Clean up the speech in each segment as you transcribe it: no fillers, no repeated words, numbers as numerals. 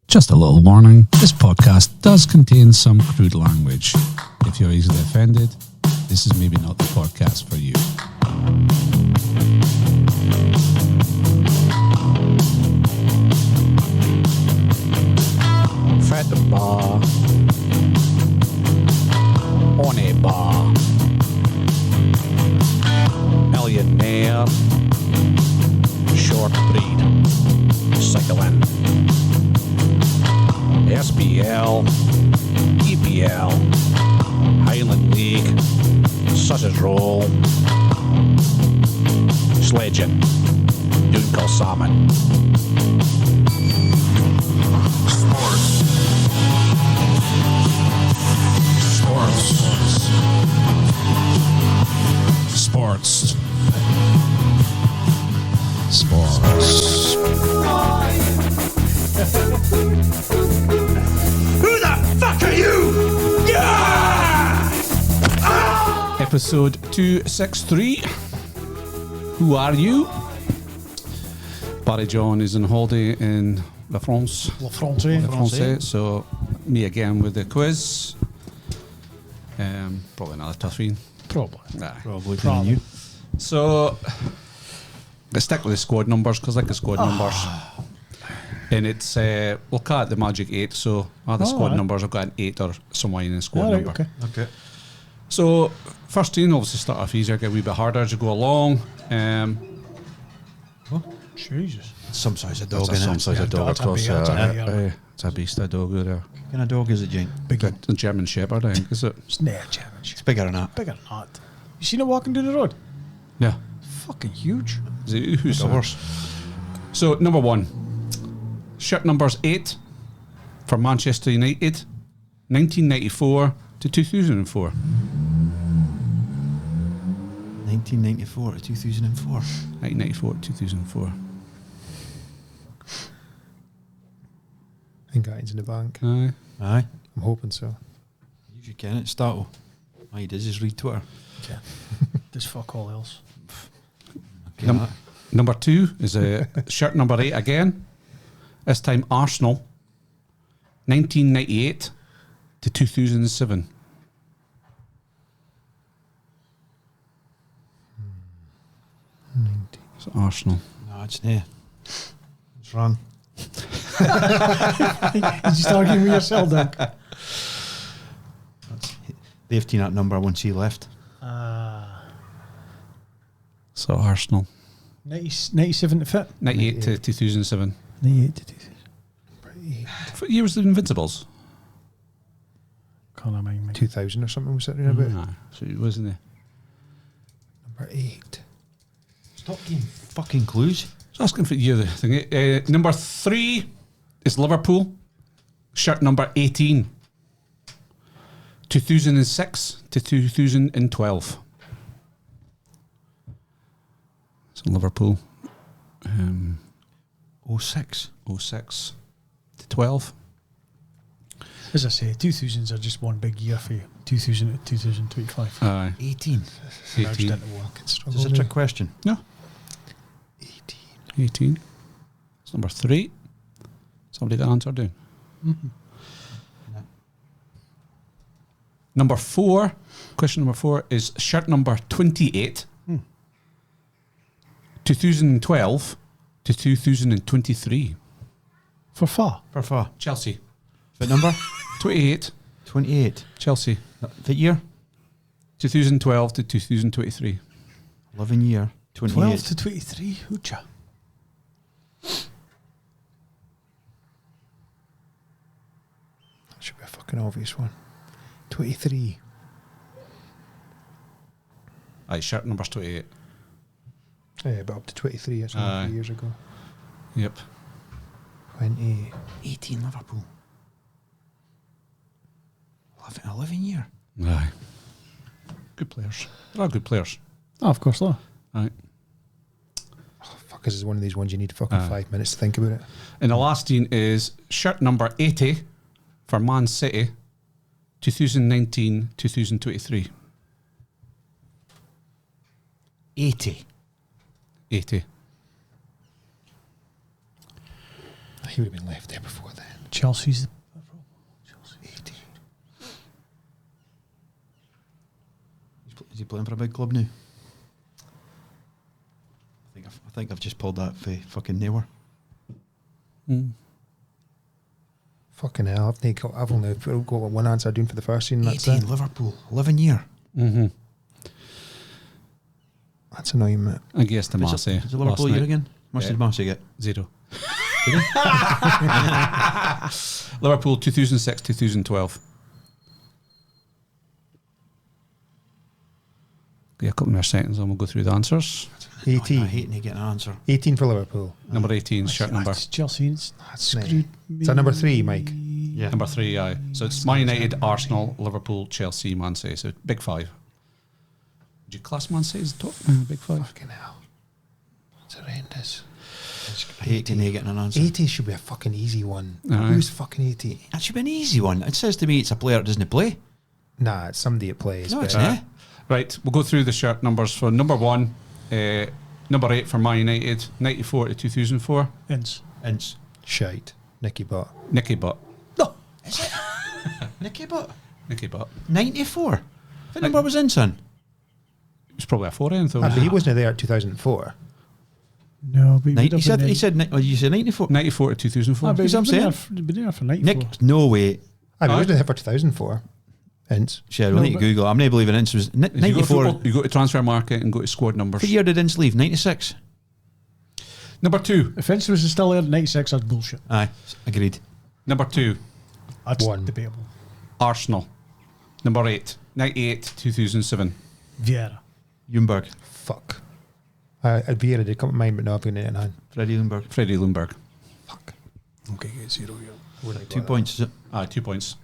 Just a little warning, this podcast does contain some crude language. If you're easily offended, this is maybe not the podcast for you. Fat bar. On a bar. Millionaire. Short breed. Cycling. SBL, EPL, Highland League, sausage roll, sledging, Dooncal salmon. Sports. Who the fuck are you? Yeah! Episode 263. Who are you? Barry John is on holiday in La France. La France. So me again with the quiz. Probably another tough one. Probably. You. So let's stick with the squad numbers because I like the squad numbers. And it's we'll call it the magic 8. So the squad numbers, I've got an 8 or somewhere in the squad number. Okay. So first team obviously start off easier, get a wee bit harder as you go along. Jesus. Some size of dog. Some size of dog, of course. It's a beast, a dog there. What kind of dog is it, Jane? A German Shepherd, I think, is it? It's not German. It's bigger than that. Bigger than that. You seen it walking down the road? Yeah. Fucking huge. Is it who's Like a horse. So number 1, shirt numbers 8 for Manchester United, 1994 to 2004. 1994 to 2004. 1994 to 2004. I think that is in the bank. Aye. Aye. I'm hoping so. You can it. Startle. All you did is read Twitter. Yeah. There's fuck all else. Okay, Number 2 is shirt number 8 again. This time Arsenal, 1998 to 2007. So Arsenal. No, it's not. It's wrong. You just arguing with yourself, Doug. They've taken that number once he left. So Arsenal. 97 to fit. 98 to 2007. 98 to 2000. For years of the Invincibles. Can't mind me. 2000 or something was sitting about. Aye. So it wasn't it? Number 8. Stop giving fucking clues. So asking for you the thing. Number 3 is Liverpool. Shirt number 18. 2006 to 2012. So Liverpool. 06. 06 to 12. As I say, 2000s are just one big year for you. 2000 to 2025. Aye. 18. Merged 18. into one. Is this a trick question? No. 18. It's number 3. Somebody got an answer down. Mm-hmm. No. Number 4. Question number 4 is shirt number 28. 2012 to 2023. For far. For far. Chelsea. What number? 28. 28. Chelsea. What year? 2012 to 2023. 11 year. 28. 12 to 23. Hoocha. That should be a fucking obvious one. 23. Aye, shirt number's 28. Yeah, but up to 23. That's only Aye. 3 years ago. Yep. 20. 18 Liverpool. 11 year. Aye. Good players. They're all good players. Oh, of course, though. Aye. Oh, fuck, this is one of these ones you need fucking 5 minutes to think about it. And the last team is shirt number 80 for Man City, 2019-2023. 80. 80. He would have been left there before then. Chelsea's. Chelsea. 80. Is he playing for a big club now? I think I've just pulled that for fucking nowhere. Fucking hell, I've only got one answer doing for the first scene. That's 18, it. Liverpool, 11 year. Mm-hmm. That's annoying, mate. I guess the Marseille. Is it Liverpool year again? Much Yeah. did Marseille get? 0. Liverpool 2006, 2012. Yeah, a couple more seconds and we'll go through the answers. 18. I hate when you get an answer. 18 for Liverpool. Number 18, shirt number. It's Chelsea. It's That's screwed me. Is that number 3, Mike? Yeah. Number 3, aye. So it's Man United, Arsenal, Liverpool, Chelsea, Man City. So big 5. Would you class Man City as top? Big 5. Fucking hell. That's horrendous. I hate when you get an answer. 80 should be a fucking easy one. Aye. Who's fucking 80? That should be an easy one. It says to me it's a player that doesn't play. Nah, it's somebody that plays. No, but- it's not. Right, we'll go through the shirt numbers. For number 1, number 8 for Man United, 94 to 2004. Ince. Ince. Shite. Nicky Butt. Nicky Butt. No. Is it? Nicky Butt. Nicky Butt. 94. What number was Ince on? It was probably a 4 end though. But he wasn't there at 2004. No, but He said, you said 94. 94 to 2004. But That's what I'm saying. Been there for 94. Nick, no way. I mean, Aye. he wasn't there for 2004. Hence. Shit, we'll No, need to but- Google. I'm not believing Ince was If you go to 94. football, you go to transfer market and go to squad numbers. What year did Ince leave? 96. Number 2. If Ince was still there at 96, that's bullshit. Aye, agreed. Number 2, That's One. debatable. Arsenal. Number 8, 98 2007. Vieira. Ljungberg. Fuck. Vieira did come to mind, but no, I've got it in hand. Freddie Ljungberg. Freddie Ljungberg. Fuck. Okay, get 0 here. 2 points, is it? 2 points.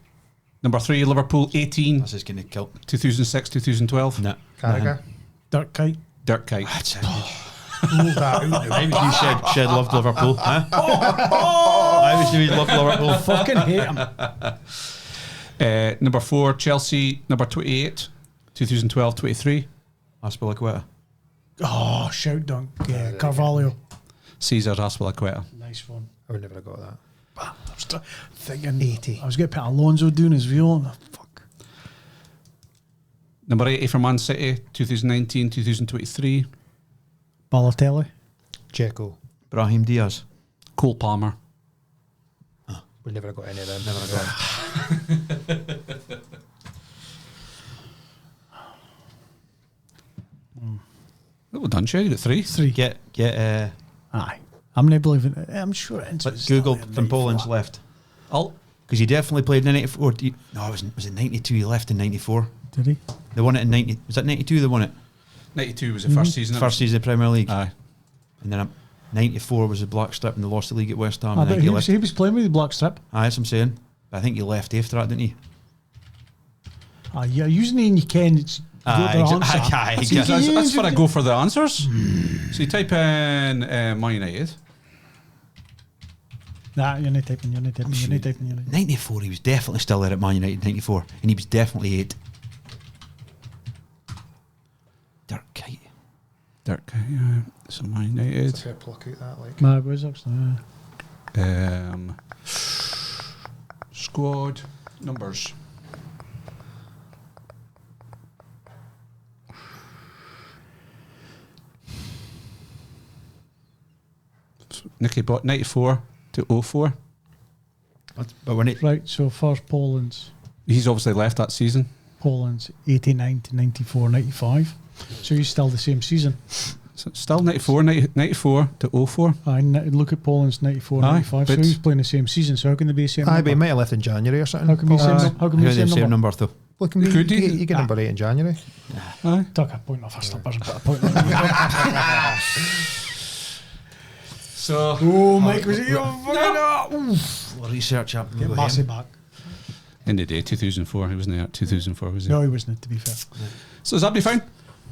Number 3, Liverpool 18 That's just getting killed. 2006 2012. No. Carragher. Dirk Kuyt. Dirk Kuyt. That's it. Rule that out. Maybe you shed loved Liverpool, huh? I was doing loved Liverpool. Fucking hate him. Number 4, Chelsea. Number 28 2012 23. Aspilicueta. Oh, shout dunk. Yeah, Carvalho. Cesar Aspilicueta. Nice one. I would never have got that. I was thinking 80. I was going to put Alonso doing his wheel. Fuck. Number 80 for Man City 2019 2023. Balotelli. Dzeko. Brahim Diaz. Cole Palmer. We never have got any of them. Never have got. Well done, Shay. You got 3. 3. Get Aye. I'm not believing it. I'm sure Ince let was still Google there in from Poland's 94. left. I'll Because he definitely played in 94. No, was it 92? He left in 94. Did he? They won it in 90. Was that 92 they won it? 92 was the first season. First season of the Premier League. Aye. And then 94 was the black strip and they lost the league at West Ham. I And I bet think he he left. was playing with the black strip. Aye, that's what I'm saying. But I think he left after that, didn't he? Yeah, usually in you can. It's Aye, That's, exactly. that's where I go for the answers. So you type in Man United. Nah, you're not typing. You're not typing. You're not typing. 94, he was definitely still there at Man United 94. And he was definitely 8. Dirk Kuyt. Dirk Kuyt. So Man United. Fair pluck out that, like. Nah, it was actually. Squad numbers. Nicky Butt 94 to 04. But when it. Right, so first Poland's He's obviously left that season. 89 to 94, 95. So he's still the same season. So still 94, 94 to 04. Look at Poland's 94, Aye, 95. So but- he's playing the same season. So how can they be the same Aye, but number? he might have left in January or something. How can we Paul. same? How can we How same the same number? number though? Well, can Could you, he? you get number 8 in January. Aye. Took a point off. First number's got a point. So Oh, Mike was here. Research up. Get Massey back. in the day 2004, he wasn't there. 2004 was he? No, he wasn't. To be fair. So is that be fine?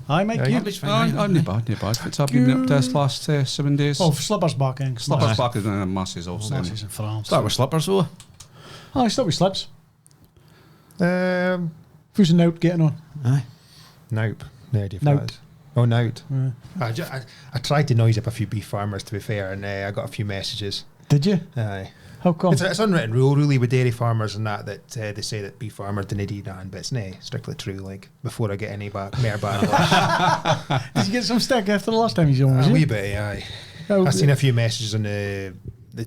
Hi, Mike. Yeah, you? I'm not bad, not bad. What's happened up this last 7 days? Oh, Slipper's back in. Slippers back is Massey's obviously. Massey's in France. Start with slippers though. Oh, start with slips. Nope. Who's an out getting on? Aye. No idea if Nope. that is. Oh, nout. Yeah. I tried to noise up a few beef farmers, to be fair, and I got a few messages. Did you? Aye. How come? It's unwritten rule, really, with dairy farmers and that they say that beef farmers didn't eat that, but it's strictly true. Like, before I get any more backlash. Did you get some stick after the last time you was A on? wee bit, aye. I've seen a few messages on the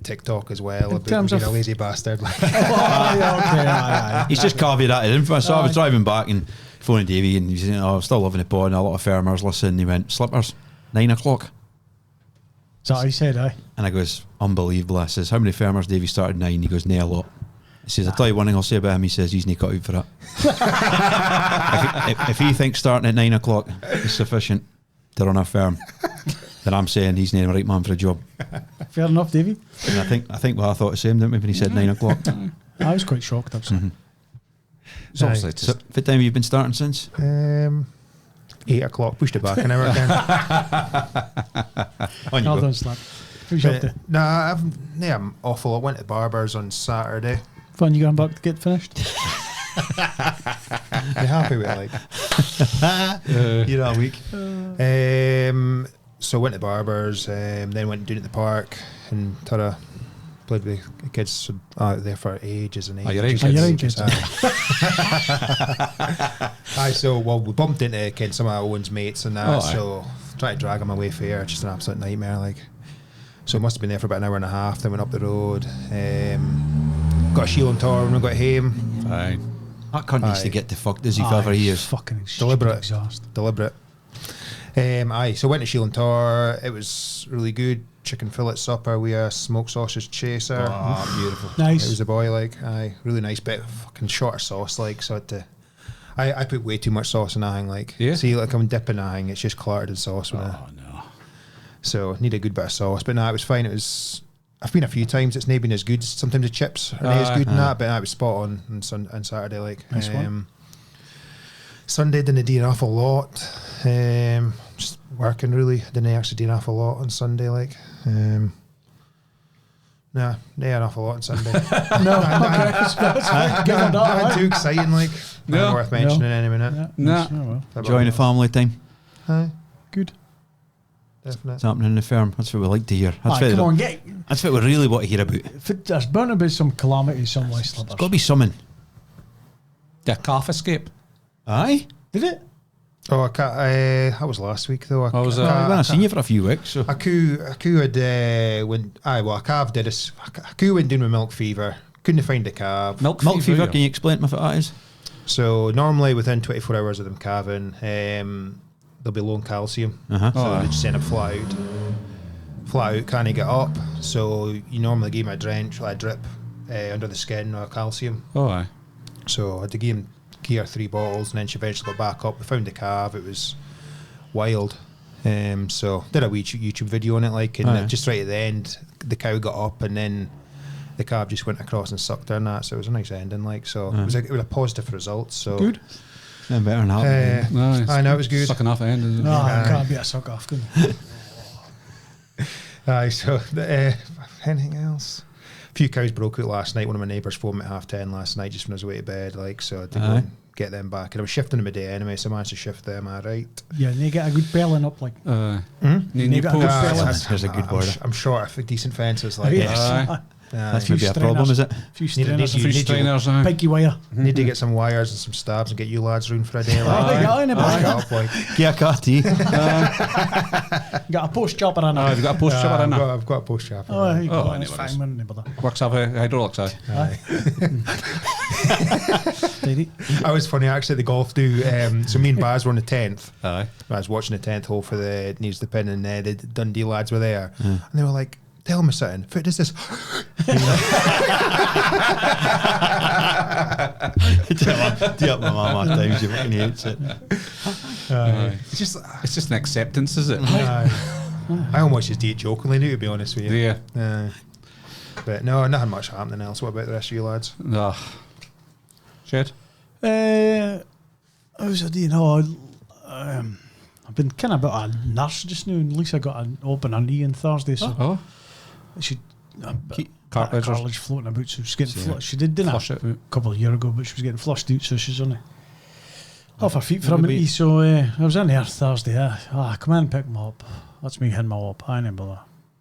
TikTok as well about being a lazy bastard. Like. Okay. He's just caveated in for us. So I was driving back and phoning Davey, and he's saying, I'm still loving the pod, and a lot of farmers listen. He went, slippers, 9 o'clock. Is that what he said, aye? And I goes, unbelievable. I says, how many farmers, Davey, started 9? He goes, nay, a lot. He says, I'll tell you one thing I'll say about him. He says, he's not cut out for it. if he thinks starting at 9 o'clock is sufficient to run a firm, then I'm saying he's not the right man for the job. Fair enough, Davey. And I think I thought the same, didn't we, when he said 9 o'clock? I was quite shocked, actually. It's obviously So, just what time have you been starting since? 8 o'clock, pushed it back an hour again. On you Well go. done, Slap. Who's up to? I'm awful. I went to Barbers on Saturday. Fun, you going back to get finished? You happy with it, like? You're that week. So I went to Barbers, then went and did it at the park, and Tara played with the kids there for ages and ages. your own and kids? Your own ages, kids. Aye, so we bumped into some of Owen's mates and that, Oh, aye. so tried to drag him away for here, just an absolute nightmare, like. So must have been there for about an hour and a half, then went up the road, got a shield and tour when we got home. fine. That cunt needs Aye. to get to fuck, does he, for every years? Fucking Deliberate. exhaust. Deliberate. So went to Shield and Tor. It was really good. Chicken fillet supper with a smoked sausage chaser. Oh, beautiful. Nice. It was a boy, like, really nice bit of fucking shorter sauce, like, so I put way too much sauce in anything, like. Yeah? See, like, I'm dipping anything, it's just clotted in sauce. No. So, need a good bit of sauce. But no, it was fine. I've been a few times, it's not been as good. Sometimes the chips are not as good and that, but it was spot on Saturday, like. Nice one. Sunday didn't do an awful lot. Just working, really. Didn't actually do an awful lot on Sunday, like. Nah, not an awful lot on Sunday. Nothing too exciting, like. No. Not worth mentioning any minute. Nah. Oh, well. Enjoying the family time. Aye, Good. definitely. It's happening in the firm. That's what we like to hear. Aye, come on, That's what we really want to hear about. there's bound to be some calamity somewhere, Slippers. There's got to be something. The calf escape. Aye? Did it? Oh, that was last week, though. What was it? Well, I've not seen you for a few weeks, so. Aku had a calf did us. Aku went down with milk fever. Couldn't find the calf. Milk fever, can you explain to me what that is? So normally within 24 hours of them calving, they'll be low in calcium. Uh-huh. So they just end up flat out, can't get up. So you normally give him a drench, like a drip under the skin or calcium. Oh, aye. So I had to give him 2 or 3 bottles, and then she eventually got back up. We found the calf. It was wild. So did a wee YouTube video on it, like, and just right at the end, the cow got up, and then the calf just went across and sucked her and that. So it was a nice ending, like. So it was a positive result. So Good. No better than that. Nice. I know it was good. Sucking off the end. Isn't it? No, it can't be a suck off, couldn't it? Aye, so anything else? A few cows broke out last night. One of my neighbours phoned me at 10:30 last night just when I was away to bed, like, so I had to go and get them back. And I was shifting them a day anyway, so I managed to shift them, right. Yeah, and you get a good belling up, like. New got a good post. fella. There's a good word. I'm short of decent fences, like. Yes. Aye. That's few maybe a strainers. problem, is it? A few Need strainers, you- Free need you- strainers. Aye. pinky wire. Need to get some wires and some stabs and get you lads round for a day. Like. Aye, aye, aye, Back it aye. up, like. Get a car tea. Got a post chopper in Oh, it. have you got a post chopper in there? I've got a post chopper. Oh, there you Oh, go. I That's know what it fine, man. No bother. Works off hydraulics, aye. Steady. I was funny actually. The golf do. So me and Baz were on the 10th. Aye. I was watching the 10th hole for the Needs the Pin, and the Dundee lads were there, and they were like, "Tell me something. What is this?" Do up my mum at times, you fucking hates it. Aye. It's just an acceptance, is it? I almost just do it jokingly now, to be honest with you. Yeah. But no, nothing much happening else. What about the rest of you lads? No. Shed. How's it, you know, I've been kind of about a nurse just now, and Lisa got an open her knee on Thursday, so Oh. she Cartilage or- cartilage floating about, so she's getting Yeah. flushed. She did, didn't Flush it? it out. A couple of years ago, but she was getting flushed out, so she's only off her feet for a Maybe- minute. So I was in there Thursday. Come in and pick me up. That's me hitting my up. I didn't bother.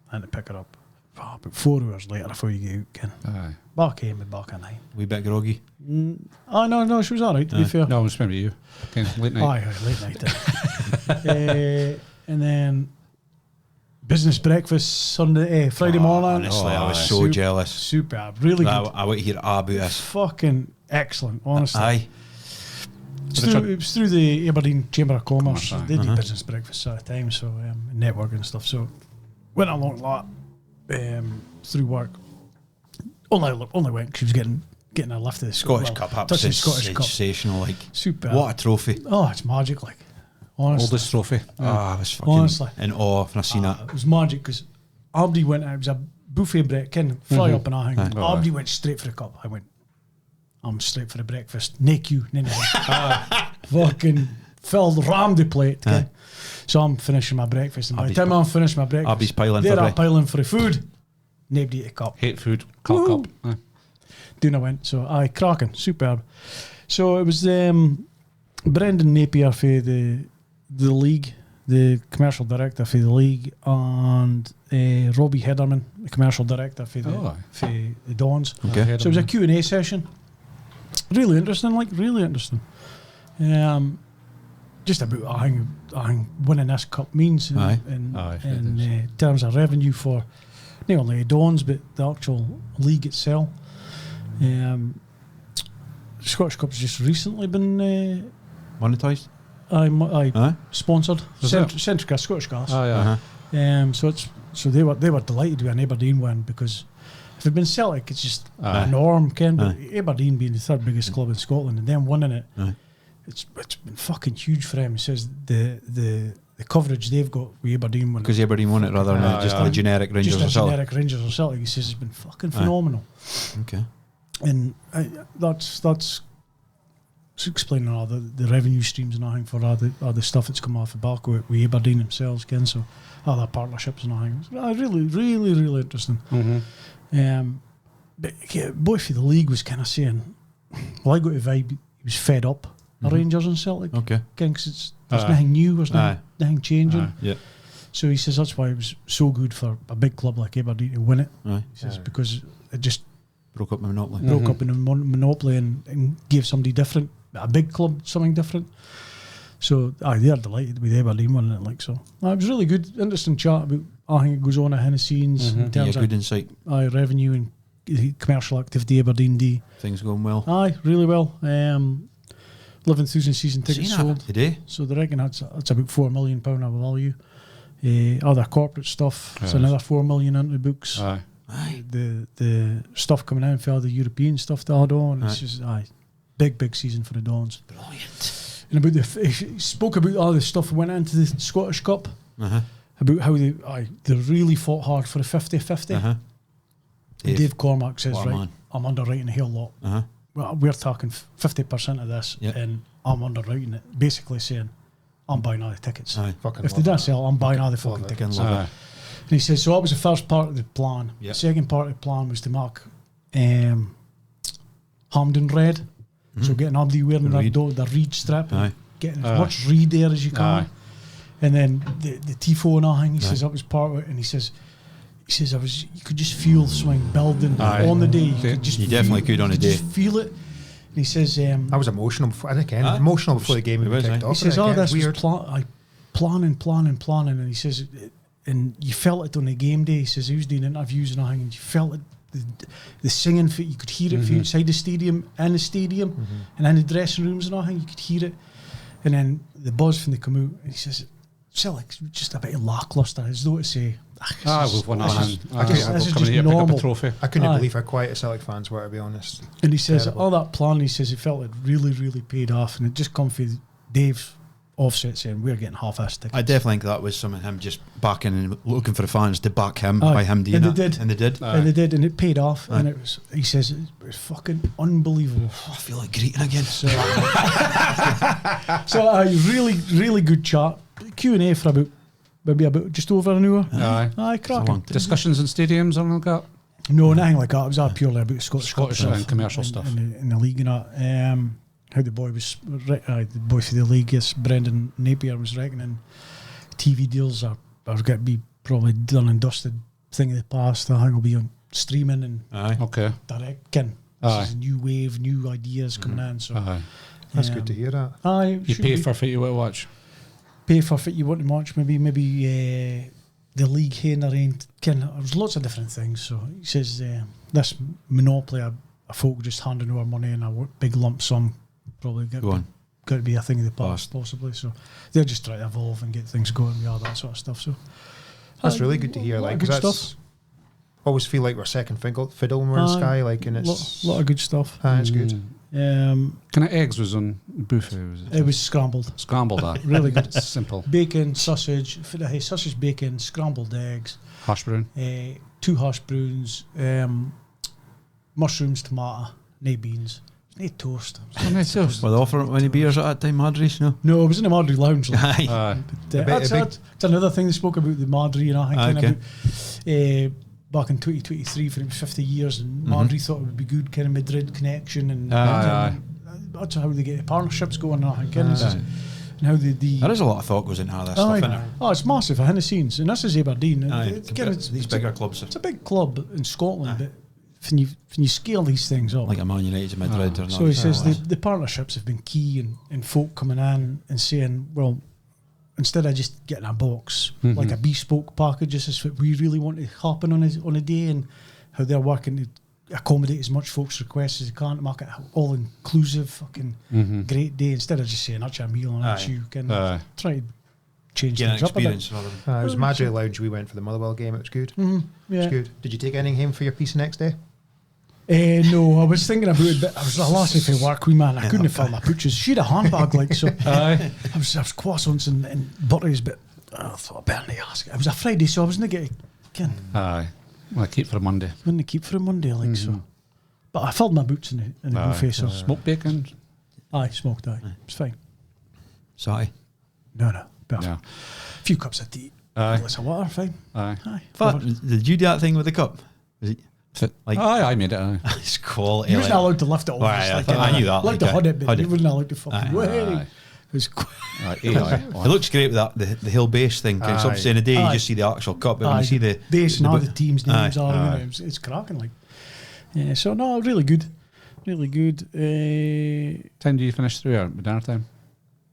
I had to pick her up. about 4 hours later before you get out, Ken. Aye. Back home and back at night. Wee bit groggy. Oh, no, she was all right, to be fair. No, I was remember you. Okay, late night. Aye, late night. And then business breakfast Sunday, Friday morning. Honestly, I was so jealous. Superb, really good. I want to hear about this. Fucking excellent, honestly. Aye. It was through the Aberdeen Chamber of Commerce. Aye. They do business breakfast at the time, so networking and stuff. So went along a lot through work. Only went because she was getting a lift to the Scottish Cup, absolutely sensational. Like, super. What a trophy. Oh, it's magic, like. Honestly. Oldest trophy. I was fucking Honestly. in awe when I seen that. It was magic because Aberdeen went, it was a buffet break, fry up and everything. Aberdeen went straight for the cup. I went, I'm straight for the breakfast. No queue, no. Fucking rammed the plate. So I'm finishing my breakfast. And by the time I'm finished my breakfast, Abby's piling they're for all piling for the food. Nobody ate a cup. Hate food. Cup. Aye. Doon I went. So cracking, superb. So it was Brendan Napier for the league, the commercial director for the league, and Robbie Hederman, the commercial director for the Dons. Okay. So it was a Q&A session. Really interesting, just about I think winning this cup means in terms of revenue for not only the Dons but the actual league itself. Scottish Cup's just recently been Monetised? Sponsored. Centrica, Scottish Gas. So they were delighted to be an Aberdeen win, because if it'd been Celtic, it's just a norm, Ken. But Aberdeen being the third biggest club in Scotland and them winning it, it's been fucking huge for him. He says the coverage they've got with Aberdeen winning, because Aberdeen won it rather than just a generic Rangers or Celtic. Generic Rangers or Celtic. He says it's been fucking phenomenal. Okay. And that's explaining all the revenue streams and everything for all the stuff that's come off the back with Aberdeen themselves, Ken. So all their partnerships and everything. It's really, really, really interesting. But boy for the league was kind of saying, well, I got a vibe he was fed up of Rangers and Celtic. Okay. Because there's nothing new, there's nothing changing. Yeah. So he says that's why it was so good for a big club like Aberdeen to win it. He says because it just broke up the monopoly. Broke up in a monopoly and gave somebody different, a big club, something different. So they're delighted with Aberdeen winning it, like so. It was really good, interesting chat about everything that goes on behind the scenes in terms good insight. Revenue and commercial activity Aberdeen D. Things going well. Really well. 11,000 season tickets sold today. So they reckon that's about £4 million of value. Other corporate stuff, it's another 4 million into the books. The stuff coming out for all the European stuff to add on. It's just big season for the Dons. Brilliant. And he spoke about all the stuff that went into the Scottish Cup, about how they really fought hard for the 50-50. Dave Cormack says, I'm underwriting a whole lot. Well, we're talking 50% of this, and I'm underwriting it, basically saying, I'm buying all the tickets. If they don't sell, I'm buying all the fucking tickets. And he says, so that was the first part of the plan. The second part of the plan was to mark Hampden red. So getting Abdi wearing the reed strip, and getting as much reed there as you can. And then the tifo and everything, he says that was part of it. And he says you could just feel something building on the day. You definitely could on a day. Just feel it. And he says I was emotional before. I think emotional before the game even kicked off. He says, this was planning, and he says, and you felt it on the game day. He says he was doing interviews and everything, and you felt it. The singing, you could hear it from outside the stadium, in the stadium, and in the dressing rooms and everything. You could hear it, and then the buzz from the come out. And he says, "Celtic's just a bit lacklustre, as though to say, we've won this is just normal." Trophy. I couldn't believe how quiet Celtic fans were, to be honest. And he says all that plan. He says he felt it really, really paid off, and it just come from Dave's offset saying we're getting half-assed tickets. I definitely think that was some of him just backing and looking for the fans to back him by him doing it. And they did, and it paid off. And it was, he says, it was fucking unbelievable. I feel like greeting again. So really, really good chat. Q&A for about just over an hour. Cracking. Discussions in stadiums or like that? No, nothing like that. It was all purely about Scottish and commercial stuff in the league and that. How the boy for the league, yes, Brendan Napier was reckoning TV deals are going to be probably done and dusted thing of the past. I think I'll be on streaming and Okay. directing. This is a new wave, new ideas coming in. So that's good to hear that. You pay for what you want to watch. Pay for what you want to watch. Maybe the league here and arranged. There's lots of different things. So he says this monopoly, a folk just handing over money in a big lump sum, probably got to be a thing of the past, possibly. So they're just trying to evolve and get things going with all that sort of stuff. So that's really good to hear. Like, good that's stuff. Always feel like we're second fiddle when we're in Sky. Like, and it's lot of good stuff. It's good. Kind of eggs was on buffet. It was scrambled. Scrambled that. Really good. It's simple. Bacon, sausage, sausage, bacon, scrambled eggs, hash brown, 2 hash browns, mushrooms, tomato, no beans, no toast. Were they offering any beers at that time, Madry's? No, it was in the Madry Lounge. That's another thing they spoke about the Madry, and I think about back in 2023 for 50 years, and Madry thought it would be good, kind of Madrid connection, and that's how they get the partnerships going. I think, and how the there is a lot of thought goes into all this stuff, isn't there? Oh, it's massive behind the scenes, and this is Aberdeen. These bigger clubs. It's a big club in Scotland, but when you scale these things up, like a Man United, Madrid, or so he says the partnerships have been key, and folk coming in and saying, well, instead of just getting a box, like a bespoke package, this is what we really want to happen on a day, and how they're working to accommodate as much folks' requests as they can to make it all inclusive, fucking great day, instead of just saying that's your meal and that's you can try to change things up a bit. It was Madry Lounge. We went for the Motherwell game. It was good. It was good. Did you take anything home for your piece the next day? No, I was thinking about it, but I was the last day for work, wee man. I couldn't have filled my pooches. She had a handbag, like, so. I was croissants and butteries, but I thought I better not ask. It was a Friday, so I was not getting. Well, I keep for a Monday. Wouldn't keep for a Monday, like, so. But I filled my boots in the buffet, so. Smoked bacon? Smoked, It's fine. Sorry? No. Perfect. A few cups of tea. Glass of water, fine. Did you do that thing with the cup? Was it? Like, I made it. It's quality. You wasn't allowed to lift it off. I knew that. Like to hud it, but you wasn't allowed to fucking it was it looks great with that the hill base thing. Because obviously in a day you just see the actual cup, but when you see the base and all the teams' names are, it's cracking. Like, so no, really good. Time do you finish through at dinner time?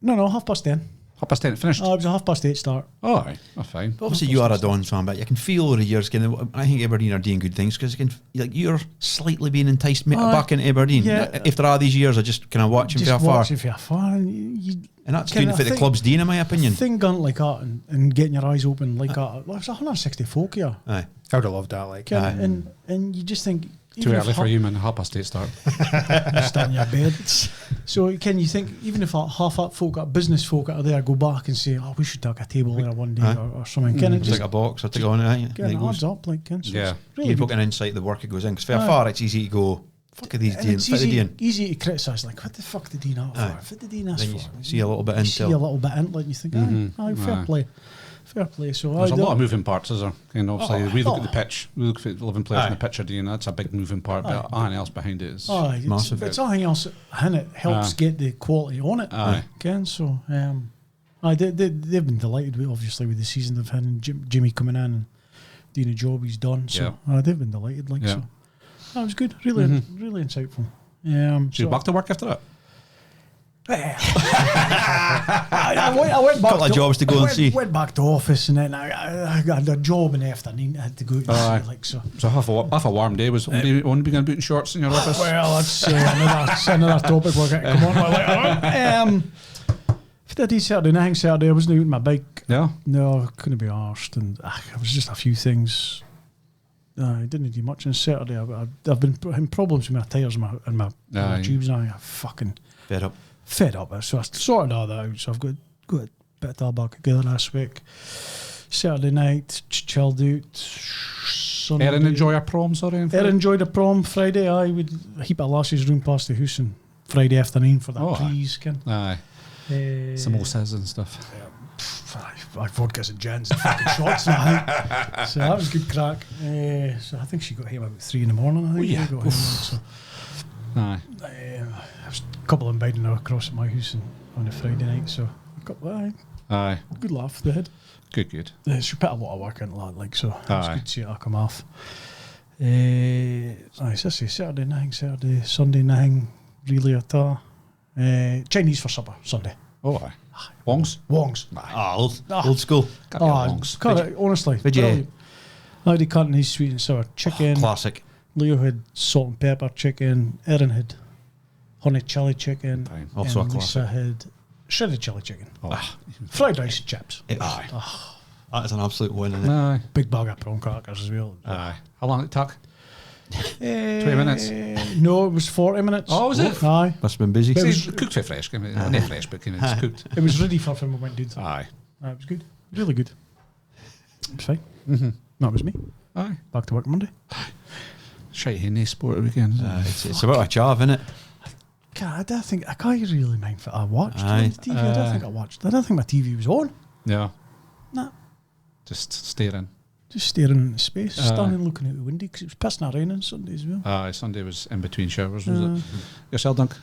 No, 10:30. 10:30 finished. It was a 8:30 start. Oh, right. That's fine. But obviously, you are a Dons fan, but you can feel over the years. I think Aberdeen are doing good things because you're slightly being enticed back into Aberdeen. Yeah. After all these years, I just kind of watching from afar. And that's good for the club's doing, in my opinion. Thing gone like that and getting your eyes open like that. Well, it's 160 folk here. I would have loved that. Like, and you just think. Too early for you, man. 8:30 start. Start in your bed. So can you think, even if half that folk, business folk out there, go back and say, "Oh, we should take a table there one day or something." Can it just take a box or take on it? Get it adds up, like, so really you put an insight the work it goes in. Because for far, it's easy to go. Fuck are these doing? It's easy to criticise. Like, what the fuck did he not for? What did he not for? You see a little bit into. See a little bit into it, and you think, fair play. Fair play. So there's a lot of moving parts, is there? And obviously, we look at the pitch, we look at the 11 players in the pitch, and that's a big moving part. But anything else behind it is massive. It's anything else in it helps get the quality on it. Ken, so they've been delighted with, obviously, with the season they've had, and Jimmy coming in and doing a job he's done. So they've been delighted. Like, so that was good. Really, really insightful. So you back to work after that? I went back. Couple of jobs to go and see. Went back to office, and then I got a job in the afternoon. I had to go to see, like, so. So half a warm day was only going to be in shorts in your office. Well, that's another topic we're going to come on with later. Saturday, I wasn't out on my bike. Yeah. No, I couldn't be arsed, and it was just a few things. I didn't do much on Saturday. I've been having problems with my tyres and my tubes, and I'm fucking fed up. So I sorted all that out. So I've got a bit of that back together last week. Saturday night, chilled out. Sunday. Erin enjoy a prom, sorry? Erin enjoyed a prom Friday. I would a heap of lasses room past the house on Friday afternoon for that please, Ken. Samosas and stuff. Like vodkas and gins and fucking shots and that. So that was good crack. So I think she got home about 3 in the morning. I think got home. So I was a couple of inviting her across at my house on a Friday night. So Aye. Good laugh, they had. Good. She put a lot of work into that, like, so it's Aye. good to see it come off. Saturday, nothing. Saturday, Sunday, nothing really at all. Chinese for supper, Sunday. Oh, aye. Wongs? Old school. Wongs. Honestly. Did you? I had Cantonese sweet and sour chicken. Classic. Leo had salt and pepper chicken. Erin had honey chili chicken. Fine. Also and a Lisa classic. had shredded chili chicken. Oh. Fried rice and chips. That is an absolute win, isn't it? Aye. Big bag of prawn crackers as well. Aye. How long did it took? 20 minutes? No, it was 40 minutes. Oh, was it? Aye. Must have been busy. But it See, cooked for fresh. Not fresh, but it's cooked. It was ready for when we went down. Aye. It was good. Really good. It was fine. Mm-hmm. That was me. Aye. Back to work Monday. Shite Henny sport weekend. It's about a chav, isn't it? God, I can't really mind what I watched Aye. on the TV. I don't think I watched. I don't think my TV was on. Yeah. Nah. Just staring. Just staring into space, standing looking out the window because it was pissing and raining Sunday as well. Aye, Sunday was in between showers, was it? Yourself, Dunk?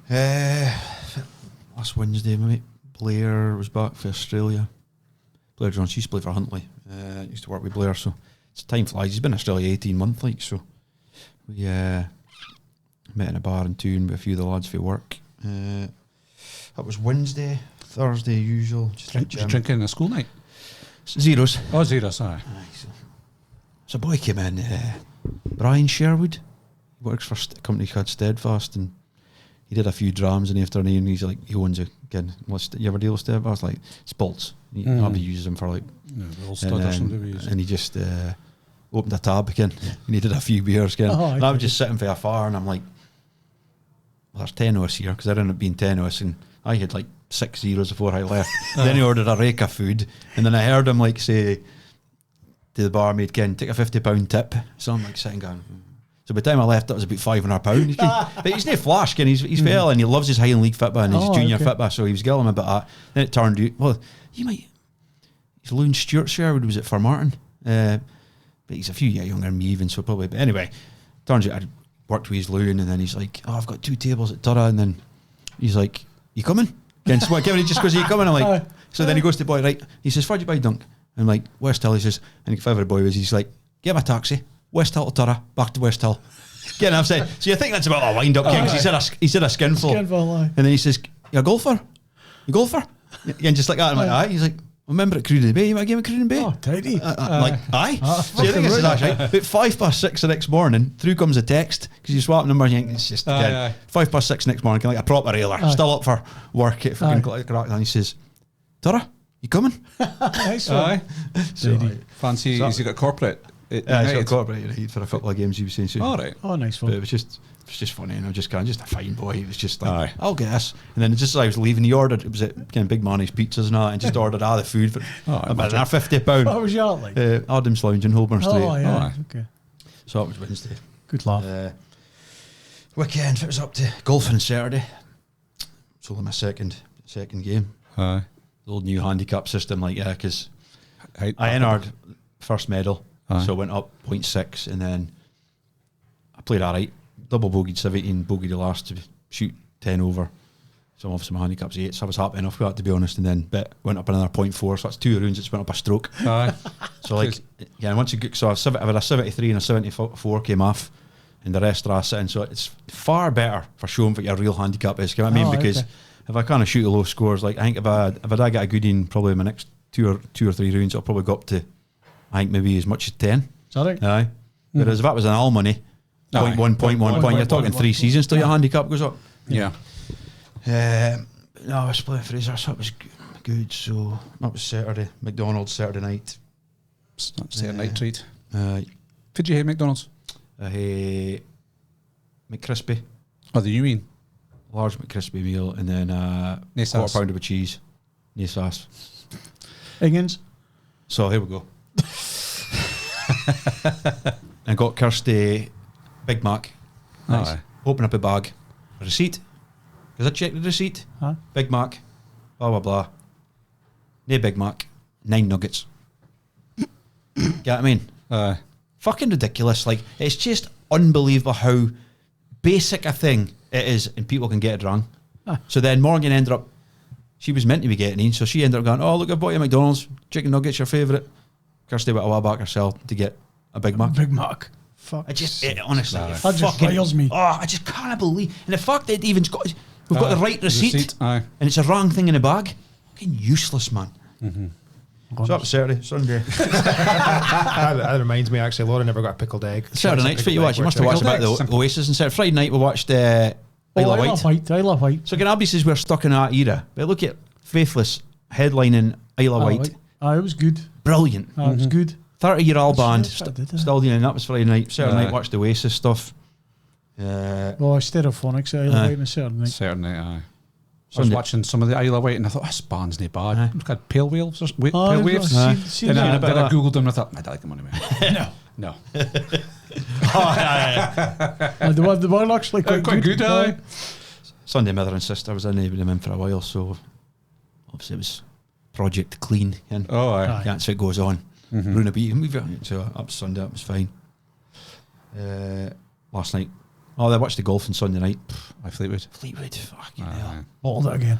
Last Wednesday, my mate Blair was back for Australia. Blair Jones, she used to play for Huntley. Used to work with Blair, so time flies. He's been in Australia 18 months, like, so we met in a bar in Toon with a few of the lads for work. That was Wednesday. Thursday, usual. Just drinking in a school night? Zeros. Oh, zeros, aye. So a boy came in, Brian Sherwood. He works for a company called Steadfast, and he did a few drams in the afternoon, and he's like, he owns a again. You ever deal with Steadfast? Like, Spalts. He uses them for like... And he just opened a tab again, and he did a few beers again. And I was just sitting for a fire, and I'm like, well, there's 10 of us here, because there ended up being 10 of us, and I had like 6 zeros before I left. Then he ordered a rake of food, and then I heard him like say to the barmaid, Ken, take a £50 tip. So I'm like sitting going, So by the time I left, that was about £500. But he's no flash, Ken. He's fair, and he loves his Highland League Fitba and his junior Fitba, so he was gilling about that. Then it turned out, well, you might... He's Loon Stewart Sherwood, was it for Martin? But he's a few years younger than me even, so probably... But anyway, turns out I'd worked with his Loon, and then he's like, oh, I've got 2 tables at Turra, and then he's like, you coming? Ken, so what, Kevin, he just goes, are you coming? I'm like... So then he goes to the boy, right, he says, where'd you buy Dunk? I'm like, West Hill. He says, and if ever the boy was, he's like, get him a taxi, West Hill to Turra, back to West Hill. Getting upset. So you think that's about a wind up, King? He said a skinful. And then he says, you're a golfer? You golfer? And just like that, I'm like, aye. He's like, remember at Cruden Bay? You want to give him Cruden Bay? Oh, tidy. I'm like, aye. So you think this is actually about 6:05 the next morning, through comes a text, because you swap numbers, and you think it's just 6:05 next morning, like a proper railer, still up for work at fucking Crack, and he says, Turra, you coming? Nice one. Aye. So, fancy, has he got corporate? He's got corporate United for a couple of games, he was saying. So. All right. Oh, nice one. But it was just funny, and I'm just kind of just a fine boy. He was just like, I'll get this. And then just as I was leaving, he ordered, it was at kind of Big Manny's Pizzas and that, and just ordered all the food for about £50. What was your like? Adam's Lounge in Holborn Street. Oh, yeah. Okay. So that was Wednesday. Good laugh. Weekend, it was up to golfing Saturday. It's only my second game. Aye. The old new handicap system, like, because I entered first medal, so I went up 0.6, and then I played alright. Double bogeyed 17, bogeyed the last to shoot 10 over. So obviously my handicap's 8, so I was happy enough with that, to be honest. And then went up another 0.4, so that's 2 rounds. It's went up a stroke. Aye. So like, yeah, once you get, so I've had a 73 and a 74 came off, and the rest are sitting. So it's far better for showing what your real handicap is. You know what I mean? Because if I kind of shoot the low scores, like I think if I get a good in probably my next two or three rounds, I'll probably go up to, I think maybe as much as 10. Is that right? Aye. Whereas if that was an all money, 0.1, you're talking 3 seasons till your handicap goes up. Yeah. No, I was playing Fraser, so that was good. So that was Saturday. McDonald's Saturday night. It's not Saturday night treat. Did you hate McDonald's? I hate McCrispy. Oh, the you mean? Large McCrispy meal, and then quarter pounder with cheese. No sauce. Higgins. So here we go. And got Kirsty Big Mac. Nice. Aye. Open up a bag. A receipt. Because I checked the receipt. Big Mac. Blah, blah, blah. No Big Mac. 9 nuggets. Get what I mean? Fucking ridiculous. Like, it's just unbelievable how basic a thing it is, and people can get it wrong. So then Morgan ended up, she was meant to be getting in, so she ended up going, oh, look, I've bought you McDonald's. Chicken nuggets, your favourite. Kirsty went a while back herself to get a Big Mac. Big Mac. Fuck. Honestly, That just riles me. Oh, I just can't believe. And the fact that we've got the right receipt, aye. and it's a wrong thing in the bag. Fucking useless, man. Mm-hmm. So up Saturday, Sunday. That reminds me, actually, Laura never got a pickled egg. Saturday night's what you watch. You must have watched about the Oasis and Saturday. Friday night we watched Isle of Wight. Isle of Wight. So Ganabi says we're stuck in that era. But look at Faithless headlining Isle of Wight. It was good. Brilliant. It was good. 30-year-old band. That's what I did, Still doing that was Friday night. Saturday night watched the Oasis stuff. Stereophonics at Isle of Wight on a Saturday night. Saturday night, aye. I was Sunday. watching some of the Isle of Wight and I thought, this band's not bad. Aye. It's got Pale Waves. Pale I've Waves. seen Then I that. Googled them and I thought, I don't like them anyway. No. They were actually quite good. aye. Sunday, mother and sister was in there with them in for a while, so obviously it was Project Clean. And Oh, aye. Aye. that's what goes on. Rooney beat him. So up Sunday, that was fine. Last night, I watched the golf on Sunday night. I Fleetwood. Fleetwood, fucking Aye. hell. Bottled it again.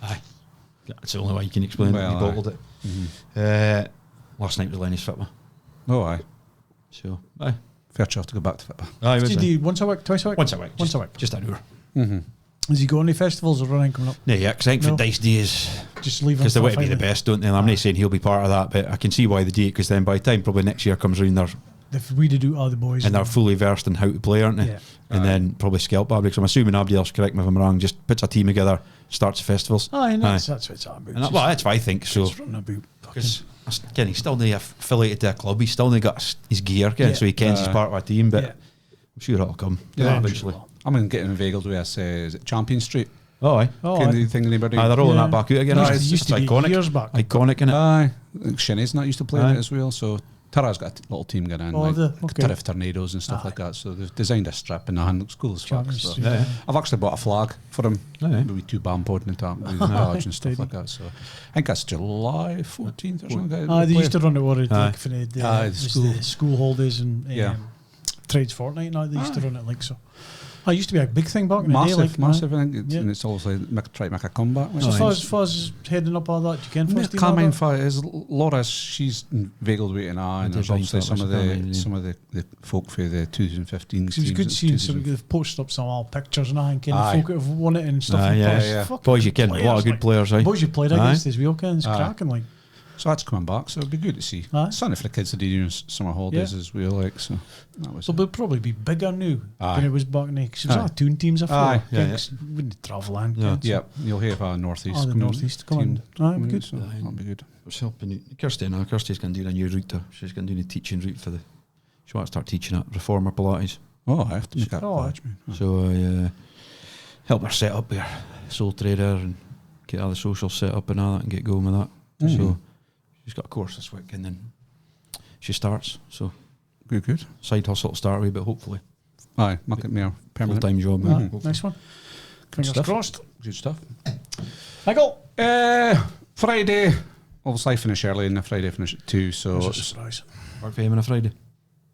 Aye. That's the only way you can explain it. Well, He bottled it. Last night was Lenny's Fitba. Oh, aye. So, aye. Fair enough to go back to Fitba. Aye, Did he once a week, twice a week? Once a week. Once a week. Just an hour. Has he got any festivals or running coming up? No, yeah, because I think No. for Dice Day is... Just leave him. Because they for want to be the Friday. best, don't they? And I'm not saying he'll be part of that, but I can see why they do it, because then by the time probably next year comes around, If we did do all the boys. and they're fully versed in how to play, aren't they? Yeah. And then probably scalp bad, because I'm assuming nobody else, correct me if I'm wrong, just puts a team together, starts the festivals. Aye, and that's what it's all about. And well, that's what I think. So, Just running about. because again, he's still not affiliated to a club, he's still not got his gear, again, Yeah. so he kens he's part of a team, but Yeah. I'm sure it'll come Yeah, eventually. I'm going to get inveigled with this, is it Champion Street? Oh, aye. Oh, Kind aye. of thing anybody. Aye, they're rolling Yeah. that back out again. Used to- It's used to be iconic. years back. Iconic, innit? Aye. Shinny's not used to play Aye. it as well, so Tara's got a little team going in, Oh, like okay. Tariff Tornadoes and stuff Aye. like that. So they've designed a strip and the hand looks cool as fuck. Champions So. Street. Yeah. I've actually bought a flag for him, Aye. maybe 2Bampod and top, with badge and stuff like that. So I think that's July 14th or something. They used to run it over Aye. like for the Aye, the school holidays and Yeah. Trades Fortnight. Now they used to run it like so. It used to be a big thing back in massive, the day. Like, massive. I think it's, Yeah. and it's also try to make a comeback. So which is- Fuzz heading up all that. You can first Carmine is Laura. She's inveigled with an eye, and there's Design obviously some of Carmine, the some of the folk for the 2015. It was good seeing some they've posted up some old pictures and I think Aye. folk have won it and stuff. Aye, like yeah, that. yeah. Fucking Boys, you can. A lot of good like, players, aye. boys you played Aye. against this weekend. It's Aye. cracking like. So that's coming back. So it'd be good to see. Aye. Something for the kids to do during summer holidays as well. Like so, that was. So it'll probably be bigger now Aye. than it was back then. Because it was Aye. all toon teams I Aye, feel. yeah, Gigs, wouldn't travel and Yeah. kids. yeah, you'll have a northeast. Oh, the coming northeast coming. team Aye, coming, good. So that'll be good. was helping Kirsty now. Kirsty's going to do a new route. She's going to do the teaching route for the. She wants to start teaching at Reformer Pilates. Oh, I have to make that Oh, badge, man. So I help her set up her soul trader and get all the social set up and all that and get going with that. Mm. So she's got a course this week and then she starts. So Good. side hustle to start with, but hopefully Aye, make it more full permanent. time job. Aye, Hopefully. nice one. Fingers stuff. crossed. Good stuff. Michael. Friday. Obviously, I finish early, and the Friday finish at 2. So That's a it's, surprise. Work for him on a Friday.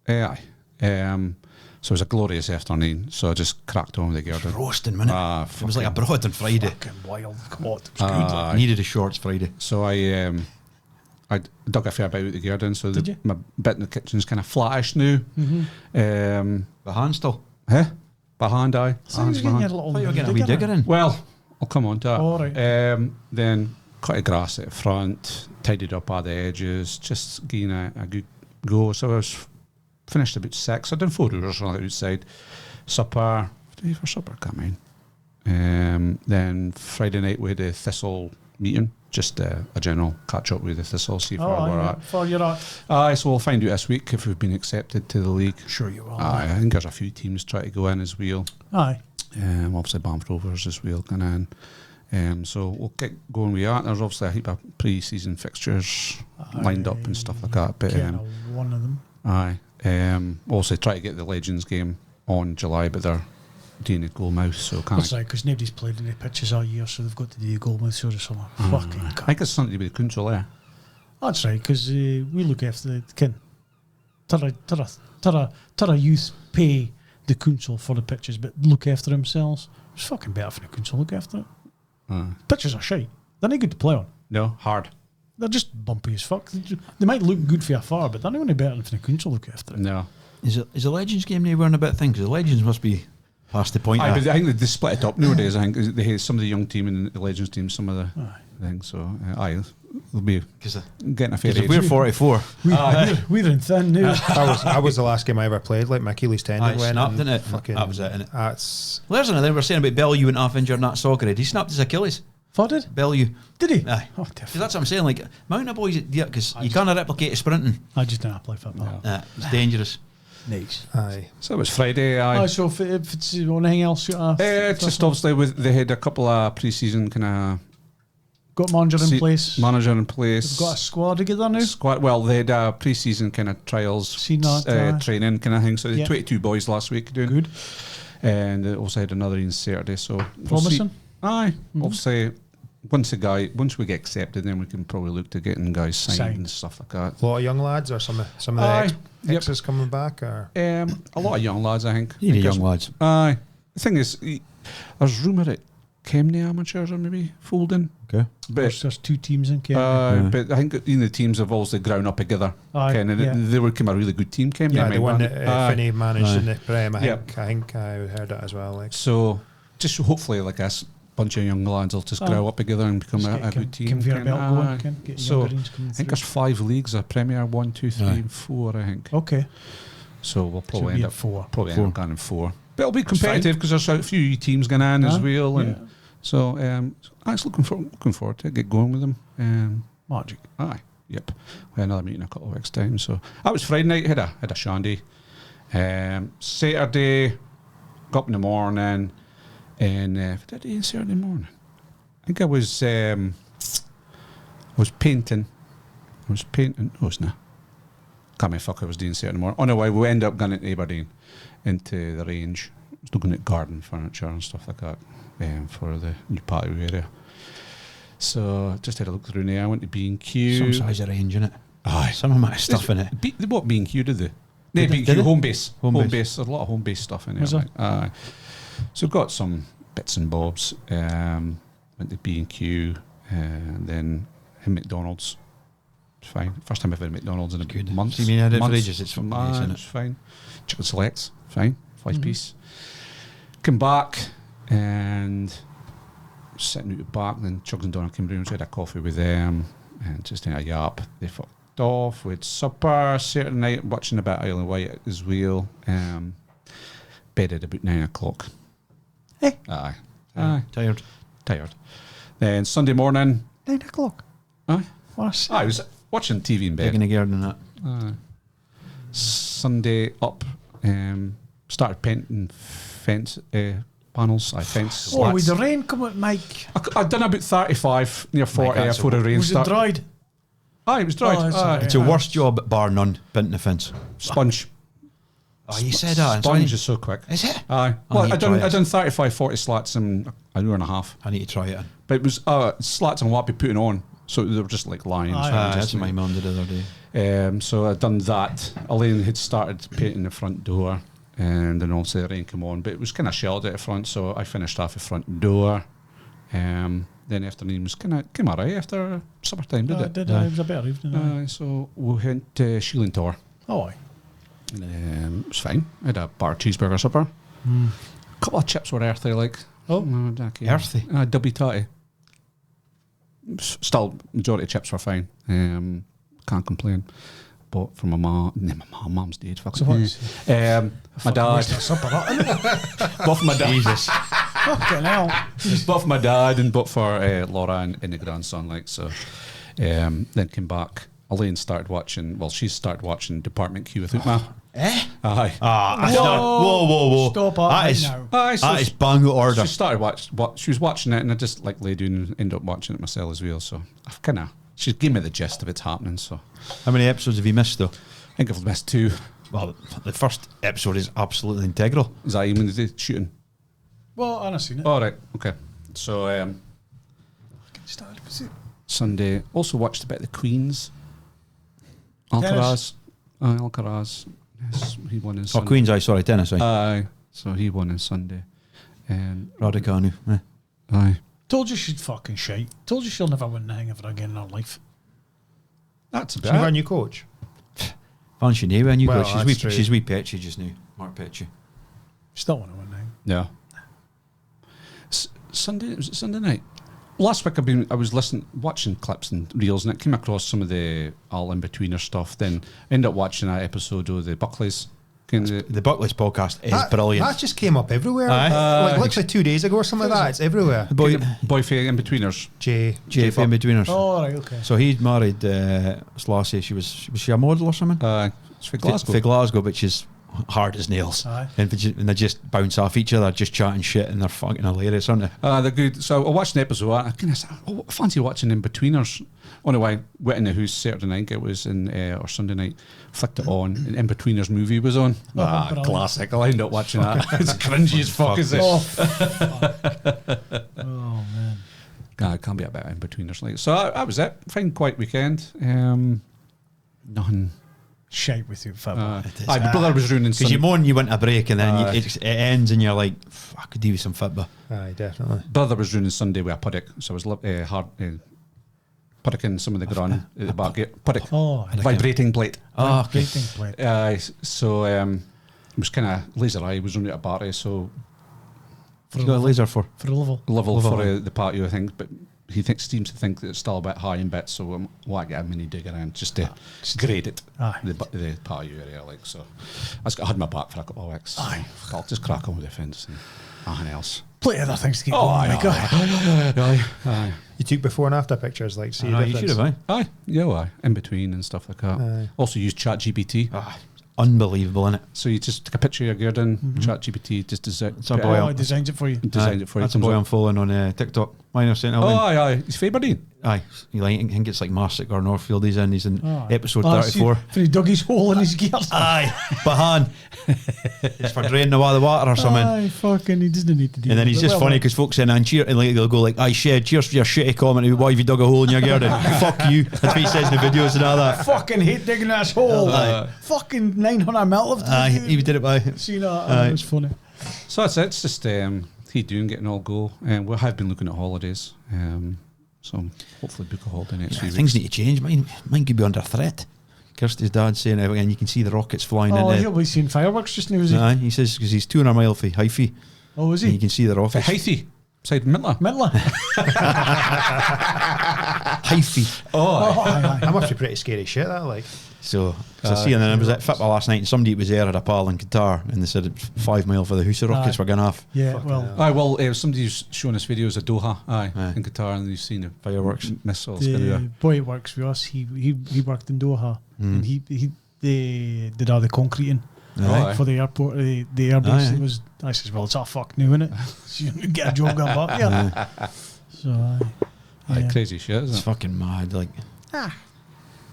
aye. So it was a glorious afternoon. So I just cracked on with the garden. Roasting, man. Ah, It was like a broad on Friday. Fucking wild. God, it was good. Aye. Needed a shorts Friday. So I dug a fair bit out the garden. So Did you? my bit in the kitchen's kind of flattish now. Mm-hmm. The hand still. Behind eye. So you're getting your little Oh, you're getting a wee digger in. Well, I'll come on to that. All right. Then cut the grass at the front, tidied up all the edges, just getting a good go. So I was finished about 6. I done 4 hours on the outside. Supper. What did I eat for supper? Can't mind. Then Friday night we had a Thistle meeting. Just a general catch up with the Thistle, see where we're at. For your Aye, so we'll find out this week if we've been accepted to the league. Sure you will. Aye, I think there's a few teams try to go in as well. Aye. Obviously Banff Rovers as well going in. So we'll get going with that. There's obviously a heap of pre-season fixtures lined up and stuff like that. But Getting one of them. aye, also try to get the Legends game on July, but they're doing it Goalmouth, so can't. That's right, because nobody's played any pitches all year, so they've got to do Goalmouth through the summer. Fucking I cunt. think it's something to do with the council there. That's right, because we look after the kin. Tara youth pay the council for the pitches, but look after themselves. It's fucking better for the council look after it. Pitches are shite. They're not good to play on. No, hard. They're just bumpy as fuck. They might look good for afar, but they're not any better than the council look after it. No. Is the Legends game now wearing a bit of thing? Because the Legends must be past the point. But I think they split it up nowadays. I think they have some of the young team and the Legends team, some of the things. So, they'll be getting a fair Because age. we're 44. We're in thin now. I was the last game I ever played. Like my Achilles tendon went. Snapped, didn't it? Fucking, That was it, innit? That's Well, there's another. We're saying about Bellew went off injured in that soccer head. He snapped his Achilles. What did? Bellew. Did he? Aye. Oh, 'Cause that's what I'm saying. Like, Mountain of Boys, because you can't replicate sprinting. I just didn't play football. It's dangerous. Nice. aye. So it was Friday. So if it's anything else, Just obviously they had a couple of pre-season kind of got manager in place. Manager in place. They've got a squad together now. Well, they had a pre-season kind of trials, Seen that, training kind of thing. So they had Yeah. 22 boys last week doing Good. and they also had another on Saturday. So we'll Promising. see. Aye, obviously. Once we get accepted, then we can probably look to getting guys signed and stuff like that. A lot of young lads, or some of the exes coming back, or A lot of young lads, I think. You need Because- young lads. Aye. The thing is, there's rumour that Kemney amateurs are maybe folding. Okay. But There's 2 teams in Kent. but I think the teams have obviously ground up together. Aye, Ken, and yeah. they were kind of a really good team, Kemney. yeah, I the mean, one that aye. Finney managed Aye. in the Prem. I Yep. think I heard that as well. Like So just hopefully, like us, bunch of young lads will just Aye. grow up together and become a good team. Conveyor Ken. belt Aye. going. Ken, get So, younger ones coming I think through. there's 5 leagues: a Premier 1, 2, 3, Aye. and 4. I think. Okay. So we'll So probably we end have up 4. probably Four. end up going in 4. But it'll be competitive because there's a few teams going on as well, and so I was looking forward to get going with them. Magic. Aye, yep. We had another meeting in a couple of weeks' time. So that was Friday night. Had a shandy. Saturday, got up in the morning, and what did I do Saturday morning? I think I was painting. No, it's not. Can't remember fuck I was doing Saturday morning. Oh no, we ended up going into Aberdeen, into the range. I was looking at garden furniture and stuff like that for the new patio area. So just had a look through there. I went to B&Q. Some size of range in it. Aye. Some of my stuff in it. They bought B&Q, did they? No, Did they? B&Q, home base. Home Home base. base. There's a lot of home base stuff in there. Was there? Like, aye. So we've got some bits and bobs. Went to B&Q and then in Mcdonalds. It's fine. First time I've had McDonald's in a Good. month. See me had it for ages. It's fucking nice, isn't it? It's fine. Chicken selects. Fine. 5-piece. Come back and sitting out the back, then Chugs and Donna came round, so I had a coffee with them and just had a yap. They fucked off. We had supper Saturday night, watching a bit of Isle of Wight as well. Bed at about 9 o'clock. Hey. Aye. Tired. Then Sunday morning. 9 o'clock. Aye. What a I was watching TV in Big in bed. the garden and that. Sunday up, started painting fence panels. I fence. Oh, with slats. the rain coming, Mike. I'd done about 35, near 40 that's before the rain Was it started. dried? Aye, it was dried. Oh, that's Aye. alright. It's your worst job, bar none, painting the fence. Sponge. Oh, you said that. Sponge is so quick. Is it? Aye. I Well, need I to try done it. 35, 40 slats in an hour and a half. I need to try it. But it was slats on what I'd be putting on. So they were just like lines. Aye. So Ah, just that's what my mum did the other day. So I'd done that. Elaine had started painting the front door, and then also the rain came on. But it was kind of sheltered at the front, so I finished off the front door. Then the afternoon was came alright after summertime, did it? It was a better evening. So we went to Sheelan Tor. Oh, aye. It was fine. I had a bar cheeseburger supper. A couple of chips were earthy, like. Oh. Earthy? Dubby tatty. Still, majority of chips were fine. Can't complain. Bought from my mum. No, my mum's dead. Fucking. So what's my dad. wasting a supper, that, innit? Bought for my dad. Jesus. Fucking hell. Bought for my dad and bought for Laura and the grandson. Like so. Then came back. Elaine started watching. Well, she started watching Department Q with Utma. Eh? Aye. That's not. Whoa. Stop that That right is, now. Aye, so that is bang out order. she started she was watching it, and I just like lay down and ended up watching it myself as well. So I've kind of she gave me the gist of it's happening. So How many episodes have you missed, though? I think I've missed 2. Well, the first episode is absolutely integral. Is that even the shooting? Well, I haven't seen it. All right, okay. So Sunday also watched a bit of the Queens. Alcaraz. Alcaraz. Yes, he won in Oh, Sunday. Queen's Eye, sorry, tennis, aye. Aye. So he won on Sunday. Raducanu. Eh. Aye. Told you she'd fucking shite. Told you she'll never win anything ever again in her life. That's a She's our bit. new coach. Fancy new when you Well, go. that's true. She's wee Petchy just now. Mark Petchy. Still want to win anything. Yeah. Sunday, was it Sunday night? Last week I was watching clips and reels, and it came across some of the all in betweener stuff. Then I ended up watching that episode of the Buckleys. The Buckley's podcast is That brilliant. That just came up everywhere. Aye. Like literally 2 days ago or something like that. It's everywhere. The boy, Boy for in betweeners. Jay JF in betweeners. Oh, right, okay. So he'd married Slassie. She was she a model or something? It's for Glasgow. For Glasgow, but she's hard as nails. Aye. And they just bounce off each other, just chatting shit, and they're fucking hilarious, aren't they? They're good. So I watched an episode. I kind of said, I fancy watching in betweeners. On the way, went in the house Saturday night. It was in or Sunday night. Flicked it on. And in betweeners movie was on. brilliant. Classic. I ended up watching that. It's cringy as fuck, is it? Oh, fuck. Oh, man. It can't be about in betweeners. Like so. That was it. Fine, quiet weekend. Nothing. Shite with you, football. My brother was ruining. Because you moan you went a break, and then Aye. it ends, and you're like, I could do with some football. Aye, definitely. Brother was ruining Sunday with a puddock, so I was puddocking some of the ground at the back gate. Puddock. Oh, Vibrating plate. Oh, okay. Rating plate. So it was kind of laser eye. Was running out of battery, so You got a laser for? For the level. level Level. for the patio, I think. But he seems to think that it's still a bit high in bits, so I get a mini digger in just to grade it. Aye. The patio area, like so. I had my back for a couple of weeks. Aye. I'll just crack on with the fence and nothing else. Plenty of other things to keep Oh, going. aye, Mike. Aye. You took before and after pictures, like see the You should difference. have, Aye, yeah, well, in between and stuff like that. Aye. Also use ChatGPT. Unbelievable, innit? So you just take a picture of your garden, ChatGPT just It's a boy. Oh, I designed it for you. designed it for you. That's a boy I'm following on TikTok. Minor St. Alvin. Aye. He's Faberdeen. Aye. I think it's like Marsick or Northfield. He's in Oh. episode Oh, 34. For he dug his hole in his gears. Aye. But Han, it's for draining the water or something. Aye, fucking, he doesn't need to do And then that. he's just Well, funny because folks in and cheer and like they'll go like, "Aye, Shed, cheers for your shitty comment. Why have you dug a hole in your garden? Fuck you." That's what he says in the videos and all that. fucking hate digging this hole. Aye. Fucking 900 mil. Aye, he did it by. See that? Aye. It was funny. So that's it. It's just he doing getting all go. And we have been looking at holidays. So hopefully book a holiday next few Things weeks. need to change. Mine could be under threat. Kirsty's dad saying it again. You can see the rockets flying Oh, in he'll be seeing fireworks just now, is he? Aye, he says because he's 200 mile for Hyphy. Oh, is And you he? can see the For rockets. Hythe, beside Mintler. Mentally. Hyphy. Oh, aye, That must be pretty scary shit, that, like. So I see, and then I was at football last night, and somebody was there at a pal in Qatar, and they said it's 5 mile for the Husa rockets Aye. were going off. Yeah, Fucking well, hell. Aye, well, somebody's showing us videos of Doha, Aye. in Qatar, and you've seen the Fireworks. missiles. the boy who works with us, he worked in Doha, and they did all the concreting Aye. for the airport, the airbase. Aye. It was. I says, well, it's all fucked now, isn't it? So you get a job going back here. So, Aye, yeah. crazy shit, It's isn't it? fucking mad. Like,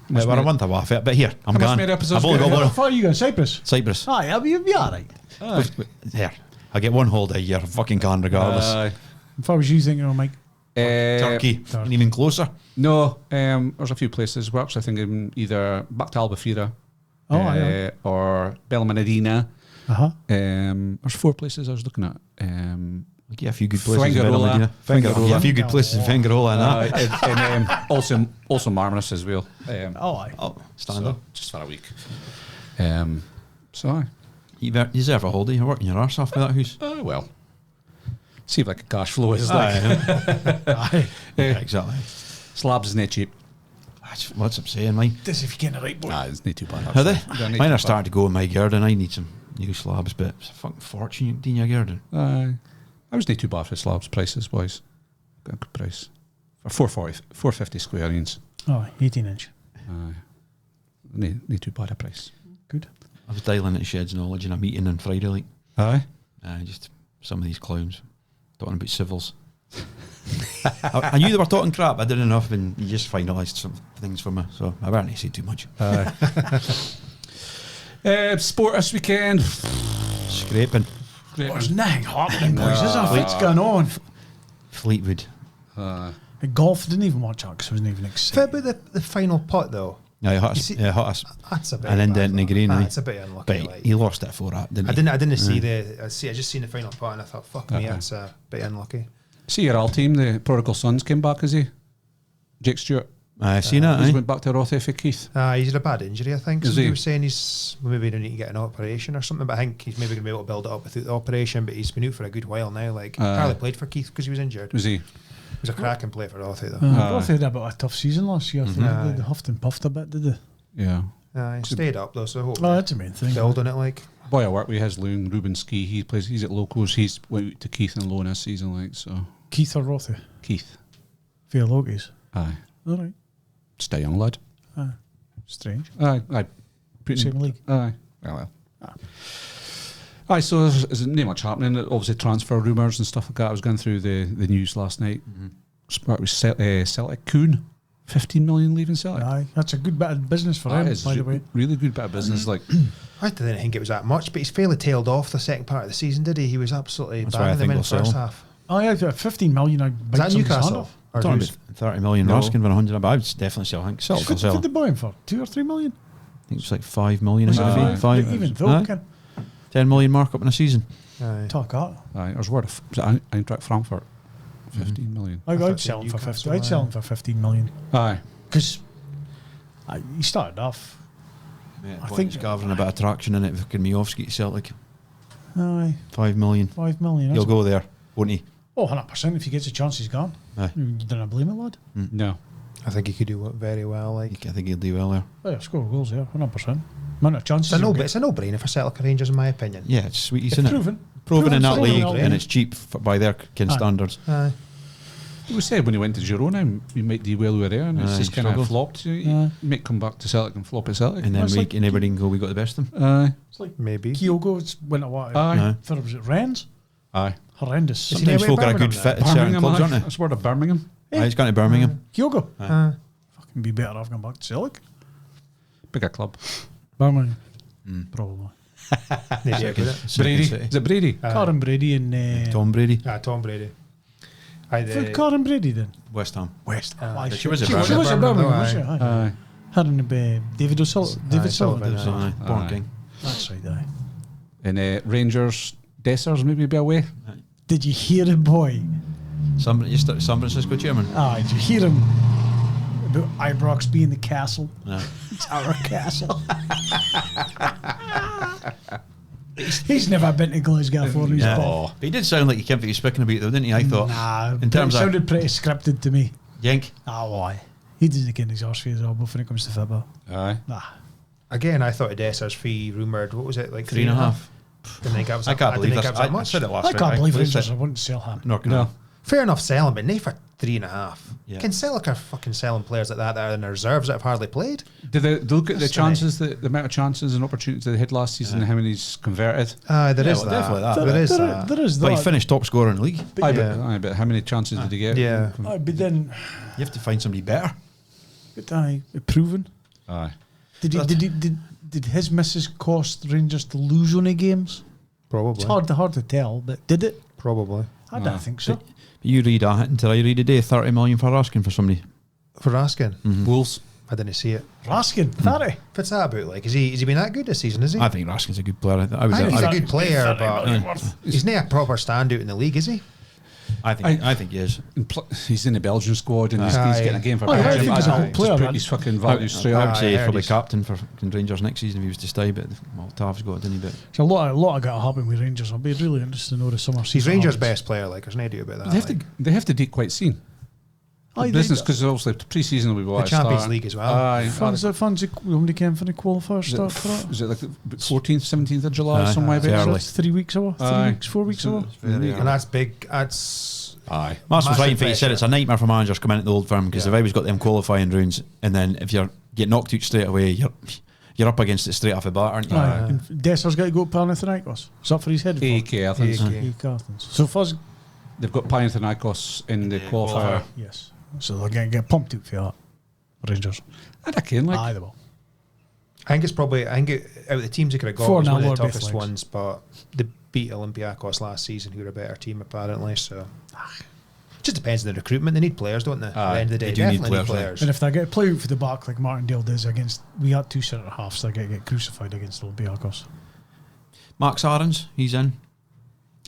Must we're a be- month away off it, but here I'm How much gone. many episodes I've only got got you? How one. far are you going? Cyprus? Cyprus. Aye, you'll be all right. Aye. Here, I get one holiday a year. I'm fucking gone regardless. Aye. If I was you thinking, Mike, Turkey, and even closer. No, there's a few places. We're actually thinking either back to Albufeira Oh, aye. or Belmanadina. uh-huh. There's 4 places I was looking at. Yeah, a few good places. in Fuengirola. Medina. Fuengirola. Yeah, a few good places in Fuengirola and that. and also Marmaris as well. Oh, aye. Oh, standard. So, just for a week. So aye. You deserve a holiday. You're working your arse off with that house. Well, see if like a cash flow is Aye. Aye. Yeah, exactly. Slabs is not cheap. That's what I'm saying, mate. This if you're getting the right boy. Nah, it's not too bad. Are they? actually. They're not Mine too are starting to go in my garden. I need some new slabs, but it's a fucking fortune you do in your garden. bad. Aye. I was not too bad for slabs prices, boys. Got a good price. For 450 square inch. Oh, 18-inch. Aye. Not too bad a price. Good. I was dialing into Shed's knowledge in a meeting on Friday, like, Aye. just some of these clowns talking about civils. I knew they were talking crap. I didn't enough, and you just finalised some things for me, so I won't say too much. Sport this weekend. Scraping. There's nothing happening, boys. Is there? What's going on? Fleetwood. Golf, didn't even watch that because I wasn't even What excited. about the final putt, though? Yeah, he hit You us. see- Yeah, hit us. That's a bit And then bad, dent in the though. green, Ah, eh? it's a bit unlucky. But Like. he lost it 4 up, didn't I he? didn't see I just seen the final putt and I thought, fuck me, that's a bit unlucky. See your all team, the Prodigal Sons came back, is he? Jake Stewart. I seen it. He's went back to Rothay for Keith. He's had a bad injury, I think. Is Somebody he? was saying he's maybe going to need to get an operation or something, but I think he's maybe going to be able to build it up without the operation, but he's been out for a good while now. Like, hardly played for Keith because he was injured. Was he? He was a cracking player for Rothay, though. Rothay had a bit of a tough season last year. They huffed and puffed a bit, did they? Yeah. He stayed up, though, so I hope That's the main thing. build on it, like. Boy, I work with his loan, Ruben Ski. He's at Locals. He's went out to Keith and loan this season, like, so. Keith or Rothay? Keith. Via Lokies. Aye. All right. Just a young lad. Strange. Aye. Same league. Aye. Well. Aye, so there's not much happening. Obviously, transfer rumours and stuff like that. I was going through the news last night. It was Celtic Kuhn, 15 million leaving Celtic. Aye, that's a good bit of business for him, by the way. Really good bit of business. Like, I didn't think it was that much, but he's fairly tailed off the second part of the season, did he? He was absolutely That's why I banning them think in they'll the first sell. half. Oh, yeah, 15 million. I Is bite that somebody's hand Newcastle? off. Or Talking who's- about 30 million No. asking for 100, but I would definitely still think Celtic will What sell. did they buy him for? 2 or 3 million? I think it's like 5 million. Is it Aye. five? Even though, Aye. can 10 million markup in a season. Aye. talk that. aye, I was worth Eintracht Frankfurt, 15 million. I'd thought sell him for Newcastle, 50. I'd sell him for 15 million Aye. because he started off. I think- think he's gathering a bit of traction in it. Fucking Miovski to Celtic. Aye, 5 million. 5 million. He'll go there, won't he? Oh, 100%. If he gets a chance, he's gone. Aye. You don't blame it, lad. No. I think he could do very well. Like, I think he'll do well there. Oh, yeah, score goals there, 100%. Amount of chances. it's a he'll get. no-brainer for Celtic or Rangers, in my opinion. Yeah, it's sweet, It's isn't it? proven. Proven in that Proven league, already. and it's cheap by their kind of Aye. standards. Aye. It was said when he went to Girona, he might do well with there, and it's Aye, just kind of struggled. flopped. He Aye. might come back to Celtic and flop at Celtic. And then That's we like- in Aberdeen go, we got the best of them. Aye. It's like Maybe. Kyogo. It's went to what? Aye. Aye. I thought it was at Rennes. Aye. Horrendous. he Sometimes now folk at are a good Birmingham fit at certain Birmingham, clubs, aye. aren't they? That's word of Birmingham. Aye, he's gone to Birmingham. Kyogo. Aye. Fucking be better off going back to Celtic. Bigger club. Birmingham. Probably. They did with it. Brady. City. Is it Brady? Karen Brady and Tom Brady, Tom Brady. Aye, for Karen Brady then. West Ham. West. Aye. She was at She Birmingham. was at Birmingham, Aye. was she? Aye. Aye. Her and David O'Sullivan. David Sullivan. Sullivan, So, Born Aye. King. That's right, aye. And Rangers, Dessers maybe be away. Did you hear him, boy? San Francisco chairman. Aye, did you hear him about Ibrox being the castle? No. It's our castle. He's never been to Glasgow for his Yeah. ball. But he did sound like he came to be speaking about it, though, didn't he? I thought. Nah, in terms it of sounded pretty scripted to me. Yank. Ah, why? He doesn't get his arse for his elbow when it comes to football. Aye. Nah. Again, I thought Odessa's fee rumoured, what was it, like 3.5. Didn't think I was I can't believe that. that. I said it last I week. can't believe I Rangers said- wouldn't sell him. No, No. Fair enough selling, but not for 3.5. Yeah. Can Celtic are fucking selling players like that are in the reserves that have hardly played? Did they look at the That's chances, the amount of chances and opportunities they had last season, and how many he's converted? Aye, there Yeah, is well, that. definitely that. There is that. There is But he that. finished top scorer in the league. Aye, yeah. but how many chances did he get? Yeah. Aye, but then, You have to find somebody better. but aye, proven. Aye. Did his misses cost Rangers to lose any games? Probably. It's hard to tell, but did it? Probably. I don't think so. You read until I read today 30 million for asking for somebody. For asking. Wolves. I didn't see it. Raskin, 30. What's that about? Like, has he been that good this season, is he? I think Raskin's a good player. I He's a would. good player, 30 but million worth. he's not a proper standout in the league, is he? I think he is. He's in the Belgian squad and he's Aye. getting a game for Oh, yeah, I Belgium. think he's a Aye. good player, Just put man. his fucking value straight I up. would say I he's heard probably he's- captain for Rangers next season if he was to stay, but well, Tav's got it, didn't he? But There's a lot got to happen with Rangers. I'll be really interested to know the summer season. He's Rangers' happens. best player, like, there's no idea about that. They have like. to. They have to do quite soon. Aye, Business they- because obviously the pre-season will be what The Champions League as well. Aye. Fans only came for the qualifiers start for that. Is it like the 14th, 17th of July, Aye. somewhere It's about early. That's 3 weeks away. Aye. 4 weeks away. And that's big. That's Aye. Mass was Massive right. He said pressure. it's a nightmare for managers coming into the Old Firm because Yeah. they've always got them qualifying rounds, and then if you get knocked out straight away, you're up against it straight off the bat, aren't you? Aye. And Desser's got to go to Panathinaikos. Is that for his head? AK Athens. AK. Athens. So Fuzz, They've got Panathinaikos in the qualifier. yes. So they're going to get pumped out for that. Rangers. I reckon, like, Aye, they will. I think out of the teams they could have got, it 4-0 was one of the or both toughest legs. ones, but they beat Olympiacos last season, who were a better team apparently. So just depends on the recruitment. They need players, don't they? At the Aye, end of the day, they do need definitely need players, players. And if they get play out for the back like Martindale does against, we had 2 centre halves, they get crucified against Olympiacos. Max Aarons, he's in.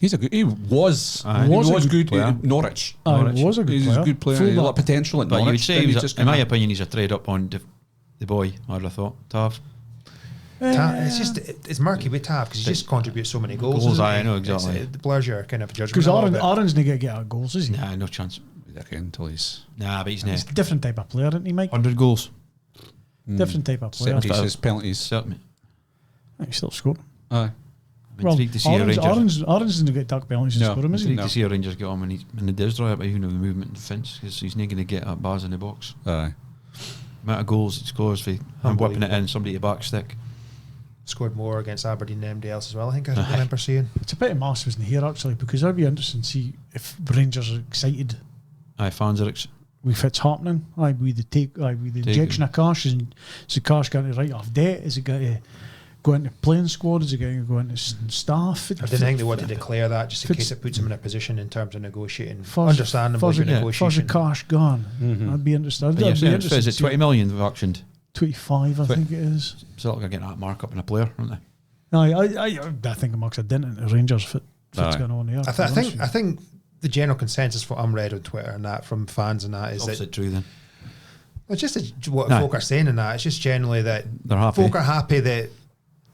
He was He was a good good player. at Norwich. He was a good He's player. a good player. He had a lot of potential at But you would Norwich. say, then he he was just in my kinda- opinion, he's a trade up on the boy, I'd have thought. Tav. It's just it's murky with Tav because he just contributes so many goals. Goals, doesn't I he? know, exactly. It blurs your kind of judgment. Because a little bit. Aaron's not going to get out goals, is he? Nah, no chance. Okay, until he's Nah, but he's He's not. a different type of player, isn't he, Mike? 100 goals. Different type of player. set pieces, penalties. Certainly. He still scored. Aye. I'm Well, intrigued to see how Rangers. Aaron's doesn't get duck penalties and No. score him, is he? Intrigued to see how Rangers get on when he does draw up, even with the movement and defence, because he's not going to get up bars in the box. Aye. Amount of goals he scores for him whipping it in, somebody to back stick. Scored more against Aberdeen than anybody else as well. I think I remember seeing. It's a bit of mass wasn't here actually, because I'd be interested to see if Rangers are excited Aye, fans are with it's happening. With the injection of cash. Is the cash going to write off debt? Is it going to go into playing squad? Is it going to go into staff? I didn't think they wanted to declare that just in case it puts them in a position in terms of negotiating. First Understandably, for the negotiation. cash gone. I'd be interested. I'd be Is interested. it 20 million they've auctioned? 25, I think it is. So they're getting that markup in a player, aren't they? I think it marks a dent into Rangers for what's Aye. going on here. I think the general consensus for I'm read on Twitter and that from fans and that is Obviously that true then. it's just what Aye. folk are saying in that. It's just generally that They're happy. folk are happy that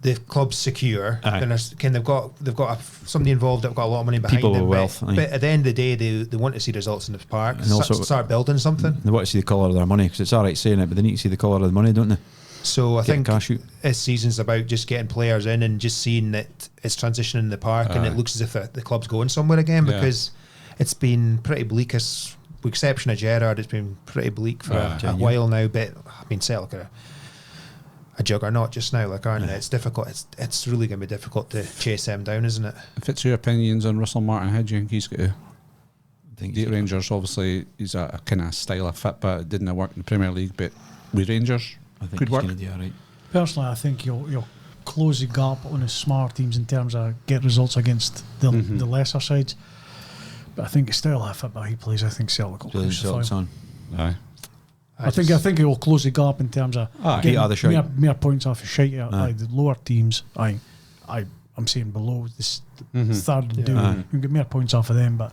the club's secure. Aye. Then they've got somebody involved that've got a lot of money behind People them. with wealth, aye. But at the end of the day, they want to see results in the park. And also- Start building something. They want to see the colour of their money, because it's all right saying it, but they need to see the colour of the money, don't they? So I Get think cash out. this season's about just getting players in and just seeing that it's transitioning in the park and it looks as if the club's going somewhere again, Yeah. because it's been pretty bleak. With the exception of Gerrard, it's been pretty bleak for a while now. But I mean, Celtic are a juggernaut just now, aren't they? It's difficult. It's really going to be difficult to chase them down, isn't it? If it's your opinions on Russell Martin, how do you think he's going to I think beat Rangers? Obviously, he's a kind of style of fit, but it didn't work in the Premier League. But with Rangers, I think could he's work. going to do all right. Personally, I think you'll close the gap on the smaller teams in terms of get results against the lesser sides. But I think it's still a fit by he plays. I think Celtic will So push the Celtic's final. on. Aye. I think it will close the gap in terms of Aye. getting Beat other shite. mere points off of shite. Aye. The lower teams, I'm saying below this third and down, Aye. you can get mere points off of them. But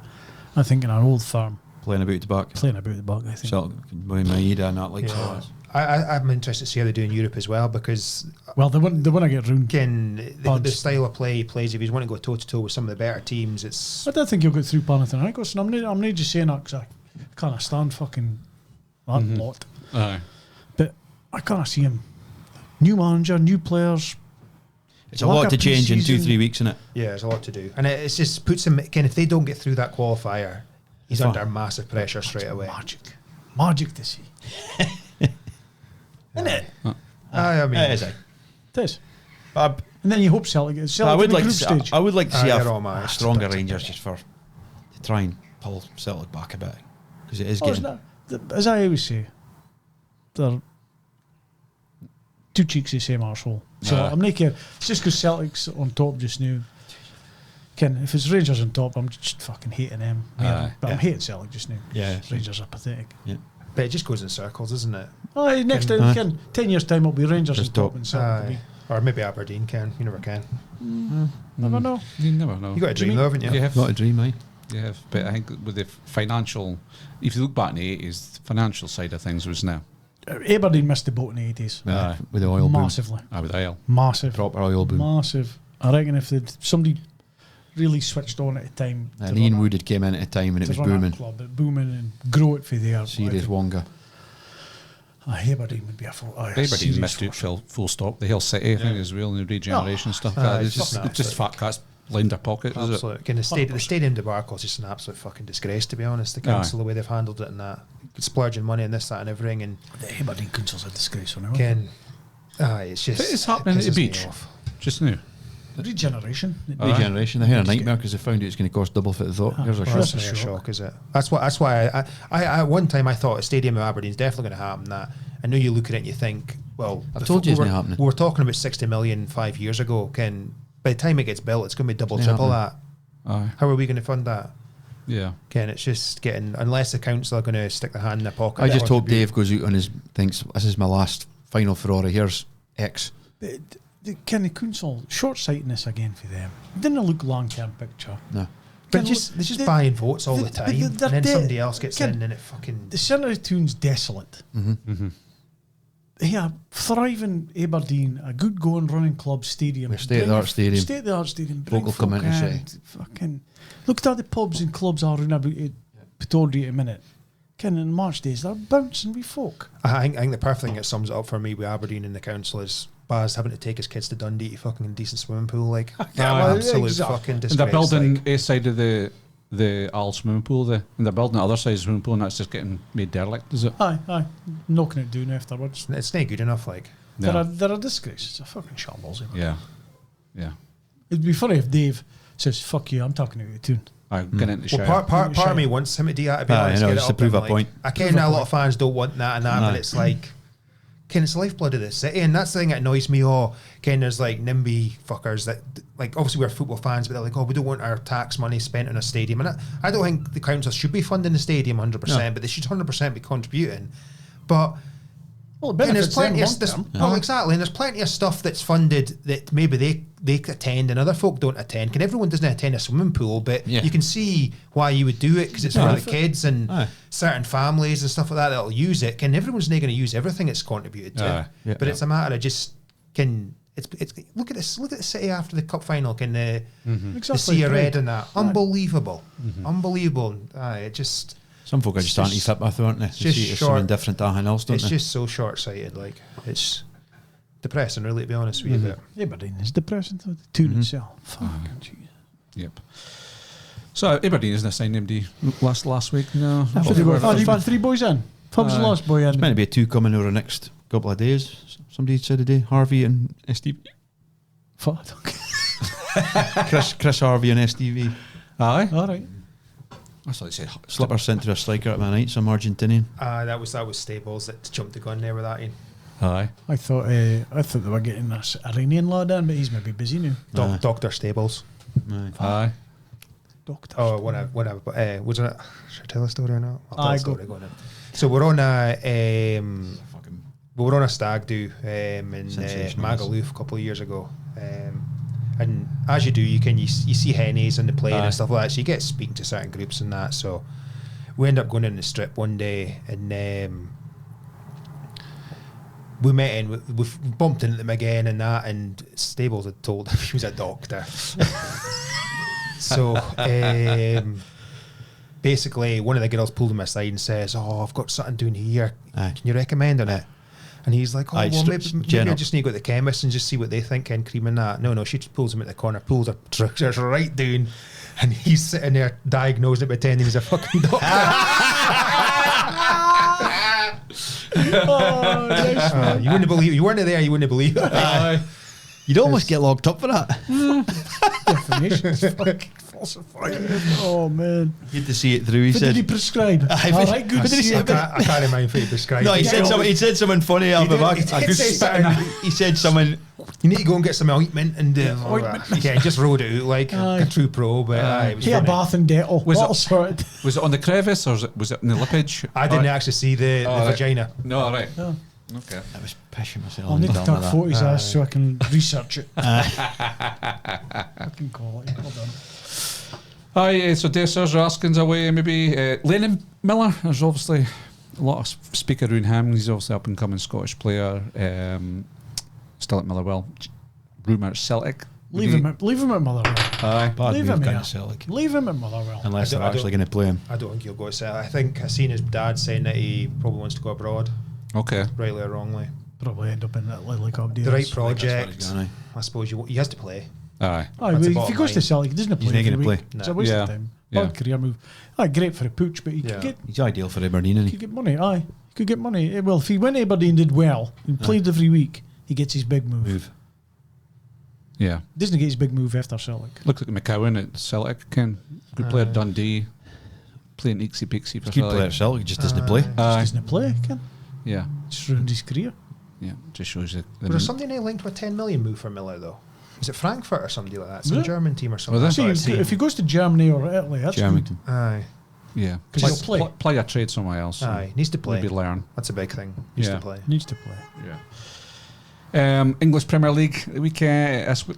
I think in our old firm, Playing about the back. playing about the buck, I think. Celtic, Maeda and that, like Yeah. so. I'm interested to see how they do in Europe as well, because Well, they want to get Rooney. again, the Odds. style of play he plays, if he's wanting to go toe to toe with some of the better teams, it's I don't think he'll get through Panathinaikos, and I'm not just saying that because I can't stand fucking that lot. Aye. But I can't see him. New manager, new players. It's a lot to change in 2-3 weeks, isn't it? yeah, there's a lot to do, and it's just puts him. Again, if they don't get through that qualifier, he's Fine. under massive pressure straight away. Magic to see. Isn't it? I mean, It is, aye. It is. But And then you hope Celtic I Celtic would in the like to group see, stage. I would like to see they're all mad. a stronger Rangers just to try and pull Celtic back a bit, because it is Oh, getting. isn't it? As I always say, they're two cheeks of the same arsehole. So I'm not care. It's just because Celtic's on top just now. Ken, if it's Rangers on top, I'm just fucking hating them. But I'm hating Celtic just now. Yeah. Rangers are pathetic. Yeah. but it just goes in circles, isn't it? Aye, next time, Ken, 10 years' time, it'll be Rangers on Just top top. and Celtic will be. Or maybe Aberdeen can. You never can. Never know. You never know. You got a dream, though, haven't you? You have, Not a dream, eh? you have. But I think with the financial, if you look back in the 80s, the financial side of things was now. Aberdeen missed the boat in the 80s. Aye. With the oil Massively. With Isle. Massive. boom. Proper oil boom. Massive. I reckon if somebody really switched on at the time And Ian Wood had came in at a time when it was run that booming. club, it booming and grow it for there. Serious Wonga. Aberdeen would be a full. Aberdeen missed out full stop. The Hill City, I think, as well, and the regeneration stuff. It's It's fucking just fat cats lined their pockets, is it? Absolutely. Again, the stadium debacle is just an absolute fucking disgrace, to be honest. The council, the way they've handled it and that. Splurging money and this, that, and everything. And The Aberdeen Council's a disgrace on it. again, it's just. But it's happening at the pisses me beach off. just now. Regeneration. Regeneration. They had a nightmare because they found out it's going to cost double for the thought. Here's a Well, shot. that's That's a a shock. shock, is it? That's why I at one time I thought a stadium in Aberdeen's definitely going to happen. That I know you look at it and you think, well, I've told you it's we not were- happening. We were talking about 60 million 5 years ago. Ken, by the time it gets built, it's going to be double, It's triple happening. that. Aye. How are we going to fund that? Yeah. Ken, it's just getting, unless the council are going to stick their hand in their pocket. I just or hope Dave goes out on his thinks, this is my last final for Ora. Here's X. the kind of council short-sightedness again for them. Didn't look long-term picture. No. But they're just buying votes all the time, and then somebody else gets in, and it fucking. The centre of town's desolate. Yeah, thriving Aberdeen, a good going running club stadium. We're state-of-the-art stadium. State-of-the-art stadium. Local community. Fucking look at the pubs and clubs are around about Pittodrie at a minute. Kind of in March days, they're bouncing with folk. I think the perfect thing that sums it up for me with Aberdeen and the council is Baz having to take his kids to Dundee to fucking a decent swimming pool, like absolute fucking disgrace. And they're building like. a side of the Al swimming pool there, and they're building the other side of the swimming pool, and that's just getting made derelict, is it? Aye, knocking it down afterwards. It's not good enough, like. No. They're a disgrace. It's a fucking shambles. Yeah. It'd be funny if Dave says, "Fuck you, I'm talking out of tune." I'm getting into the shower. Well, part of me wants him to do that, to be honest, I know, get it just to up prove and, a point. I ken a lot of fans don't want that and that, but it's like, it's the lifeblood of the city, and that's the thing that annoys me. There's like NIMBY fuckers that, like, obviously we're football fans, but they're like, we don't want our tax money spent on a stadium, and I don't think the council should be funding the stadium 100%, but they should 100% be contributing. But there's plenty of exactly, and there's plenty of stuff that's funded that maybe they attend and other folk don't attend. Can everyone doesn't attend a swimming pool, but you can see why you would do it because it's for the kids and certain families and stuff like that that'll use it. Can everyone's not going to use everything it's contributed to, but it's a matter of just it's look at this. Look at the city after the cup final. Can the sea of red and that unbelievable. It just. Some folk are just anti-fit with, aren't they? They see it as something different to anything else, don't they? It's just so short-sighted. Like, it's depressing, really, to be honest with you. Aberdeen is depressing to the tune itself. Fucking Jesus. Yep. So Aberdeen isn't assigned MD last week. No. You've had 3 boys in. Fab's the last boy in. There's meant to be 2 coming over the next couple of days. Somebody said today, Harvey and STV. Fuck. Chris Harvey and STV. Aye. All right. I thought you said Slipper sent to a striker at Man United, some Argentinian. That was Stables that jumped the gun there with that in. Aye. I thought they were getting this Iranian lad in, but he's maybe busy now. Dr. Stables. Aye. Doctor. Oh, whatever. Wasn't it? Should I tell a story or not? I'll tell Aye, a story. Go on. So we're on a stag do in Magaluf a couple of years ago. And as you do, you see hennies on the plane and stuff like that. So you get speaking to certain groups and that. So we end up going in the strip one day, and we met in. We bumped into them again and that. And Stables had told him he was a doctor. So basically, one of the girls pulled him aside and says, "I've got something doing here. Can you recommend on it?" And he's like, maybe I just need to go to the chemist and just see what they think in cream and that. No, she just pulls him at the corner, pulls her trousers right down, and he's sitting there diagnosing it, pretending he's a fucking doctor. You wouldn't believe it. You weren't there, you wouldn't believe it. You'd almost get locked up for that. Definition's fucking falsified. Oh man! You had to see it through. He What said, did he prescribe? All right, good. I can't remind what he prescribed. No, he said something funny. He said something. You need to go and get some ointment and yeah, just wrote it out like a true pro. But it was a bath and Dettol. Was it on the crevice or was it in the lippage? I didn't actually see the vagina. No, all right. No. Okay. I was pissing myself. I'll need to take photos of this so I can research it. Fucking quality. Well done. Aye, so Dessers are asking away maybe Lennon Miller. There's obviously a lot of speak around him. He's obviously up and coming Scottish player. Still at Motherwell. Rumour at Celtic. Leave him at Motherwell. Aye. Leave him here. Celtic. Leave him at Motherwell. Unless they're actually going to play him. I don't think he'll go to Celtic. I think I seen his dad saying that he probably wants to go abroad. Okay. Rightly or wrongly. Probably end up in that Lily Cup deal. The right project. I suppose he has to play. Aye. If he goes to Celtic, he doesn't play. He's not going to play. It's a waste of time. Bad career move. Great for a pooch, but he could get. He's ideal for Aberdeen, isn't he? He could get money. He could get money. Well, if he went Aberdeen, did well, and played every week, he gets his big move. Yeah. Doesn't get his big move after Celtic. Looks like McCowan at Celtic. Ken, good player at Dundee. Playing Ixie Pixie for Celtic. Good player at Celtic. He just doesn't play. Just doesn't play. Ken. Yeah. Just ruined his career. Yeah. Just shows you. Was there somebody linked with 10 million move for Miller though? Was it Frankfurt or somebody like that? Some German team or something. If he goes to Germany or Italy, that's good. Aye. Yeah. Because he'll play a trade somewhere else. Aye. Needs to play. Maybe learn. That's a big thing. Needs to play. Yeah. English Premier League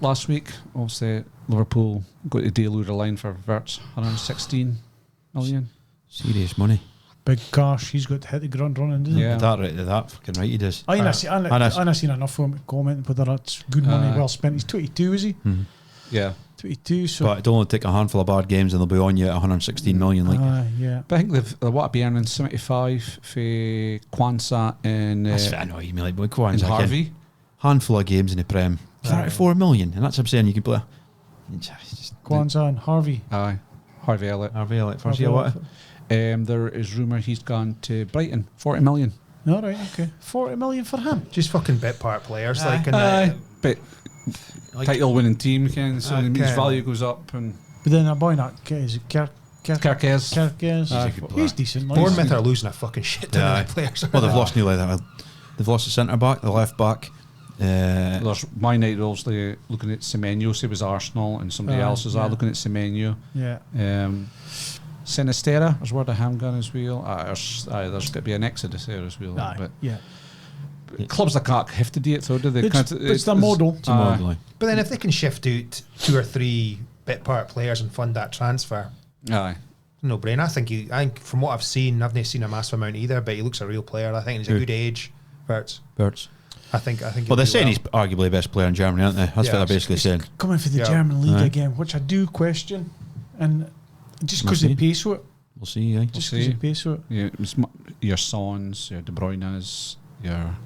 last week. Obviously, Liverpool got the deal over the line for Wirtz, 116 million. Serious money. Big cash. He's got to hit the ground running, doesn't he? Yeah. That fucking right he does. I seen enough of him commenting whether that's good money well spent. He's 22, is he? Mm-hmm. Yeah. 22, so... But it'll only take a handful of bad games and they'll be on you at 116 million. Yeah. But I think they've what be earning 75 for Kwanzaa and That's I know you mean like boy Kwanzaa. Harvey. Handful of games in the Prem. 34 million, and that's what I'm saying. You can play. Kwanzaa and Harvey. Aye. Harvey Elliott. First year what? There is rumour he's gone to Brighton, 40 million. All right, okay. 40 million for him. Just fucking bit part players, like. But title winning team, Ken, so his value goes up. And but then that boy, is it Kerkez? He's decent. Bournemouth are losing a fucking shit ton of players. Well, they've lost nearly that. They've lost the centre back, the left back. There's my United obviously looking at Semenyo. So it was Arsenal, and somebody else is looking at Semenyo. Yeah. Sinistera is where the ham gun as well. There's got to be an exodus there as well. But clubs that can't have to do it, though, do they? It's the model. It's a model. But then if they can shift out 2 or 3 bit part players and fund that transfer, no brainer. I think from what I've seen, I've not seen a massive amount either, but he looks a real player. I think he's a good age. Wirtz. I think. Well, they're saying he's arguably the best player in Germany, aren't they? That's what they're basically saying. Coming for the German league again, which I do question, and just because they pay so it. We'll see. Yeah. Just because they pay so it. Yeah, your Sons, your De Bruyne's, your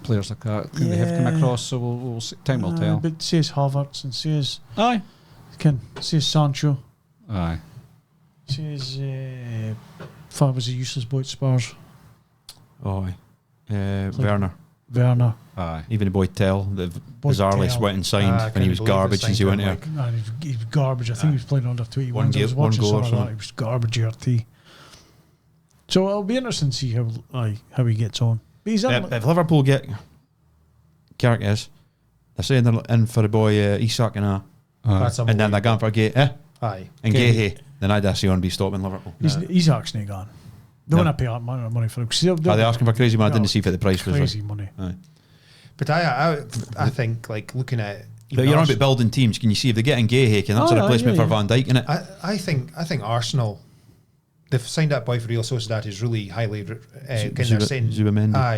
players like that. They have come across, so we'll see. Time will tell. But says Havertz and says says Sancho. Aye. Says Fab was a useless boy at Spurs. Oh, Werner. Aye. Even the boy Tell, the bizarrely went and signed when he was garbage since he went there. He was garbage. I think he was playing under 21. One goal or something. He was garbage RT. So it'll be interesting to see how he gets on. But he's if Liverpool get Kerkez, they're saying they're in for the boy Isak and then they're going for Aye. And Gahey. Then I'd see on be stopping Liverpool. Isak's not gone. They want to pay that money for him. Are they asking for crazy money? I didn't see what the price was. Crazy money. Aye. But I think, like, looking at... But you're on about building teams. Can you see if they're getting Gahey, and that's a replacement for Van Dijk, innit? I think Arsenal... They've signed that boy for Real Sociedad who's really highly...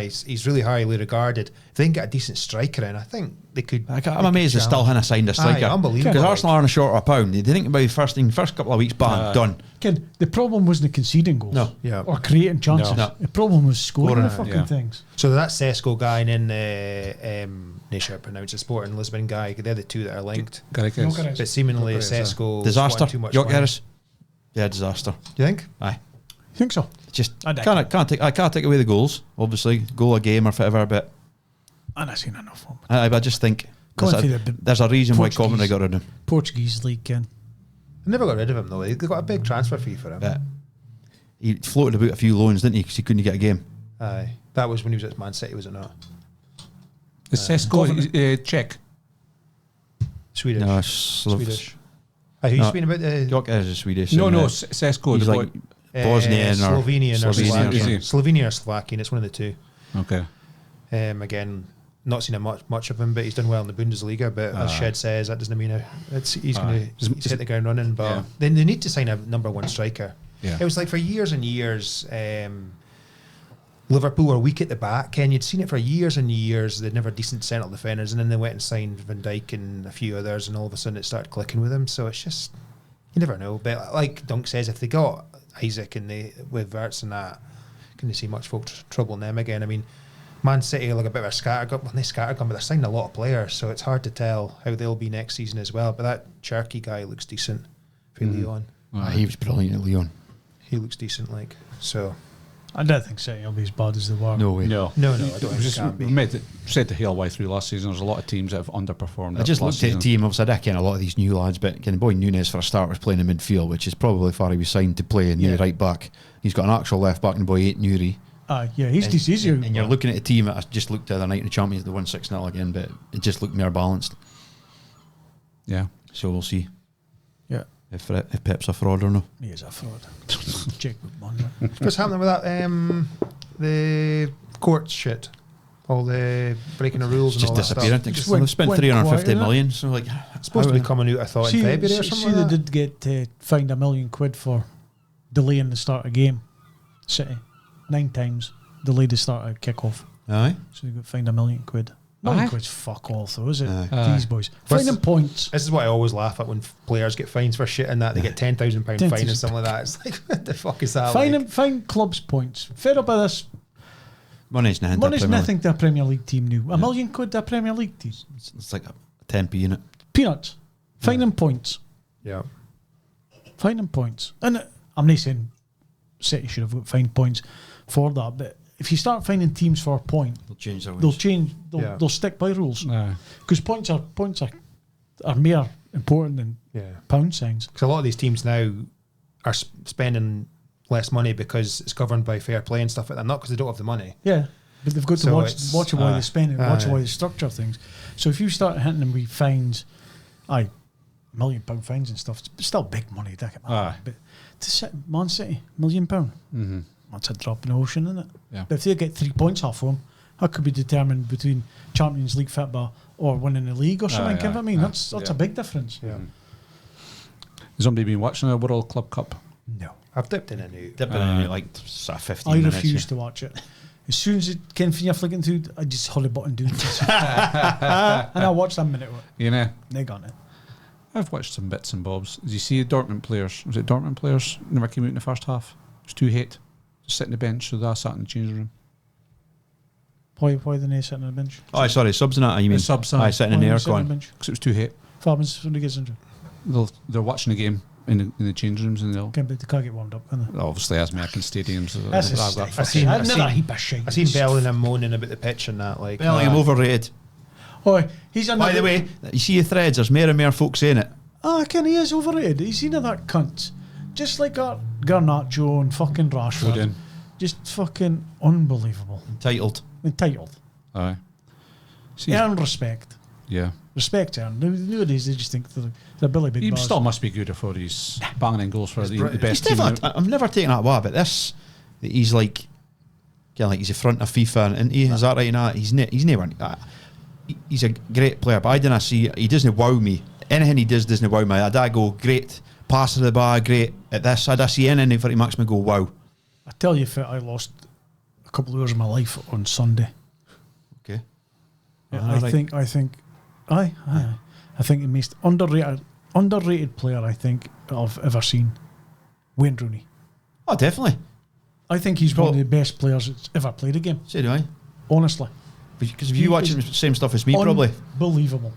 he's really highly regarded. If they can get a decent striker in, I think they could... I'm amazed they still haven't signed a striker. Unbelievable. Because Arsenal are on a short of a pound. They think about first couple of weeks, done. Ken, the problem wasn't conceding goals or creating chances. No. The problem was scoring the fucking things. So that Sesko guy and then not sure how to pronounce it, Sporting Lisbon guy, they're the two that are linked. But seemingly Sesko... Disaster. Too much York Harris. Yeah, disaster. Do you think? Aye. You think so? Just can't take away the goals. Obviously, goal a game or whatever. But and I've seen enough of him. I just think there's a reason why Coventry got rid of him. Portuguese league, Ken. They never got rid of him though. They got a big transfer fee for him. Yeah. He floated about a few loans, didn't he? Because he couldn't get a game. Aye, that was when he was at Man City, was it not? Is Sesko Czech? Swedish. No, Swedish. Who's speaking about the... York Harris is Swedish. No, Sesko. He's like Bosnian or Slovenian or Slovakian. It's one of the two. Okay. Again, not seen much of him, but he's done well in the Bundesliga. But as Shed says, that doesn't mean he's going to hit the ground running. But then they need to sign a number one striker. Yeah. It was like for years and years, Liverpool were weak at the back. Ken, you'd seen it for years and years. They'd never decent central defenders, and then they went and signed Van Dijk and a few others, and all of a sudden it started clicking with them. So it's just, you never know. But like Dunk says, if they got Isaac and with Wirtz and that, can they see much trouble in them again? I mean, Man City are like a bit of a scattergun. Well, they scattergun, but they're signing a lot of players, so it's hard to tell how they'll be next season as well. But that Cherky guy looks decent for Lyon. He was brilliant at Lyon. He looks decent, like, so. I don't think City will be as bad as they were. No way. No, I don't think it can be. Said the whole way through last season, there's a lot of teams that have underperformed. I just looked at the team. Obviously, I ken a lot of these new lads, but boy Nunes for a start was playing in midfield, which is probably far he was signed to play in right back. He's got an actual left back, and boy Nuri. He's easier. And you're looking at a team that I just looked the other night in the Champions, they won 6-0 again, but it just looked more balanced. Yeah. So we'll see. Yeah. If Pep's a fraud or no. He is a fraud. What's happening with that? The court shit. all the breaking the rules Just and all that disappearing. stuff. Just They went- spent went 350 quiet, million. So like, It's supposed to be coming out, I thought, in February or something they like that. did get fined £1 million for delaying the start of game. City 9 times delayed the start of kick-off. aye. So they got fined £1 million. £1 million Aye. quid's fuck all, though, is it? Aye. These boys. What's- Finding points. This is what I always laugh at when players get fines for shit and that. They get £10,000 fine and 10,000 something like that. It's like, what the fuck is that? Like? Fine clubs points. Fed up with this. Money's nothing. Money's to Premier League. nothing to a Premier League team now. £1 million to a Premier League team. It's like a 10p unit. Peanuts. Finding points. Yeah. Finding points. And I'm not saying City should have got fined points for that, but if you start finding teams for a point, They'll change their ways. they'll change. Yeah. They'll stick by rules Aye. because points are more important than Yeah. pound signs. Because a lot of these teams now are spending less money because it's governed by fair play and stuff like that. Not because they don't have the money. Yeah, but they've got to So watch it's- why they spend it, watch aye. why they structure things. So if you start hitting them with fines, £1 million fines and stuff, it's still big money, Aye. but to sit Man City, £1 million, Mm-hmm. that's a drop in the ocean, isn't it? Yeah. But if they get 3 points off them, that could be determined between Champions League football or winning the league or something. Aye, You know what I mean? aye, That's yeah. a big difference. Yeah. Has somebody been watching the World Club Cup? No, I've dipped in and out. Dipping in it like sort of 15 I minutes. refuse to watch it. As soon as it came from you flicking through, I just Holibobs and doing this. And I watched that minute. You know, They got it. I've watched some bits and bobs. Did you see the Dortmund players? Was it Dortmund players never came out in the first half? It was too hate. Just sit on the bench, so they sat in the changing room. Why the they sitting on the bench? Oh, sorry, subs and that. You mean The subs, aye, sitting in Why the they sitting on the aircon. bench? Because it was too hate. Fabins when they get injured. They're watching the game in the changing rooms and they'll... Can't, but they can't get warmed up, can they? Obviously, as American stadiums, That's a I've got state. seen- I've I never a seen- heap of shit. I seen Bellingham moaning about the pitch and that. Like, Bellingham overrated. Oh, he's By another. the way, you see the threads, there's more and more folk saying it. I reckon he is overrated. He's seen that cunt. Just like Garnacho and fucking Rashford. Foden. Just fucking unbelievable. Entitled. Entitled. Aye. See, Earn respect. yeah. Respect earned. Nowadays they just think they're Billy Big He Bars. still must be good for his banging in goals for the brilliant. best He's team. never, I've never taken that away, but this, he's like, he's the front of FIFA, and is that right? Nah, he's never. He's a great player, but I didn't see. He doesn't wow me. Anything he doesn't wow me. I go great pass of the bar, great at this. I don't see anything for him makes me go wow. I tell you, I lost a couple of hours of my life on Sunday. Okay. I think the most underrated player I think I've ever seen, Wayne Rooney. Oh, definitely. I think he's one of the best players that's ever played a game. So do I. Honestly, Because if you watch the same stuff as me, probably. Unbelievable.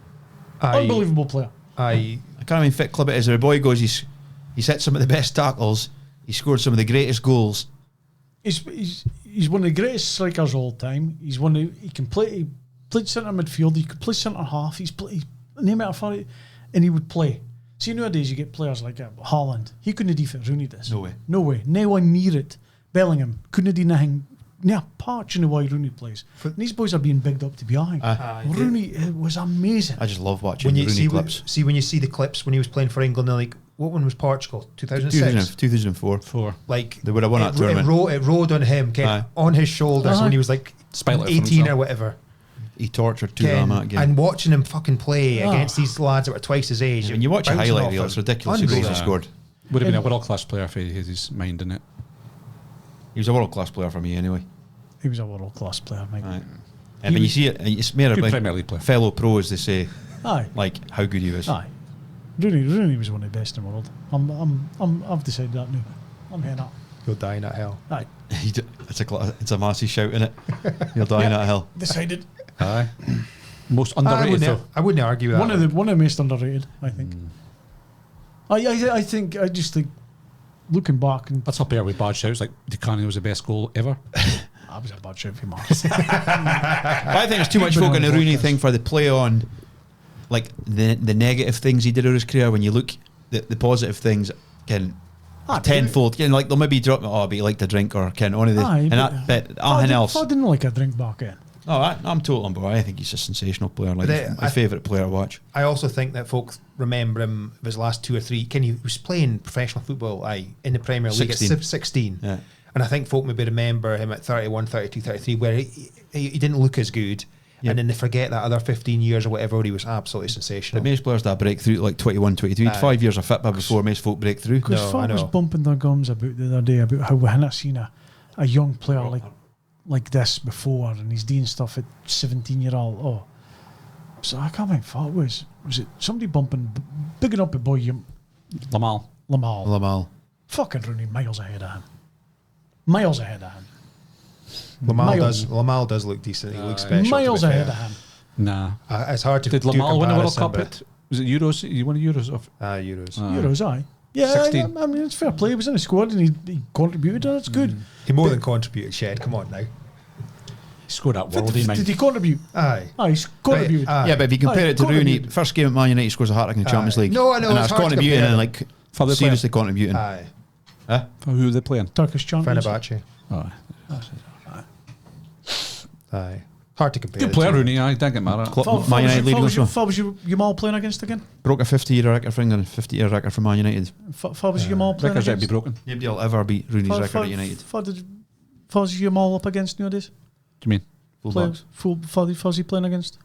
Unbelievable player. I can't even fit club it is. The boy goes, he's hit some of the best tackles. He scored some of the greatest goals. He's one of the greatest strikers of all time. He can play. He played centre midfield. He could play centre half. He name it a funny, and he would play. See, nowadays you get players like Haaland. He couldn't do what Rooney does. No way. No way. No one near it. Bellingham couldn't do nothing. Yeah, patch in the way Rooney plays. And these boys are being bigged up to be high. Rooney was amazing. I just love watching when you Rooney see clips. when you see the clips when he was playing for England, they're like, what one was Portugal? 2006. 2004. Like They would have won that tournament. It rode on him, Aye. on his shoulders Aye. when he was like Spite it for 18 himself. or whatever. He tortured two Ken, of them that game. and watching him fucking play Ah. against these lads that were twice his age. When you watch a bouncing highlight off reel, him. it's ridiculous the goals he Unreal. scored. Would have been a world class player if he had his mind in it. He was a world class player for me anyway. He was a world class player, mate. Right. And when you see it, it's more Good about Premier League player. fellow pros. They say Aye. like how good he was. Aye. Rooney was one of the best in the world. I've decided that now. I'm heading up. You'll die in that hell. Aye. It's a massive shout in it. You'll die in that hell. Decided. Aye. Most underrated though. I wouldn't argue that. One of the most underrated, I think. I just think looking back and That's up there with bad shouts like Ducani was the best goal ever. I was a bad shout for Mars. I think there's too much Been folk on in the the Rooney podcast. thing for the play on, like the negative things he did in his career. When you look the positive things, can tenfold. Can like they'll maybe drop. Oh, but you like to drink or can only the Aye, and but- that. But anything else. I didn't like a drink back then. I'm totally on board. I think he's a sensational player. Like my favourite player to watch. I also think that folk remember him of his last 2 or 3. He was playing professional football in the Premier League at 16. Yeah. And I think folk maybe remember him at 31, 32, 33, where he didn't look as good. Yep. And then they forget that other 15 years or whatever, he was absolutely sensational. But most players that break through like 21, 22. 5 years of football before most folk break through. Because folk was bumping their gums about the other day about how we hadn't seen a young player like this before, and he's doing stuff at 17-year-old. Oh, so I can't remember what it was. Was it somebody bigging up a boy? Lamal. Fucking Rooney, miles ahead of him. Lamal does look decent. He looks special. Miles ahead of him. Nah. It's hard to Did do Lamal win the World comparison, Cup? Was it Euros? You won Euros? Euros. Euros, aye. Yeah, 16. I mean, it's fair play. He was in the squad and he contributed, and it's good. He more than contributed, Shed. Come on now. He scored that worldie, man. Did he contribute? Aye. He's contributed. Yeah, but if you compare it to Rooney, first game at Man United, he scores a hat-trick in the Champions League. No, I know. And that's contributing and like seriously contributing. Aye. Who are they playing? Turkish champions. Fenerbahce. Aye. Hard to compare. Good player, Rooney. I don't get mad at it. Man United leading us. What was Yamal playing against again? Broke a 50-year record for England, 50-year record for Man United. What was Yamal playing Records against? be broken. Nobody will ever beat Rooney's record at United. What was Yamal up against nowadays? What do you mean? Players, Fuzzy playing against?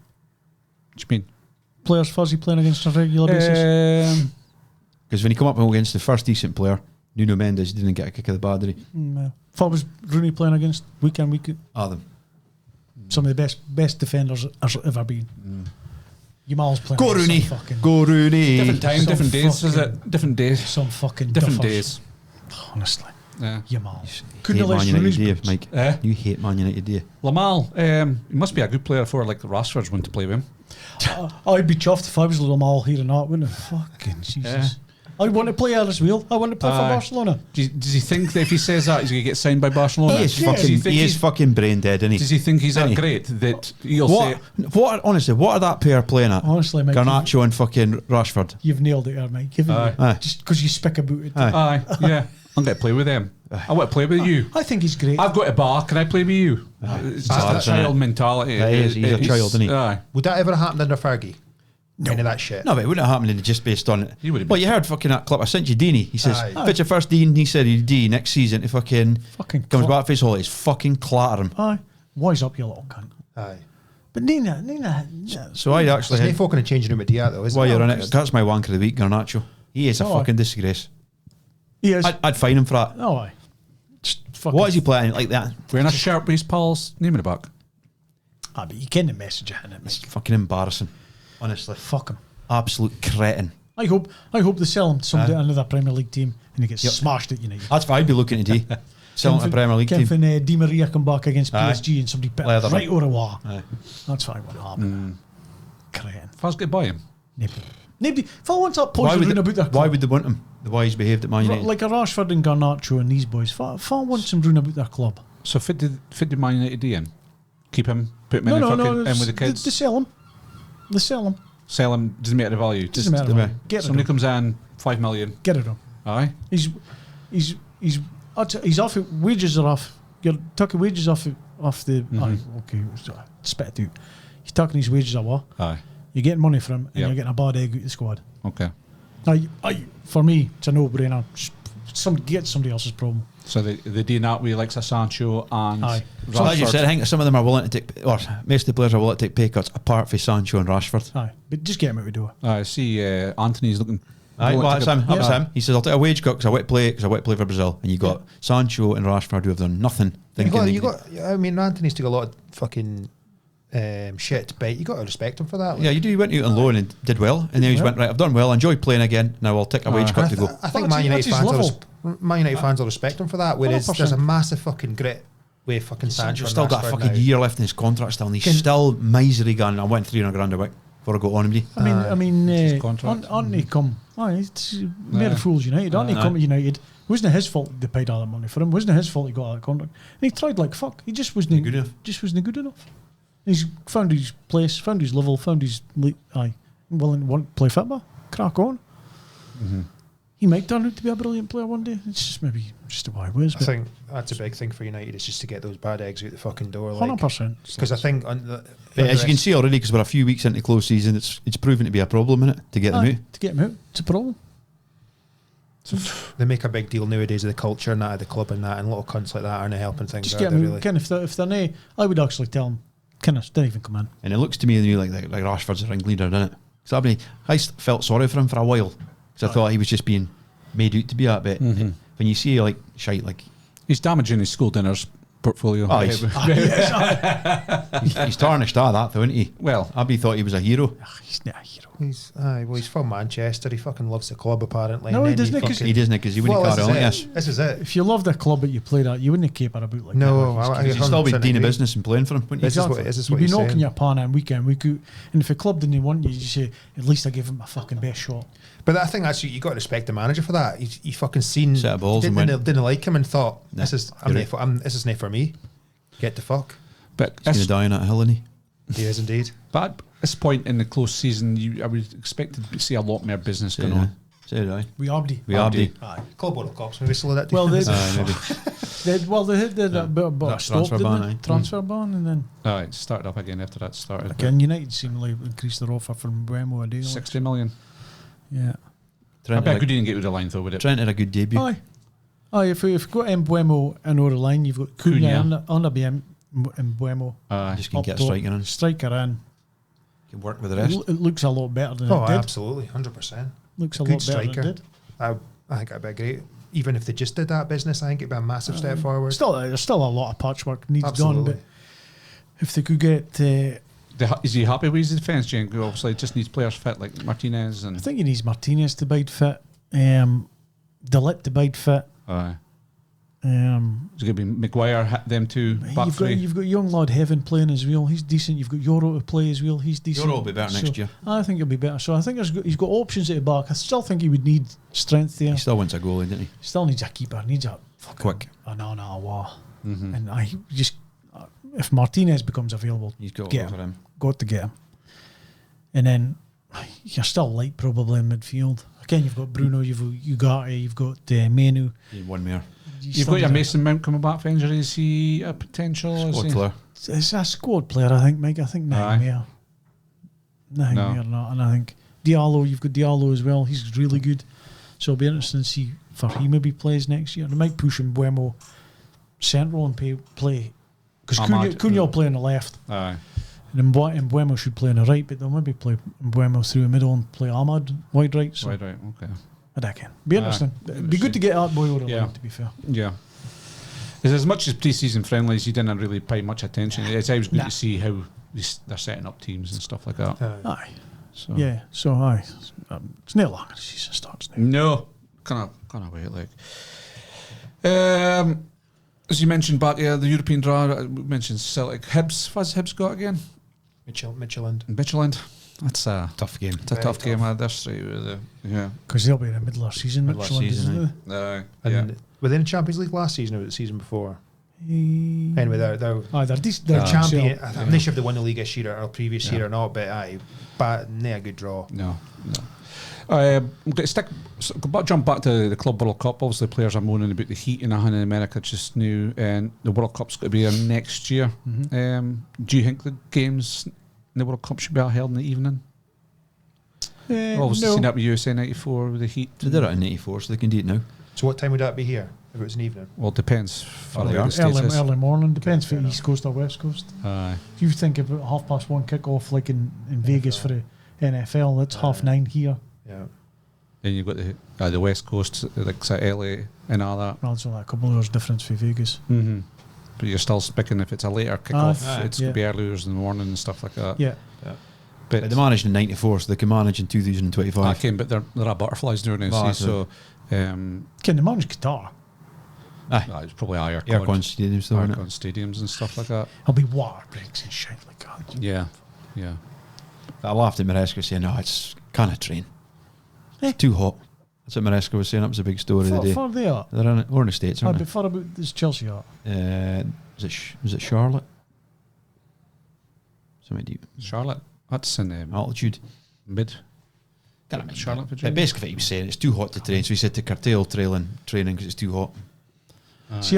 What do you mean? Players Fuzzy playing against on a regular basis? Because when he come up against the first decent player, Nuno Mendes didn't get a kick of the battery. What was Rooney playing against week in, week out? Adam. Some of the best defenders there's ever been. Yamal's playing. Go Rooney. Go Rooney. Different time, different days, is it? Different days. Some fucking different duffers. days. Honestly. Yeah. Yamal. You hate Man United, do you, Mike? You hate Man United, do you? Lamal, he must be a good player for like Rashford's one to play with him. I'd be chuffed if I was Lamal here or not, wouldn't I? Fucking Jesus. I want to play Alice Wheel. I want to play for Barcelona. Does he think that if he says that, he's going to get signed by Barcelona? He is fucking brain dead, isn't he? Does he think he's that great that he'll say... Honestly, what are that pair playing at? Honestly, Mike. Garnacho and fucking Rashford. You've nailed it there, Mike. Just because you speak about it. Yeah. I'm going to play with them. I want to play with you. I think he's great. I've got a bar. Can I play with you? It's just a child mentality. He's a child, isn't he? Would that ever happen under Fergie? No. Any of that shit. No, but it wouldn't have happened just based on it. Well, you heard fucking that clip. I sent you Deeney. He says, if it's your first Dean, he said he'd D next season to fucking comes back for his holidays. Fucking clatter him. Aye. Wise up, you little cunt. Aye. But Nina. So I actually. There's no fucking changing room at Dia though, is it? While you're on it, that's my wanker of the week, Garnacho. He is a fucking disgrace. He is. I'd fine him for that. Oh, aye. What is he playing like that? Wearing a shirt with his pals, name in the back. But you can the message in it. It's fucking embarrassing. Honestly. Fuck him. Absolute cretin. I hope they sell him to somebody another Premier League team and he gets smashed at United. That's what I'd be looking to do. Sell him to a Premier League team. When Di Maria come back against PSG and somebody put Leather. right over a wall. That's what I want to happen. Cretin. If I was going to buy him. Nobody. If I want that poison about their club, why would they want him? The way he's behaved at Man United. Like a Rashford and Garnacho and these boys. If I want some ruin about their club. So fit the Man United D in? Keep him, put him in with the kids? They sell him. Sell him, doesn't matter the value. Doesn't matter the value. Somebody comes in, 5 million. Get it on. Aye. He's off. Wages are off. You're taking wages off the. Okay, spit it out. He's taking his wages away. Aye. You're getting money for him, and you're getting a bad egg out the squad. Okay. For me, it's a no-brainer. Get somebody else's problem. So they do that with like Sancho and So as you said, I think some of them are willing to take, or most of the players are willing to take pay cuts apart from Sancho and Rashford. Aye, but just get him out the door. I see Anthony's looking. That's him. He says, I'll take a wage cut because I want to play for Brazil. And you got Sancho and Rashford who have done nothing. I mean, Anthony's took a lot of fucking shit, but you got to respect him for that. Yeah, you do. He went out on loan and did well, and then he went, right, I've done well, I enjoy playing again, now I'll take a wage cut to go. I think Man United fans will respect him for that, whereas 100%. There's a massive fucking grit with fucking Sancho. He's still got a fucking year left in his contract still, and he's still misery gun. I went 300 grand a week before I got on him. Aren't they come? It's mere fools United. Aren't they come to United? Wasn't it his fault they paid all that money for him? Wasn't it his fault he got that contract? And he tried like fuck. He just wasn't good enough. He's found his place, found his level, found his willing to play football. Crack on. he might turn out to be a brilliant player one day. It's just maybe just the way it was. I think that's a big thing for United, is just to get those bad eggs out the fucking door. 100%. Because I think As you can see already, because we're a few weeks into close season, it's proven to be a problem, isn't it, to get them out? To get them out, it's a problem. they make a big deal nowadays of the culture and that of the club and that, and little cunts like that aren't helping things. Just Are get they them really? out. If they're not, I would actually tell them, don't even come in. And it looks to me like Rashford's a ringleader, doesn't it? Because I felt sorry for him for a while, because I thought he was just being made out to be that bit. When you see like shite, like he's damaging his school dinners portfolio. Oh, he's tarnished that though, isn't he? Well, Abby thought he was a hero. He's not a hero. He's from Manchester. He fucking loves the club apparently. No, and he then doesn't, 'cause He doesn't, because he wouldn't carry on like this. This is it. If you loved a club that you played at, you wouldn't caper about like No, that. He'd still be 100% dean of agree. business and playing for him, wouldn't he? This is what You'd be he's knocking saying. your pan in week in, week out. And if a club didn't want you, you say, at least I gave him my fucking best shot. But I think that's you got to respect the manager for that. He fucking seen Set of balls and didn't like him and thought Nah, this is this is not for me. Get the fuck. but He's going to die on that hill, isn't he? He is indeed. But at this point in the close season, I would expect to see a lot more business going on. Say it, aye. We Abdi. We Abdi. Aye. Club World Cups. Maybe slow that down. Well, Maybe. they had a bit of That stop, transfer didn't ban, they? aye. Transfer ban, and then It started up again after that started. again, United seemingly increased their offer from Bremo a deal. 60 million. Yeah. I Trent bet had, good he didn't get to the line though, would it? Trent had a good debut. Aye. If you've got Mbeumo in over the line, you've got Cunha under BM Mbeumo. Just can up get a top, striker in. Striker in. Can work with the rest. It looks a lot better than Oh, it did. absolutely, 100%. Looks a Good lot better striker. than it did. I think that'd be great. Even if they just did that business, I think it'd be a massive step forward. There's still a lot of patchwork needs Absolutely. done, but if they could get, Is he happy with his defence, Jen? Obviously, just needs players fit like Martinez I and. think he needs Martinez to bide fit, Delit to bide fit. It's Um, going to be Maguire, them two, back three. you've got young lad Heaven playing as well. He's decent. You've got Euro to play as well. He's decent. Euro will be better next year. I think he'll be better. So I think he's got options at the back. I still think he would need strength there. He still wants a goalie, didn't he? Still needs a keeper. Needs a fucking Quick. wow. And I just if Martinez becomes available, He's got to get go for him. Got to get him. And then you're still light probably in midfield. Again, you've got Bruno, you've got Ugarte, you've got Menu. Need one more. You've got your Mason Mount coming back for injury. Is he a potential? Squad player. It's a squad player, I think, Mike. I think nothing more. Nothing more than that. And I think Diallo, you've got Diallo as well. He's really good. So it'll be interesting to see if he maybe plays next year. They might push Mbeumo central and play. Because Cunha will play on the left. Aye. And Mbeumo should play on the right, but they'll maybe play Mbeumo through the middle and play Ahmad wide right. So Right, okay. that can be interesting. It'd be good to get that boy over the Yeah. line, to be fair. Yeah. As much as pre-season friendlies, you didn't really pay much attention. It's always good to see how they're setting up teams and stuff like that. Aye. So. Yeah, so aye. It's not long as the season starts now. No, kind of wait. Like, as you mentioned back here, the European draw. We mentioned Celtic, Hibs. What's Hibs got again? Midtjylland. Midtjylland. That's a Tough game. It's a tough game. They're straight with the Because they'll be in the middle of season. Middle of season, yeah. And were they in the Champions League last season or was it the season before? Anyway, they're decent. they're They're champion. champion. I'm not sure if they won the league this year or previous year or not, but not a good draw. No. Jump back to the Club World Cup. Obviously, players are moaning about the heat in America just now, and the World Cup's going to be here next year. Do you think the games in the World Cup should be held in the evening? Obviously, seen that with USA '94 with the heat. They did it in '84, so they can do it now. So what time would that be here if it was an evening? Well, it depends. Early morning. Depends if it's East Coast or West Coast. If you think about 1:30 kick-off like in Vegas for the NFL, that's 9:30 here. Yeah. Then you've got the West Coast, like LA and all that. Well, it's only a couple of hours difference for Vegas. But you're still speaking if it's a later kick-off, it's going to be earlier in the morning and stuff like that. Yeah. But they managed in '94, so they can manage in 2025. But they're butterflies doing it. So, can they manage Qatar? It's probably Aircon stadiums, though, Aircon stadiums and stuff like that. It'll be water breaks and shit like that. Yeah. I laughed at Maresca saying, "No, it's kind of train. It's too hot." That's what Maresca was saying. That was a big story of the day. Far they are. They're in the States, aren't But far about this Chelsea are. Was it Charlotte? Something deep. Charlotte. That's in Altitude. mid. Can I imagine? Charlotte, But basically, what he was saying, it's too hot to train, so he said to curtail training because it's too hot. See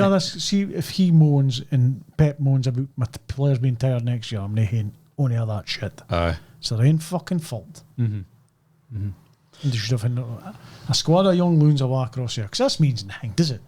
if he moans and Pep moans about my players being tired next year, I'm not hearing only of that shit. Aye. So they ain't fucking fault. Mm-hmm. And they should have a squad of young loons away across here, because this means nothing, does it?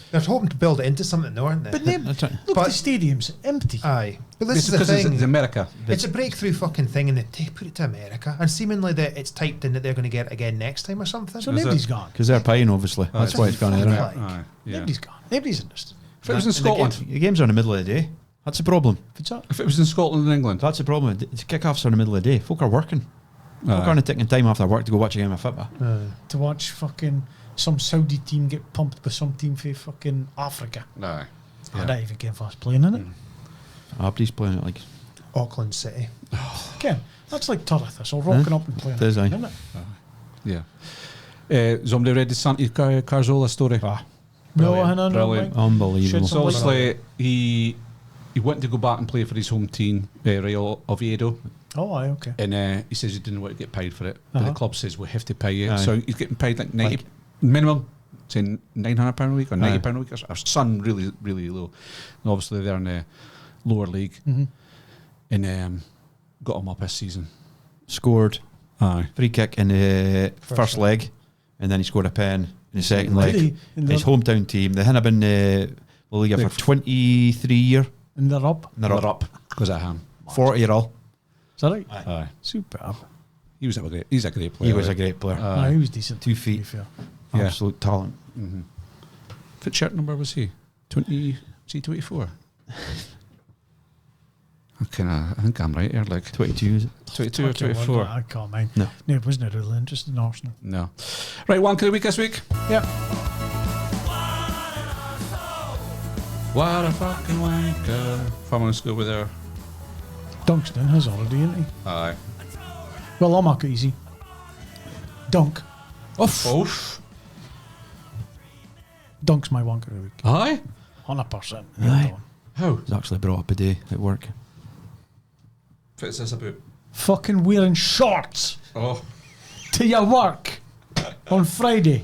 They're hoping to build it into something, though, aren't they? But then, look, But- the stadium's empty. Aye. But this is the because thing. it's America. It's a breakthrough fucking thing, and they put it to America, and seemingly that it's typed in that they're going to get it again next time or something. So Is nobody's it? gone. Because they're paying, obviously. That's it's why it's gone fucking there. like- Aye. Yeah. Nobody's gone. Nobody's interested. If it was in And Scotland, the games are in the middle of the day. That's the problem. If it's up, if it was in Scotland and England, That's the problem. The kick-offs are in the middle of the day. Folk are working. Folk Aye. aren't taking time after work to go watch a game of football. to watch fucking some Saudi team get pumped by some team for fucking Africa. Aye. I don't even give us playing in it. Aberdeen's playing it like... Auckland City. Ken, that's like Turriff, so rocking up and playing. It is, aye. Isn't it? Yeah. Somebody read the Santi Carzola story. No, Brilliant. no, Brilliant. Unbelievable. Shit, So obviously he wanted to go back and play for his home team, Real Oviedo, Oh, aye, okay. and he says he didn't want to get paid for it. But the club says we have to pay you. Aye. So he's getting paid like 90 minimum, say £900 a week or £90 a week, or something really, really low. And obviously they're in the lower league, and got him up this season. Scored Aye. free kick in the first leg, and then he scored a pen in the second Did leg. he? In His the- hometown team. They hadn't been La Liga for 23 years. And they're up. And they're up. Because of him. 40 all. Is that right? Aye. Superb. He's a great player. He was a great player. Aye, he was decent. 2 to be feet. fair. Yeah. Absolute talent. What shirt number was he? 20? Was he 24? I think I'm right here. Like 22, is it? 22 or Fucking 24. wonder, I can't mind. No. No, it wasn't really interested in Arsenal. No. Right, one of the week this week. Yeah. What a fucking wanker. From school with her. Dunk's done his already, isn't he? Aye. Well, I'll make it easy. Dunk. Oof. Dunk's my wanker of the week. Aye? 100%. Aye. How? It was actually brought up a day at work. What's this about? Fucking wearing shorts Oh. to your work on Friday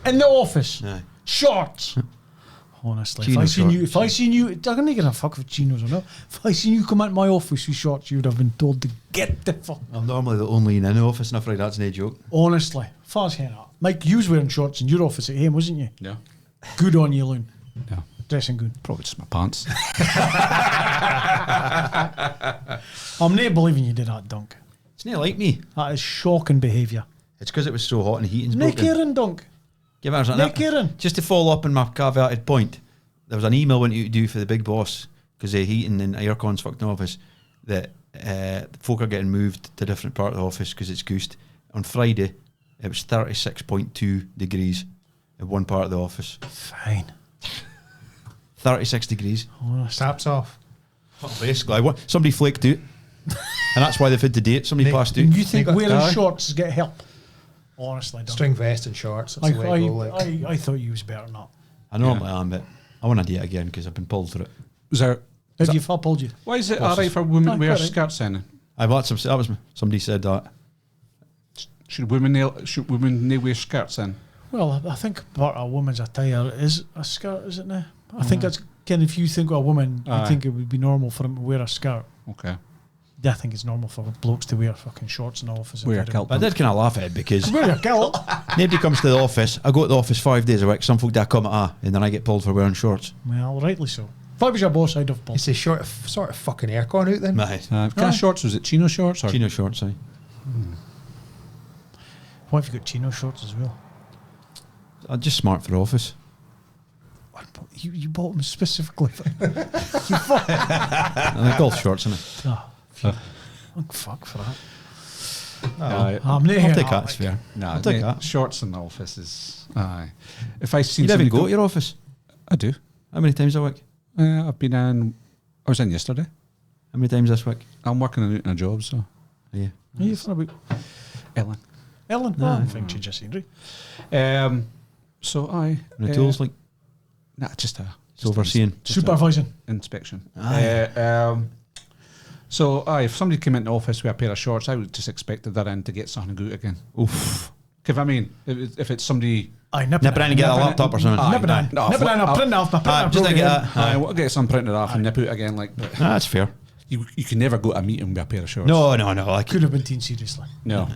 in the office. Aye. Shorts. Honestly, Chino if I seen you, I'm not gonna fuck with chinos or not. If I seen you come out my office with shorts, you would have been told to get the fuck. I'm normally the only in the office, and I afraid that's no joke. Honestly, fast hand up. Mike, you was wearing shorts in your office at home, wasn't you? Yeah. Good on you, Loon. Yeah. Dressing good. Probably just my pants. I'm not believing you did that, Dunk. It's not like me. That is shocking behaviour. It's because it was so hot and the heating's Nick broken. Aaron, Dunk. Give us Nick Aaron. Just to follow up on my caveated point, there was an email went out to do for the big boss because the heating and aircon's fucked in the office that folk are getting moved to a different part of the office because it's goosed. On Friday, it was 36.2 degrees in one part of the office. Fine. 36 degrees. Taps off. Basically, somebody flaked out, and that's why they've had to date. Somebody passed out. And you think got- wearing Aye. shorts get help? Honestly, Dunk. String vest and shorts. That's I, the way to go. Like. I thought you was better than that. I normally am, but I want to date again because I've been pulled through it. Was there? How do you feel, pulled you? Why is it Bosses. alright for women Aye, to wear quite right. skirts then? I've had some. That was somebody said that. Should women nail wear skirts then? Well, I think part of a woman's attire is a skirt, isn't it? I think that's kind of, if you think of a woman, you Aye. think it would be normal for him to wear a skirt. Okay. Yeah, I think it's normal for blokes to wear fucking shorts in the office. Wear a If kilt. But I did kind of laugh at it because Wear a kilt. nobody comes to the office. I go to the office 5 days a week. Some folk that come at and then I get pulled for wearing shorts. Well, rightly so. If I was your boss, I'd have pulled. It's a sort of fucking aircon out then. Right. What kind of shorts was it? Chino shorts or? Chino shorts, aye. Why have you got chino shorts as well? I'm just smart for the office. You bought them specifically for... And they're golf shorts, innit? Fuck for that. Aye. I'm not I'll hearing take that, that, it's like. fair. Nah, I'll take mate, that. shorts in the office is aye. If I seen You never somebody go to your office? I do. How many times a week? I've been in. I was in yesterday. How many times this week? I'm working in a job, so Yeah. Are you for about Ellen. Ellen? No, I think she just scenery. So I And the tools, like, nah, just a it's overseeing. just a Supervising. inspection. Aye. So, if somebody came into the office with a pair of shorts, I would just expect that they're in to get something out again. Oof. If I mean, if it's somebody... Nip it in and get a laptop or something. Nip it in. Nip it in. I'll print it off my printer. Just to get that. I'll get some printed off and nip out again. Like, That's fair. you can never go to a meeting with a pair of shorts. No. I could have been taken seriously. No.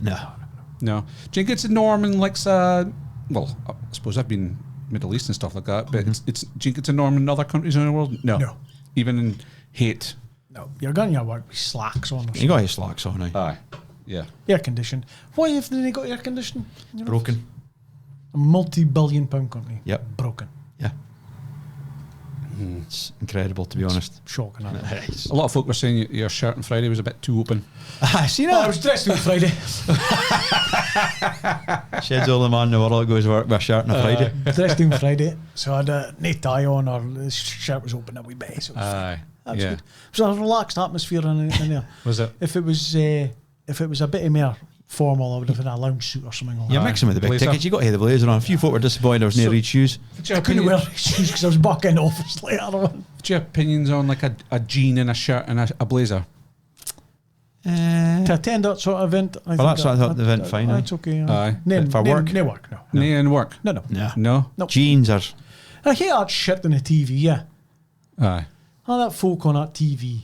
No. Do you think it's a norm in like, well, I suppose I've been Middle East and stuff like that, but do you think it's a norm in other countries in the world? No. Even in hate? No. You're going to your work with slacks on. You got your slacks on now. Aye. Yeah. Air conditioned. Why have they got air conditioning? Broken. A multi-billion-pound company. Yep. Broken. Yeah. It's incredible, to be honest. Shocking. A lot of folk were saying your shirt on Friday was a bit too open. I seen I it. was dressed on Friday. Shed's all the man in the world that goes to work with a shirt on a Friday. Dressed on Friday. So I had no tie on, or the shirt was open a wee bit. So it was Aye. That's Yeah. good. It was a relaxed atmosphere in there. Was it? If it was a bit more formal, I would have had a lounge suit or something on. You're mixing with the big Blazer. tickets. You got to have the blazer on. A few folk were disappointed there was no reed shoes. I couldn't wear shoes because I was back in the office later on. Do you have opinions on like a jean and a shirt and a blazer? To attend that sort of event, I think that's what I thought the event fine, That's okay. Aye. For work? No work, no. No. In work? No. No? No. Jeans are... I hate that shit on the TV, yeah. Aye. All that folk on that TV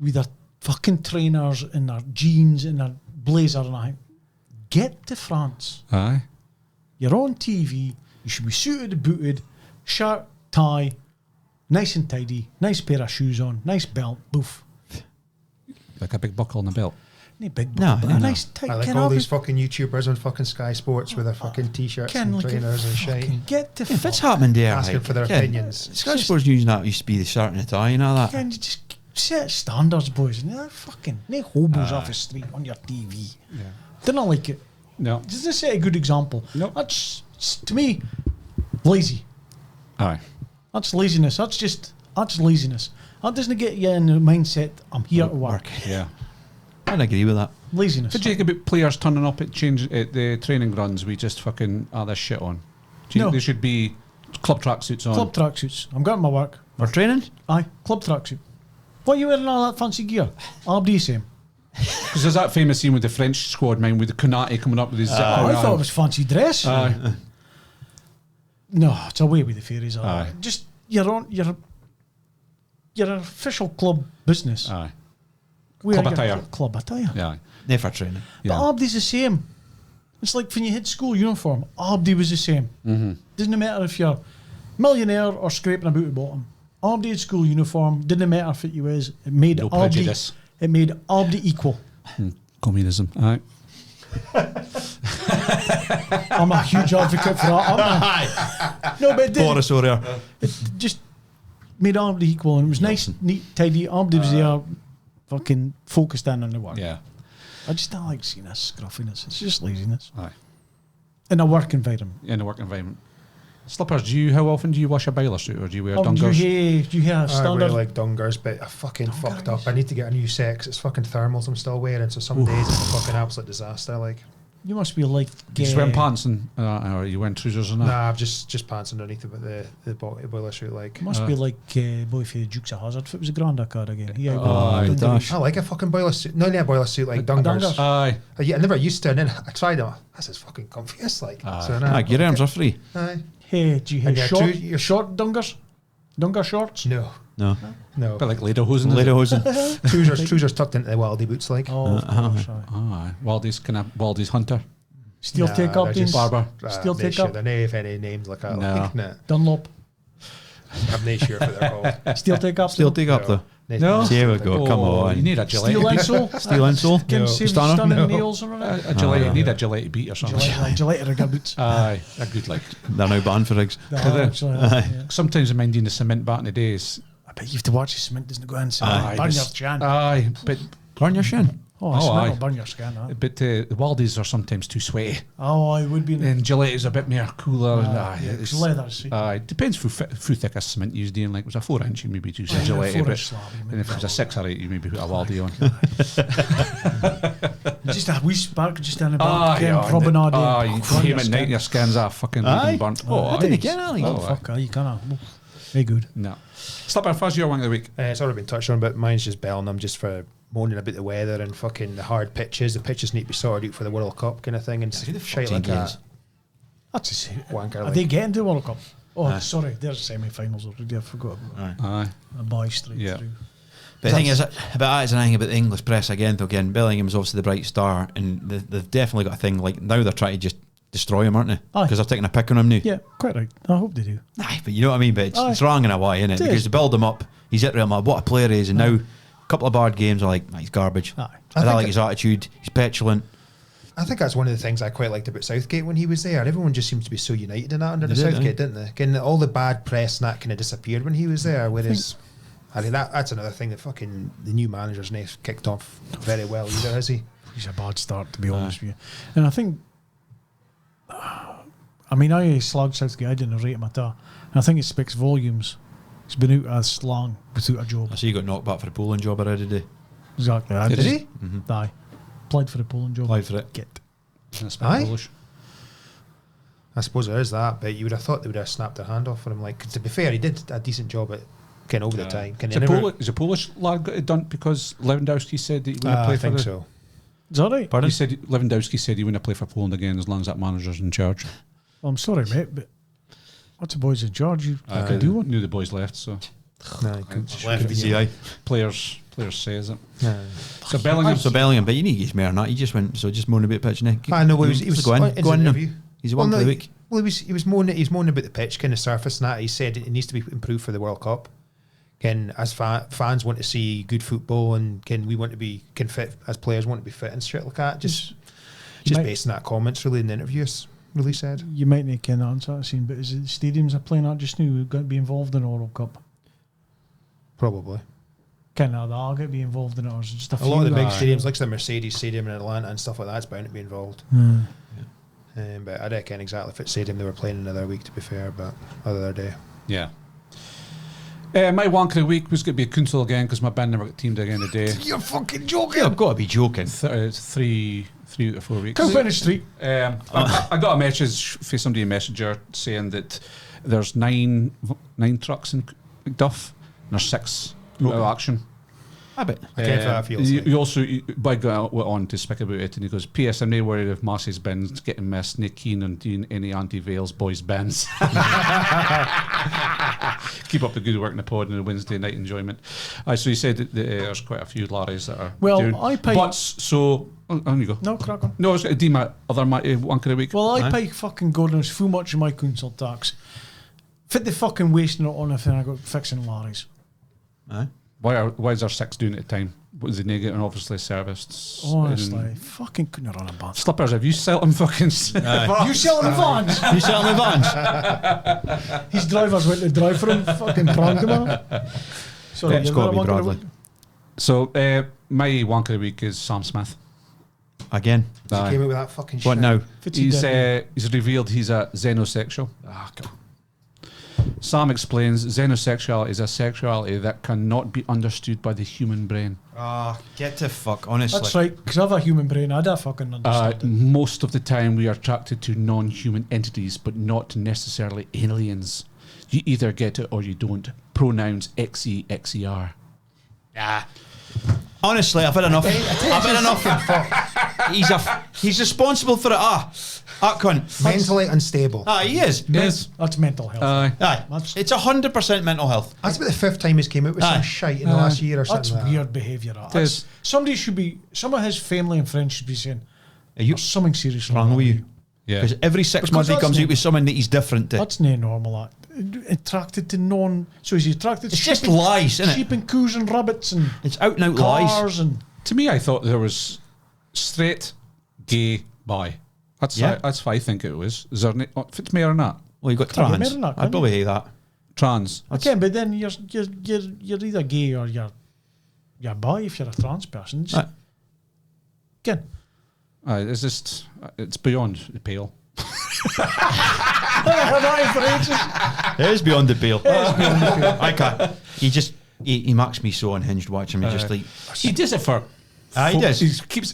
with their fucking trainers and their jeans and their blazer and I. Get to France. Aye. You're on TV. You should be suited and booted, shirt, tie, nice and tidy, nice pair of shoes on, nice belt, boof. Like a big buckle on the belt. No big No, belt, but no, a no. nice tight. I like all these fucking YouTubers on fucking Sky Sports with their fucking t-shirts and trainers and shit. Get to If it's happening there, Asking for their opinions. Sky Sports using that used to be the shirt and the tie and all that. Can you just set standards, boys? And they're fucking no hobos off the street on your TV. Yeah. Didn't like it. No. Does this set a good example? No. That's to me lazy. Aye. That's laziness. That's laziness. That doesn't get you in the mindset. I'm here to work. Yeah. I'd agree with that. Laziness. What do you think about players turning up at the training grounds with just fucking all this shit on? Do you No. think there should be club tracksuits on? Club tracksuits. I'm going to my work. For training? Aye, club tracksuit. What are you wearing all that fancy gear? I'll be the same. Because there's that famous scene with the French squad, man, with the Konate coming up with his zip I thought it was fancy dress. Aye. No, it's away with the fairies. Aye. Just you're an official club business. Aye. Wear Club your attire. Club attire. Yeah. Never training. Yeah. But Abdi's the same. It's like when you had school uniform. Abdi was the same. Mm-hmm. Doesn't matter if you're millionaire or scraping about the bottom. Abdi had school uniform. Didn't matter if it was. It made No Abdi. prejudice. It made Abdi equal. Communism. Aye. I'm a huge advocate for that. Aren't I? No, but it did. Boris O'Reilly. It just made Abdi equal, and it was nice, neat, tidy. Abdi was there, fucking focused in on the work. Yeah. I just don't like seeing this scruffiness. It's just laziness Aye. in a work environment. In a work environment. Slippers, how often do you wash a boiler suit or do you wear Do dungers? you hear a I standard? really like dungers, but I fucking fucked up. I need to get a new set 'cause it's fucking thermals I'm still wearing, so some days it's a fucking absolute disaster. Like, You must be like. You just wearing pants and or are you wearing trousers and that? nah, I've just pants underneath the boiler suit. Like, Must be like boy for the Dukes of Hazzard. If it was a Granda card again. Yeah, Aye, dash. I like a fucking boiler suit. No, not a boiler suit, like dungers. dungers. Aye. Yeah, I never used to, and then I tried them. This is fucking comfy. It's like, so now Ah, your arms are free. Aye. Hey, do you And have your short, tru- your- short dungers? Dunger shorts? No, No. no. Bit like lederhosen. is it? Lederhosen. Trousers tucked into the Waldy boots, like. Oh, of course, aye. Aye. Waldy's Hunter. Steel Nah, take up, they're Dean. just- Barber. Steel they take sure up. They're nae any names like that. No. Like, nah. Dunlop. I'm not sure what they're called. Steel take up. Still take up though. No. Here we go. Come on. You need a Gillette. Steel insole. Steel insole. Can No. save Stunner? stunning No. nails or A anything. Gillette. You need a Gillette beat or something. Gillette rigger boots. Aye. A good like. They're now banned for rigs. Actually, yeah. Sometimes I mind doing the cement back in the days. I bet you have to watch the cement doesn't go inside. Aye, Burn this- your chin. Aye. But Burn your shin. Oh, oh, cement aye. will burn your skin. Huh? the Waldies are sometimes too sweaty. Oh, I would be. And Gillette is a bit more cooler. and aye, It's it's, leather. depends who thick a cement you doing. Like, it was a 4 inch, you maybe choose a Yeah, Gillette. 4 But, inch slab, you and maybe if it was a 6 or 8, you maybe put a Waldy on. Just a wee spark just in the Ah, back. yeah, Rubbing all day. you Burn came your at night, skin. your skin's are fucking Aye. bleeding burnt. Oh, I didn't get that. Oh, fuck, you can't. Very good. No. Slipper, first your wank of the week. It's already been touched on, but mine's just Bellingham, just for moaning about the weather and fucking the hard pitches. The pitches need to be sorted out for the World Cup kind of thing, and shite like that. That's a shame. Wanker, Are like. they getting to the World Cup? Oh, sorry, there's semi-finals already. I forgot about Aye. a boy straight through. But the thing is, about that is an thing about the English press again, though. Again, Bellingham's obviously the bright star, and they've definitely got a thing like now they're trying to just destroy him, aren't they? Because they're taking a pick on him now. Yeah, quite right. I hope they do. Aye, but you know what I mean. But it's wrong in a way, isn't it? Because to build him up, he's at Real Madrid. What a player he is, and now a couple of bad games are like, he's garbage. I like his attitude. He's petulant. I think that's one of the things I quite liked about Southgate when he was there. Everyone just seemed to be so united in that under Southgate, didn't they? Again, all the bad press and that kind of disappeared when he was there. Whereas, I think that's another thing that fucking the new manager's not kicked off very well either, has he? He's a bad start, to be honest with you. And I think, I slagged Southgate. I didn't rate him at all. And I think it speaks volumes. He's been out as long without a job. I see he got knocked back for the Poland job already today. Exactly. Did he? Mm-hmm. Aye. Applied for the Poland job. Applied for it. Get. Aye. Polish. I suppose there is that, but you would have thought they would have snapped their hand off for him. Like, 'cause to be fair, he did a decent job at getting over the time. Is a Polish lad got it done because Lewandowski said that he wouldn't play I for think the... so. Is that right? He said Lewandowski said he wouldn't play for Poland again as long as that manager's in charge. Well, I'm sorry, mate, but what's the boys in charge? You can do one. Knew the boys left, so players says it. So Bellingham, but you need to get more than that. He just went, so just moaning about pitch. I know. He was go on now. He's a one for the week. Well, he was moaning about the pitch, kind of surface, and that he said it needs to be improved for the World Cup. Again, as fans want to see good football, and we want to be fit as players want to be fit and shit like that. Just based on that comments really in the interviews. Really said. You might not can answer that scene, but is it the stadiums are playing that just now who going to be involved in the World Cup? Probably. Can they all get to be involved in it, or is it just a few? A lot of the big stadiums, like the Mercedes Stadium in Atlanta and stuff like that, is bound to be involved. But I don't know exactly if it's stadium they were playing another week, to be fair, but other day. Yeah. My wank of the week was going to be a Kunsel again because my band never got teamed again today. You're fucking joking. You've got to be joking. It's 3 or 4 weeks. Cowpenny Street. I got a message from somebody in Messenger saying that there's nine trucks in McDuff and there's 6 out of action. I bet. I can't that feels like. You also, went on to speak about it and he goes, P.S. I'm not worried if Marcy's bins getting missed, Nick keen on doing any anti-Vales boys' bins. Keep up the good work in the pod and the Wednesday night enjoyment. So he said that there's quite a few Larrys that are doing. I pay... But, so... on you go. No, crack on. No, I was going to do my other wank of the week. Well, I pay fucking goodness full much of my council tax. Fit the fucking wasting it on if I got fixing Larrys. Aye. Why is there 6 doing at a time? What is the negative and obviously serviced? Honestly, fucking couldn't run a band. Slippers, have you selling fucking... You selling the vans? You selling the vans? His drivers went to drive for him, fucking pranked him out. Sorry, it's got to be Bradley. So, my wank of the week is Sam Smith. Again. He came out with that fucking shit. What now? He's revealed he's a xenosexual. God. Sam explains xenosexuality is a sexuality that cannot be understood by the human brain. Get the fuck, honestly. That's right, because I have a human brain, I don't fucking understand it. Most of the time we are attracted to non-human entities, but not necessarily aliens. You either get it or you don't. Pronouns XE, XER. Honestly, I've had enough. I've had enough. He's responsible for it. That cunt. Mentally unstable. He is. Yes. That's mental health. Aye. It's 100% mental health. That's about the 5th time he's came out with some shite in the last year or something. That's weird behaviour. Somebody should be, some of his family and friends should be saying, there's something seriously wrong with you. Yeah. Because every 6 months he comes out with someone that he's different to. That's not normal. Attracted to so is he attracted to It's just lies, isn't it? sheep and coos and rabbits and it's out and out cars lies. and... To me, I thought there was straight, gay, bi. That's what I think it was. Is there if it's me or not? Well, you got trans. I'd probably hate that. Trans. Okay, but then you're either gay or you're bi if you're a trans person. Again. It's just it's beyond the pale. It is beyond the pale. I can't. He makes me so unhinged watching me. Just like he does it for. He does.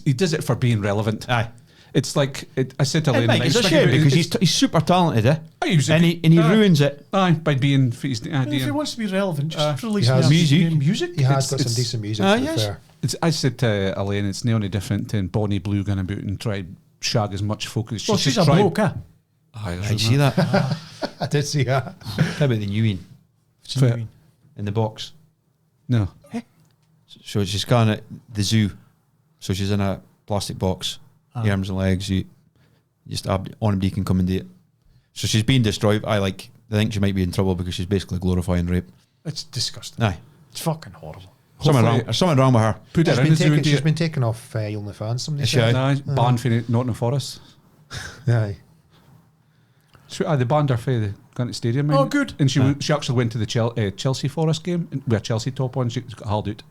He does it for being relevant. Aye. It's like I said to Lane, It's a shame because he's super talented, and he ruins it. Aye, by being if he wants to be relevant, just release music. He has got some decent music. To be fair. I said to Elaine, it's not any different than Bonnie Blue going about and try shag as much folk as well, she's a bloke, huh? I see that. I did see that. How about the Newing in the box? No. So she's gone at the zoo. So she's in a plastic box, the arms and legs. You just anybody can come and do it. So she's been destroyed. I think she might be in trouble because she's basically glorifying rape. It's disgusting. Aye, it's fucking horrible. Something wrong with her. Put her in the zoo and she's been taken off OnlyFans. Somebody said. Banned from Nottingham Forest. Aye. They banned her for the Granite Stadium. Oh, good. And she actually went to the Chelsea Forest game with a Chelsea top on. She got hauled out.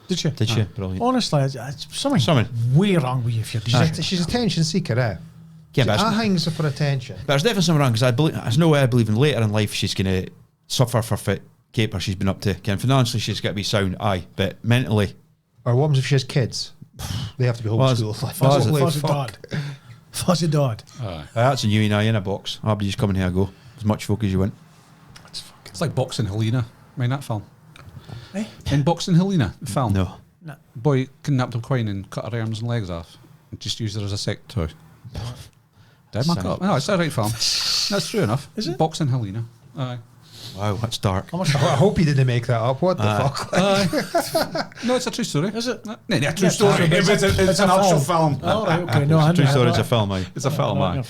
Did she? Brilliant. Honestly, it's something way wrong with you if you're she's attention seeker, eh? Yeah, but I hangs for attention. But there's definitely something wrong because there's no way I believe in later in life she's going to suffer for fit caper she's been up to. Financially, she's got to be sound, but mentally. Or what happens if she has kids? They have to be homeschooled. Fuzzy dad. That's a new in a box. Aberdeen just come in here and go. As much folk as you want. It's like Boxing Helena. Mind that film? Eh? In Boxing Helena, the film. No. Boy kidnapped a queen and cut her arms and legs off and just used her as a sex toy. Did I muck up? No, it's a right film. That's true enough. Is it? Boxing Helena. Aye. Wow, that's dark. I hope he didn't make that up. What the fuck? No, it's a true story. Is it? No, a true story. It's an actual film. Oh, right, okay. No, True story. It's a film, mate. It's a film, man.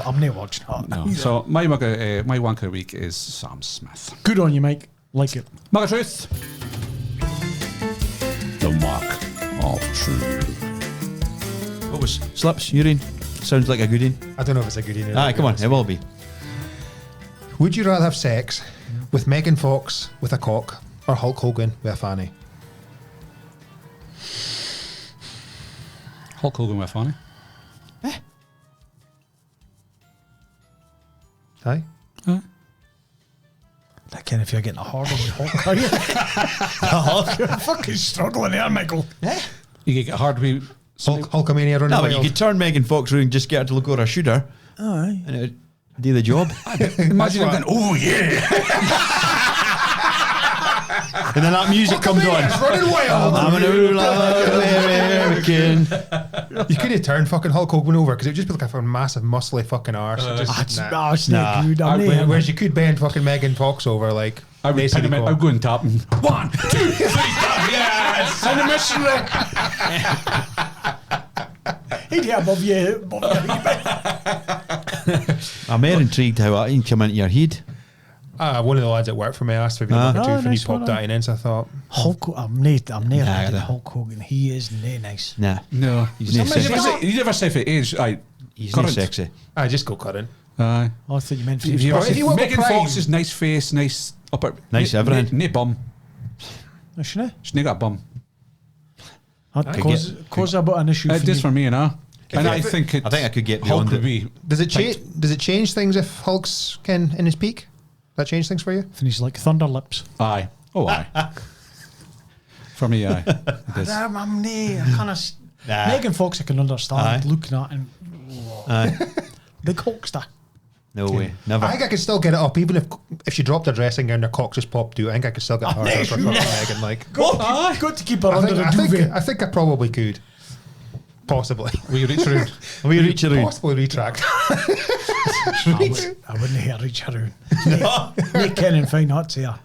I'm not watching that. No. So my wanker of the week is Sam Smith. Good on you, Mike. Like it. Mark of truth. The mark of truth. What was slips? Urine? Sounds like a good one. I don't know if it's a good idea. Aye, come on, it will be. Would you rather have sex with Megan Fox with a cock or Hulk Hogan with a fanny? Hulk Hogan with a fanny. Aye. That kind of if you're getting a hard on the Hulk, are you? Hulk, you're fucking struggling there, Michael. You could get hard with Hulkamania running No, but wild. you could turn Megan Fox around and just get her to look over a shooter. Aye. And it would do the job. Imagine him going, oh yeah. And then that music comes on. running wild. I'm an American. You could have turned fucking Hulk Hogan over because it would just be like a fucking massive, muscly fucking arse. It's not good. Whereas you could bend fucking Megan Fox over like. I would pin him in, I'd go and tap him. 1, 2, 3, yes! And the missionary. He'd get above you. I'm more intrigued how that can come into your head. One of the lads at work for me asked for me to look at and he nice popped that in, so I thought Hulk. I'm near Hulk Hogan. He is nae nice. Nah. No. He's not sexy. You never say for age. He's not sexy. I just go current. Aye. I thought you meant for If you want Megan the prime- Fox is nice face, nice upper. Nice everything. No bum. No, shouldn't She's not got a bum. Cause about an issue It for is you. for me, I think I think I could get Hulk beyond would it. be. Does it change things if Hulk's in his peak? That change things for you? And he's like Thunder Lips. Aye. Oh, aye. For me, aye. It is. I'm nae. I kind of. Megan Fox, I can understand Aye. looking at and big Hulkster. No way. Never. I think I could still get it up even if she dropped her dressing gown and her cock just popped out. I think I could still get her up for Megan. Like, Got to keep her under the duvet. I think I probably could. Possibly. Will you reach around? We reach around. Possibly retract. I wouldn't hear reach around. Nick Ken and fine nuts here.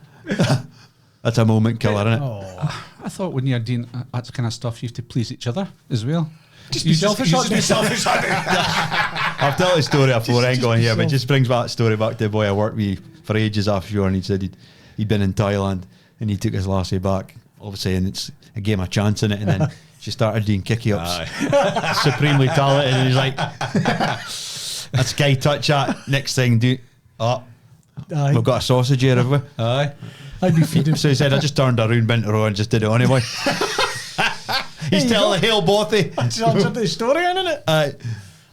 That's a moment killer, isn't it? Oh. I thought when you're doing that kind of stuff, you have to please each other as well. Just be selfish. Just be selfish. I've told the story before I ain't going here, but it just brings that story back to the boy I worked with for ages offshore, and he said he'd been in Thailand and he took his lassie back, obviously, and it's a game of chance in it, and then she started doing kicky ups, supremely talented, and he's like, that's guy touch that. Next thing, we've got a sausage here, have we? Aye. I'd be feeding. So he said, I just turned around, bent her on, and just did it anyway. He's telling the hail bothy. That's the answer to the story, isn't it?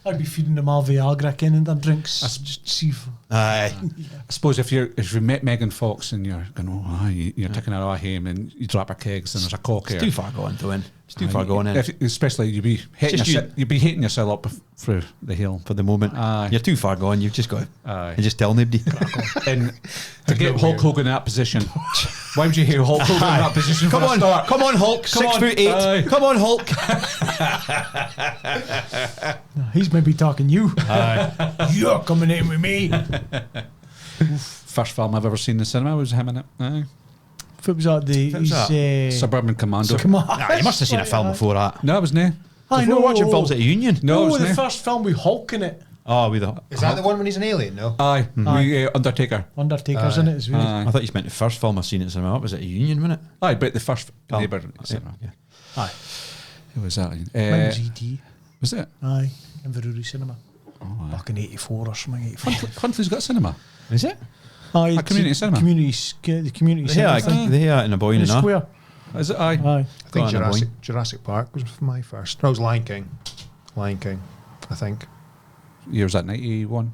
I'd be feeding them all Viagra in and drinks. Just see if Aye. I suppose if you met Megan Fox and you're going, you're taking her away home and you drop her kegs and there's a cock It's here. too far going to win. It's too far going in. Especially you'd be hating yourself up through the hill. For the moment. Aye. You're too far gone. You've just got Aye. to just tell nobody. And to get Hulk Hogan in that position, why would you hear Hulk Hogan in that position? Come on, come on, Hulk. Come 6'8". Aye. Come on, Hulk. he's maybe talking you. Aye. You're coming in with me. First film I've ever seen in the cinema was him in it. Aye. If it was at the Suburban Commando. come on. Nah, you must have seen a film before that. No, it was no. I We know. were watching films at the Union. No, it was the no. first film with Hulk in it. Oh, we thought. Is that the one when he's an alien? No. Aye. Undertaker. Undertaker's in it as well. Aye. I thought you meant the first film I seen at cinema. Was it a Union, wasn't it? Aye, but the first Oh, neighbour yeah, cinema. yeah. Aye. Who was that? Mine was E.T. Was it? Aye. In Veruri Cinema. Back in 84 or something. 85. Huntly's got a cinema. Is it? Aye. A community cinema? The community Yeah, cinema. they are in a boy In in the a square. Is it? Aye. Aye. I think Got on a Jurassic Park was my first. No, it was Lion King. Lion King, I think. Years that 91.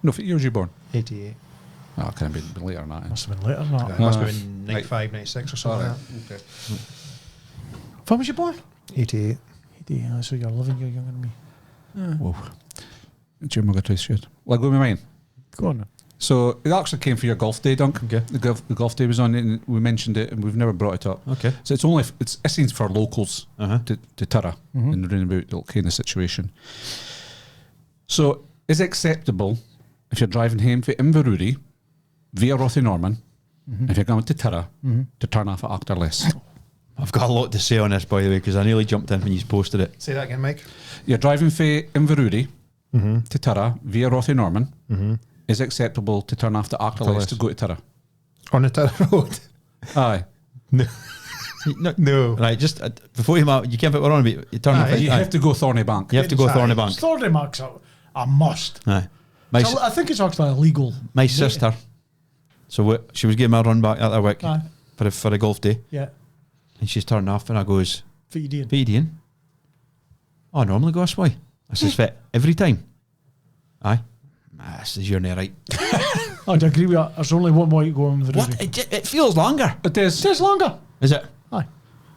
No, what year was you born? 88. Oh, it can't be later than that. Must have been later than that. It must have been 95, 96 or something like that. Okay. When was you born? 88. 80. So you're 11 years younger than me. Whoa. Jim, we'll go to shit. Well, go with mine. Go on. So it actually came for your golf day, Dunk. Okay. The golf day was on, and we mentioned it, and we've never brought it up. Okay. So it's only it's scenes for locals Uh-huh. to Tara and round about the kind of situation. So is it acceptable if you're driving home from Inverurie via Rothinorman, if you're going to Tara, to turn off at Achterless? I've got a lot to say on this, by the way, because I nearly jumped in when you posted it. Say that again, Mike. You're driving from Inverurie to Tara via Rothinorman. Is it acceptable to turn off the Achterless to go to Tara? On the Tara Road. Aye. No. Right, just before you can't put what on about. You turn off it. You Aye. have to go Thorny Bank. You have to go Thorny Bank. Thorny Bank's a must. Aye. I think it's actually illegal. My sister. So she was giving me a run back the other week Aye. for a golf day, Yeah. and she's turned off, and I goes, For you doing. "What are you doing?" "Oh, I normally go this way." I says, "Fit every time." Aye. I says, "You're not right." I'd agree with that. There's only one way to go on the road. What? It feels longer. It is. It is longer. Is it? Aye.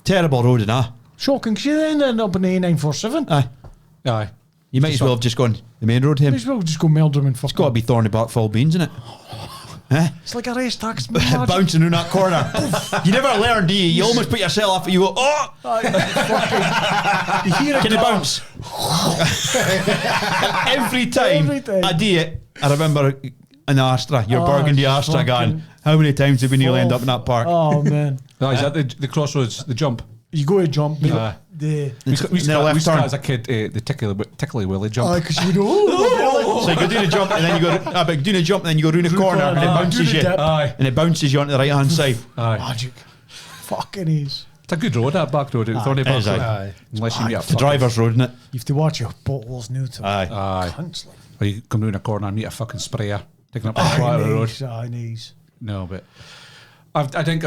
Terrible road, and Shocking. Because you then end up in the A947. Aye. Aye. You might as well have just gone the main road him. Might as well just go Meldrum and It's got to be Thorny Bank full beans, isn't it? Eh? It's like a race tax. Bouncing in that corner. You never learn, do you? You almost put yourself up. You go, oh! You hear Can it bounce? Every time I do it, I remember an Astra, your Burgundy Astra going, how many times have we nearly end up in that park? Oh, man. No, is that the crossroads, the jump? You go to jump. Aye. The We used the to left turn. as a kid, the tickly willy jump. because you go, oh, So you go do the jump and then you go, but do the jump and then you go round the corner and it Aye. bounces Do the you. dip. Aye. And it bounces you onto the right hand side. Aye. magic. Fucking is. It's a good road, that back road. Thorny Bank. is, aye. Aye. Unless you meet a The driver's road, isn't it? You have to watch your bottles new to Aye. Aye. Constantly. Or you come down a corner and meet a fucking sprayer taking up the part of the road. Aye, knees. No, but I think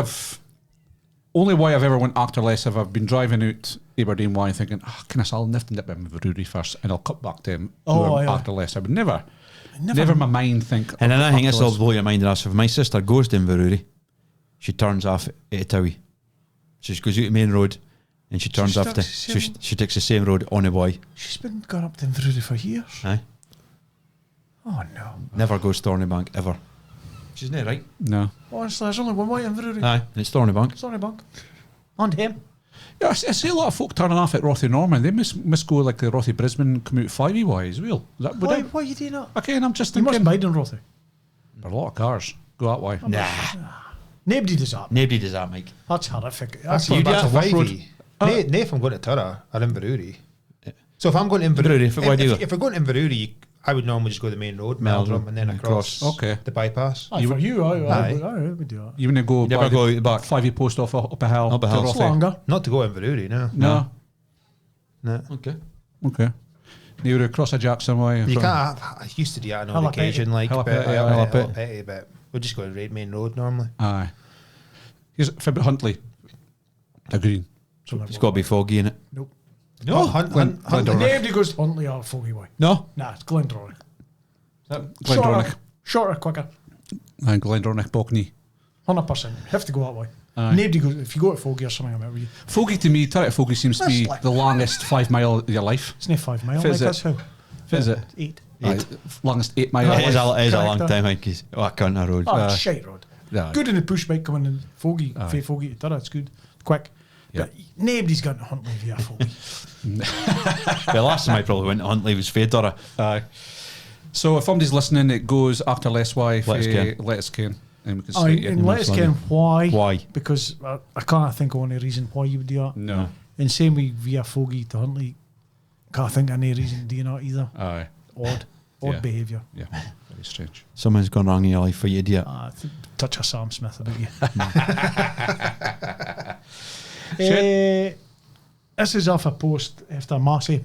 only way I've ever went Achterless if I've been driving out Aberdeen way thinking, I'll nip in Inverurie first and I'll cut back to Achterless. I would never my mind think. And then I think this will Achterless. blow your mind. If my sister goes to Inverurie, she turns off at Towie. So she goes out the main road and she turns off to. So she takes the same road on the way. She's been going up to Inverurie for years. Aye. Oh, no. Never goes Thorny Bank ever. She's not right. No. Honestly, there's only one way in Inverurie. Aye. And it's Thorny Bank. Sorry, Bank. And him. Yeah, I see a lot of folk turning off at Rothinorman. They must go like the Rothie Brisbane commute 5E way as well. Is that Why are you doing that? Okay, and I'm just You thinking must bide in Rothy. there are a lot of cars go that way. Nah. Nobody does that. Nobody does that, Mike. That's horrific. That's That's a a rough 5E. If I'm going to Tara or Inverurie. So if I'm going to Inverurie, Inverurie, if we're going to Inverurie, I would normally just go the main road, Meldrum, and then across Okay. the bypass. Aye, for you, Aye. I would do that. You wouldn't go You never by go the out the back. 5E post off up a hill. Up a hill. to It's Rothie. longer. Not to go Inverurie, no. No. No. Okay. Okay. You would across a Jackson way. You can't. I used to do that on Halapetty. occasion, like Halapetty, but, yeah, Halapetty, but we'll just go to main road normally. Aye. Here's Fibbit Huntley. Agreed. It's got to be foggy in it. Nope. No. Hunt. Nobody goes to Huntly or Foggy Way. No. Nah, it's Glendronach. Glendronach. Shorter, quicker. And Glendronach, Bockney. 100%. Have to go that way. Aye. Nobody goes, if you go to Foggy or something, I'm out with you. Foggy to me, Turret Foggy seems to be That's like- the longest 5 mile of your life. It's not 5 miles. Is it? That's how. Is it? 8. Aye, longest 8 mile. It is a long Correct, time, because I can't road. Oh, it's shite road. Aye. Good in the push bike coming in Foggy. Aye. Fae Foggy to Turret, it's good. Quick. Yeah. But nobody's got to Huntly via Foggy. The last time I probably went to Huntly was Pittodrie. Aye. So if somebody's listening, it goes after Less Y. Let us ken. Let us ken. And we can Aye, slate you. and let us ken why. Why? Because I can't think of any reason why you would do that. No. And same with via Foggy to Huntly. Can't think of any reason to do that either. Aye. Odd Yeah. behaviour. Yeah. Very strange. Someone's gone wrong in your life for you, idiot. Touch of Sam Smith about you. This is off a post after Massey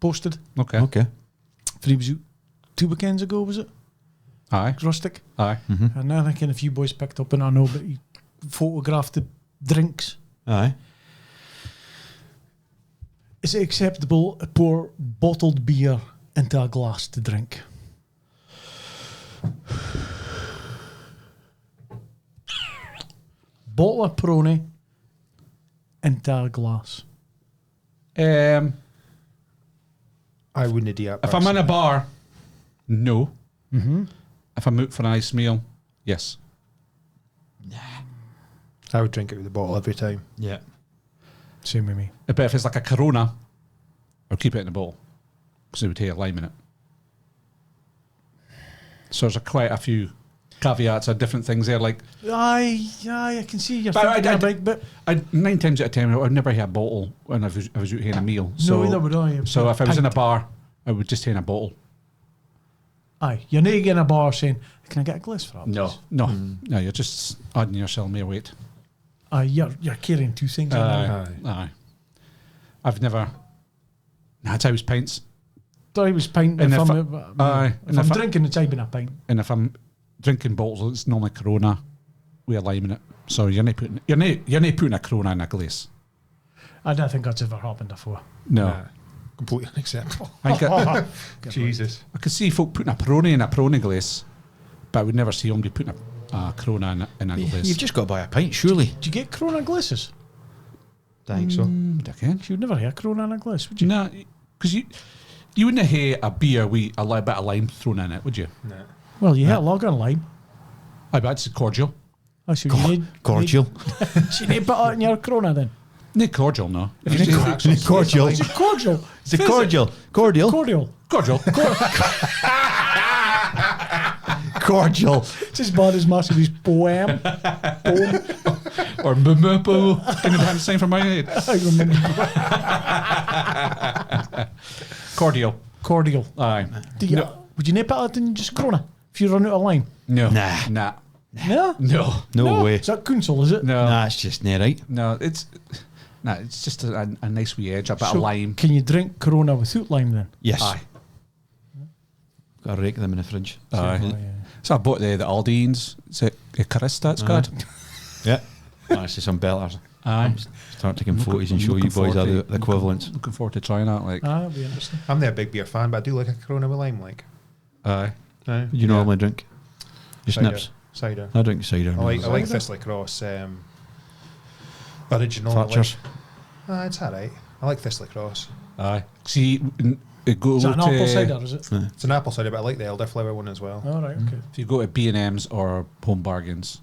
posted. Okay. Okay. He was out 2 weekends ago, was it? Aye. Rustic. Aye. And I think a few boys picked up, and I know, but he photographed the drinks. Aye. Is it acceptable to pour bottled beer into a glass to drink? Bottle of Peroni into a glass. I wouldn't do that. If I'm in a bar, no. Mm-hmm. If I'm out for a nice meal, yes. I would drink it with the bottle every time. Yeah. Same with me. But if it's like a Corona, I'll keep it in the bottle because it would take a lime in it. So there's quite a few caveats or different things there. Like, Aye, I can see your But thinking I- about, but 9 times out of 10, I'd never have a bottle when I was out having a meal. So, no, either would I. so if I was in a Pint. bar, I would just take a bottle. Aye, you're not in a bar saying, "Can I get a glass for that?" No, please?" no, no. You're just adding yourself more weight. Aye, you're carrying two things. in there. Aye. I've never. Nah, it's always pints. Thought he was pint. And If if I'm, aye, if and I'm if I- drinking, it's been a pint. And if I'm drinking bottles, it's normally Corona with a lime in it. So you're not putting a Corona in a glass. I don't think that's ever happened before. No. Nah, completely unacceptable. I, think Jesus. I could see folk putting a Peroni in a Peroni glass, but I would never see somebody putting a Corona in a glass. You've just got to buy a pint, surely. Do you get Corona glasses? I think so. Again? You'd never hear Corona in a glass, would you? No, because you wouldn't have a beer with a little bit of lime thrown in it, would you? Nah. Well, you hear lager and lime. I bet it's cordial. I should you need Cordial. You need butter in your Corona then. No cordial, no. If Is you it say cordial? Is it cordial? Is it cordial? Cordial? Cordial. cordial, Cordial. It's as bad as Massey's poem. or mumupo. Can you have the same for my head? I remember. Cordial. Cordial. Aye. Do you, Would you nip it in just Corona if you run out of lime? No. Nah. Nah. No. No. No way. Is that Kunsel, is it? No. Nah, it's just not right. No. It's just a nice wee edge, a bit So of lime. Can you drink Corona without lime then? Yes. Aye. Got to rake them in the fridge. Aye. So I bought the Aldeans. It's a Carista, it's good. Yeah. Actually, some bellers. Aye. Start taking photos and show you boys are the equivalents. Looking forward to trying that. Like, That'd be interesting. I'm not a big beer fan, but I do like a Corona with lime. Like, aye. aye. You normally drink? Your Cider. snips? Cider. I drink cider. I like Cider? Thistle Cross original. Thatcher's. It's alright. I like Thistle Cross. Aye. See, go Is that an to, apple cider, is it? It's an apple cider, but I like the elderflower one as well. All right, okay. If you go to B&M's or Home Bargains,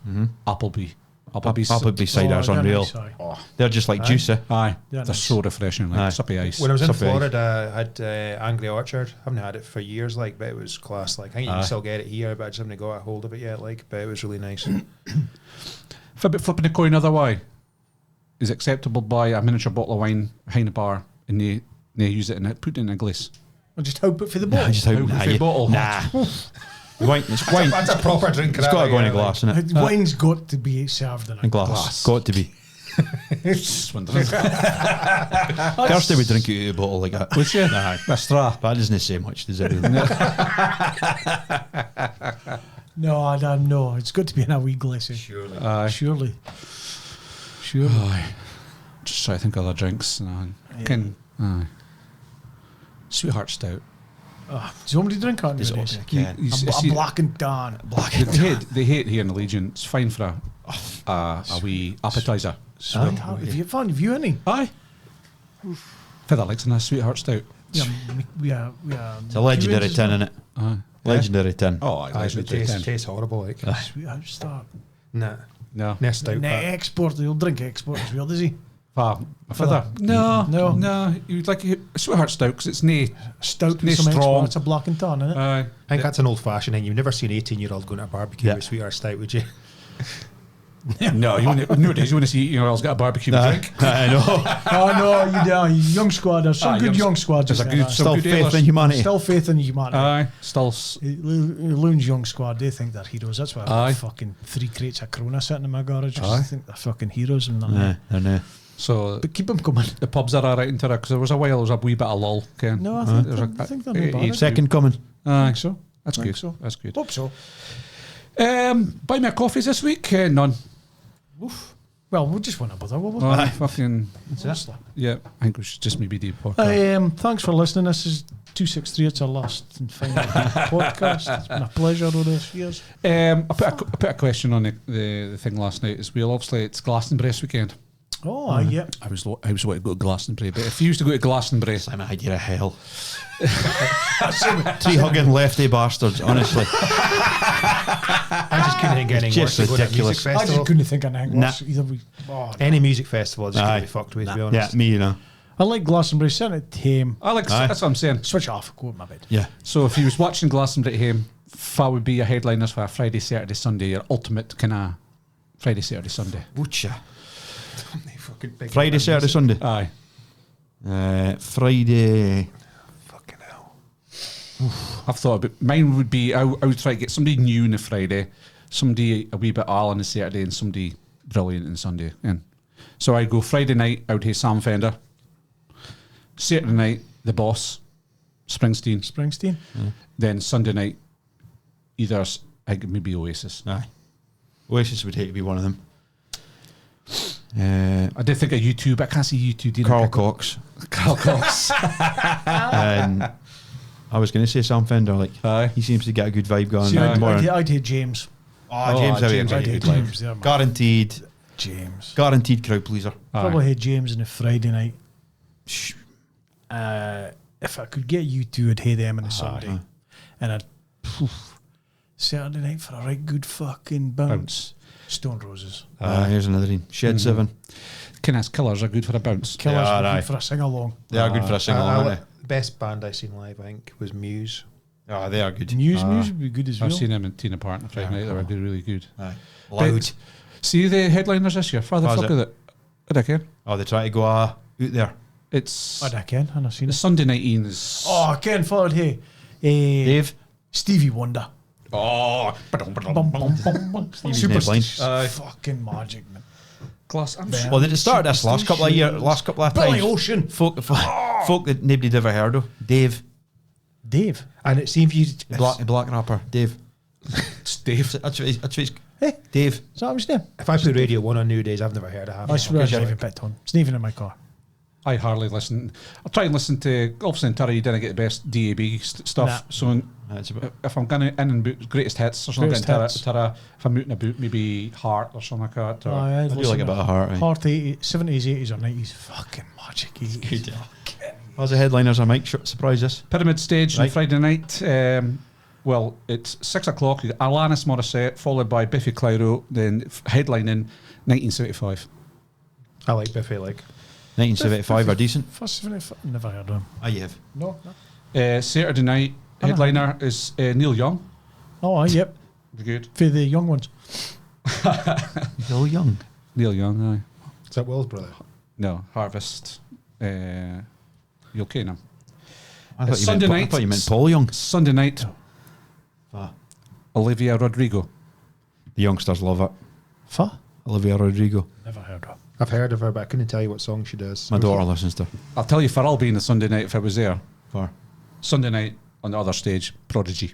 Applebee's. Appleby cider's they're unreal. nice, aye. Oh, They're just like juice, eh? aye. Yeah, They're nice. so refreshing, like Aye. suppy ice. When I was in Something. Florida, I had Angry Orchard. I haven't had it for years, like, but it was class. Like, I think you Aye. can still get it here, but I just haven't got a hold of it yet. Like, but it was really nice. Flipping the coin other way. Is it acceptable to buy a miniature bottle of wine behind the bar and they use it and put it in a glass? Well, just hope it for the ball. Nah, just how, Out nah, with the you- bottle. Nah. Wine, it's wine. That's a proper drink. It's got to go in a glass, innit? Wine's got to be served in a A glass. Glass. Got to be. Just wondering. Kirsty would drink it out of a bottle like that. Would you? Aye. A straw. That doesn't say much, does it? Really? No, I don't know. It's got to be in a wee glass. Surely. Surely. Aye. Just try to think of other drinks. Aye. Sweetheart stout. Does somebody drink on nowadays? A black and tan. They hate here in the Legion. It's fine for a wee appetizer. Have you any? Aye. Feather legs and a sweetheart stout. Yeah. It's a legendary tin, innit? Aye. Legendary tin. Oh, Aye, legendary. it tastes horrible. Like. Sweetheart stout. Nah. No. Nest stout. Nah, export. He'll drink export as well, does he? A feather? No. No. You'd like a sweetheart stout because it's nae Stout nae with some strong. export. It's a black and tan, isn't it? Aye. I think that's an old fashioned thing. You've never seen an 18-year-old going to a barbecue with sweetheart stout, would you? No, nowadays you want to see 18-year-olds get a barbecue drink. I know. Oh no, you young squad. There's some good young squads. There's a good, Still good faith ale. in humanity. Still faith in humanity. Aye, still. Loon's young squad, they think they're heroes. That's why I've Aye. got fucking 3 crates of Corona sitting in my garage. Aye. I think they're fucking heroes and that. Nah, they're no. So But keep them coming. the pubs are alright into it because there was a while there was a wee bit of lull. Ken. No, I think they're not bad. Second coming. Aye, think so. That's Think good. so. That's good. Hope so. Buy me a coffees this week? None. Well, we'll just want to bother, will we? Aye, fucking. Honestly. Yeah, I think we should just maybe do a podcast. Thanks for listening. This is 263. It's our last and final podcast. It's been a pleasure all those years. I put a question on the thing last night as well. Obviously, it's Glastonbury this weekend. Oh, yeah. I was wanting to go to Glastonbury, but if you used to go to Glastonbury, I'm an idea of hell. 3 hugging lefty bastards, honestly. I just couldn't think anything Just worse than going to a ridiculous. music I just festival. couldn't think of anything Nah. worse. Either Any music festival, I just Aye. couldn't be fucked with, to be honest. Yeah, me, you know. I like Glastonbury. Sitting at home. I like Aye. that's what I'm saying. Switch off. Go to my bed. Yeah. So if you was watching Glastonbury at home, that would be your headliners for a Friday, Saturday, Sunday, your ultimate kind of Friday, Saturday, Sunday. Whatcha? Fucking big Friday, Saturday, Sunday. Aye. Friday. Fucking hell. I've thought about mine would be I would try to get somebody new on the Friday, somebody a wee bit all on the Saturday, and somebody brilliant on the Sunday. And so I go Friday night, I would hear Sam Fender. Saturday night, The Boss, Springsteen. Springsteen. Then Sunday night, either I think maybe Oasis. Aye. Oasis would hate to be one of them. I did think of U2, but I can't see U2 doing Carl it. Cox. Carl Cox. And I was going to say Sam Fender, like, Aye. he seems to get a good vibe going. See, More- I'd hear James. Oh, James, James, James, I'd I'd hear good vibe. James there, man. guaranteed, James. guaranteed crowd pleaser. Probably hear James on a Friday night. If I could get you two, I'd hear them on a Sunday. And I'd Saturday night for a right good fucking bounce. Stone Roses. Here's another one. Shed 7. Kenneth Killers are good for a bounce. Killers are, were aye. good for a sing along. They are good for a single, aren't The best band I seen live, I think, was Muse. they? Oh, they are good. News would be good as well. I've seen them in Tina Park on Friday night. They were good, really good. Aye. But Loud. see the headliners this year. Father How's fuck it? with it. I reckon. Oh, they try to go out there. It's I can, and I've seen the it. Sunday night is. Oh, I can followed hey. Dave? Stevie Wonder. Oh, Bum, bum, bum, bum. Super blind. fucking magic, man. glass. I'm Yeah. Well, they started this last couple of years, last couple of Billy times. Ocean. Folk that nobody'd ever heard of. Dave. Dave. And it seems you. Black rapper. Dave. It's Dave. That's what he's Hey, Dave. is that what his name? If I put Radio 1 on nowadays, I've never heard of half. I of swear it. I driving pit on. It's not even in my car. I hardly listen. I try and listen to. Obviously, in Turra, you didn't get the best DAB stuff. Nah. So That's about if I'm going in and boot greatest hits or something, Greatest in hits. Turra, if I'm out and about, maybe Heart or something like that. Or I I do like a bit of heart. Eh? Heart 80s, 70s, 80s or 90s. Fucking magic. Good. How's the headliners? I might surprise us. Pyramid Stage on Right. Friday night. Well, it's 6 o'clock. You got Alanis Morissette, followed by Biffy Clyro, then headlining 1975. I like Biffy, like. 1975 are decent. First 75. Never heard of him. I have. No. Saturday night headliner is Neil Young. Oh, aye, yep. Good. For the young ones. Still young. Neil Young, aye. Is that Will's brother? No, Harvest. You okay now? I thought, Sunday I night. thought you meant Paul Young. Sunday night, Olivia Rodrigo. The youngsters love it. Fa? Olivia Rodrigo. Never heard of. I've heard of her, but I couldn't tell you what song she does. My daughter listens to her. I'll tell you for I'll be in the Sunday night if I was there. For Sunday night on the other stage, Prodigy.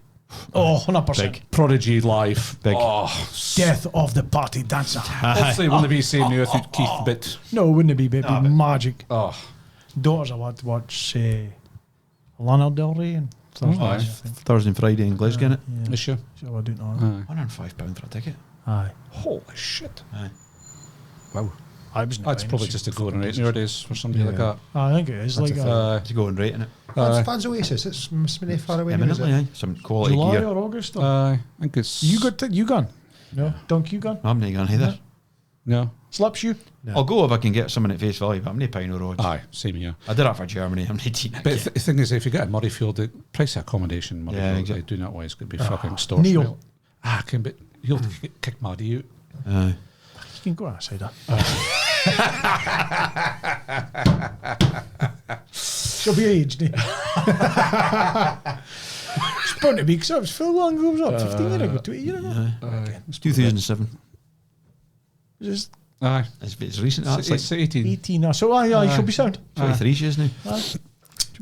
Oh, 100%. Big. Prodigy live. Big. Oh, Death of the party dancer. hopefully it wouldn't be saying no without Keith, but No, wouldn't it be, baby? Magic. oh, daughters, I want to watch Lana Del Rey and Thursday. Aye. I think. Thursday and Friday in Glasgow, innit? Yeah. Is she? So I don't know. Aye. £105 for a ticket. Aye. Holy shit. Aye. Wow. I was That's probably just a going rate nowadays for somebody like Yeah. that. I think it is That's like It's a going rate, innit? Fans Oasis. It's many far away. Is Eminently, it? aye. Some quality July gear. or August. Or I think it's... you gone? No, Dunk, you gone? I'm not going either. No. Slaps you? No. I'll go if I can get someone at face value, but I'm not paying no roads. Aye, same here. I did that for Germany. I'm 18. But the thing is, if you get in Murrayfield, the price of accommodation in Murrayfield, Yeah, exactly. do not always going to be fucking extortionate. Neil. But he'll kick Maddie out. Aye. You can go outside that. She'll be aged. Eh? It's bound to be because it was Phil long ago. It was up 15 years ago, 20 years ago. It's 2007. Just Aye. It's recent. It's It's like 18. 18 now. So aye, she'll be sound. 23 years now. Aye. Should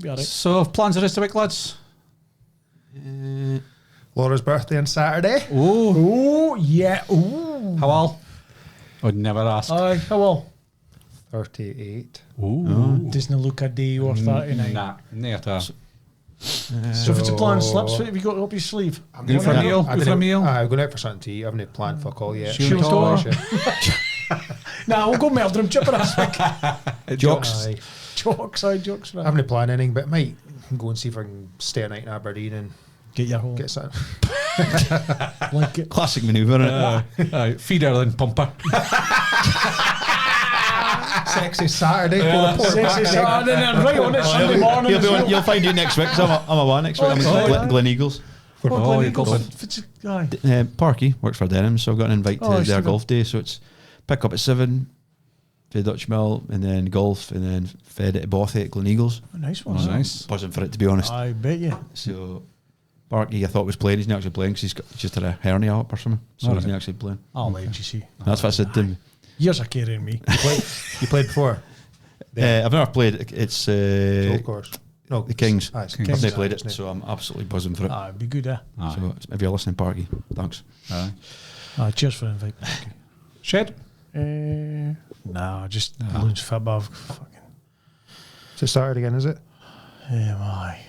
be alright. So, plans the rest of the week, lads? Laura's birthday on Saturday. Oh, yeah. Ooh. How all? I'd never ask. Aye, how well? 38. Doesn't look a day or 39. Nah, not at all. So if it's a plan slips, what have you got up your sleeve? Going for a meal? I'm Going for a meal? I'm going out for something to eat. I haven't planned fuck all yet. Shield Shield Door. Nah, we'll go murder him. Chipper ass week. Jocks. Aye. Jokes, I haven't planned anything, but might go and see if I can stay a night in Aberdeen and Get your whole. get something. Like it. Classic manoeuvre, innit? Aye, feeder then pumper. Sexy Saturday. Pull the port Sexy back. Saturday and right on it Sunday morning. You'll, as well. you'll find out next week, 'cause I'm away next week. I'm Oh, at Glen Eagles. Oh, Oh, Glen you're Eagles. golfing. If it's a- Aye. Parky works for Denham, so I've got an invite Oh, to their Stephen. golf day. So it's pick up at 7 to Dutch Mill, and then golf, and then fed at Bothy at Glen Eagles. Oh, nice one. Oh, isn't it? nice. Buzzing for it, to be honest. I bet you. So Parky, I thought was playing. He's not actually playing because he's just had a hernia up or something. So he's Alright. not actually playing. I'll let you see. That's what I said to him. Years of carrying me. You played before? I've never played. It's Golf course. No, the Kings. Aye, it's Kings. I've Kings. never played it, Isn't so I'm absolutely buzzing for it. Ah, it'd be good, eh? Aye. So if you're listening, Parky, thanks. Aye. Cheers for the invite. Thank you. Shed? Nah, just loads of football. Fucking. So it started again, is it? Aye.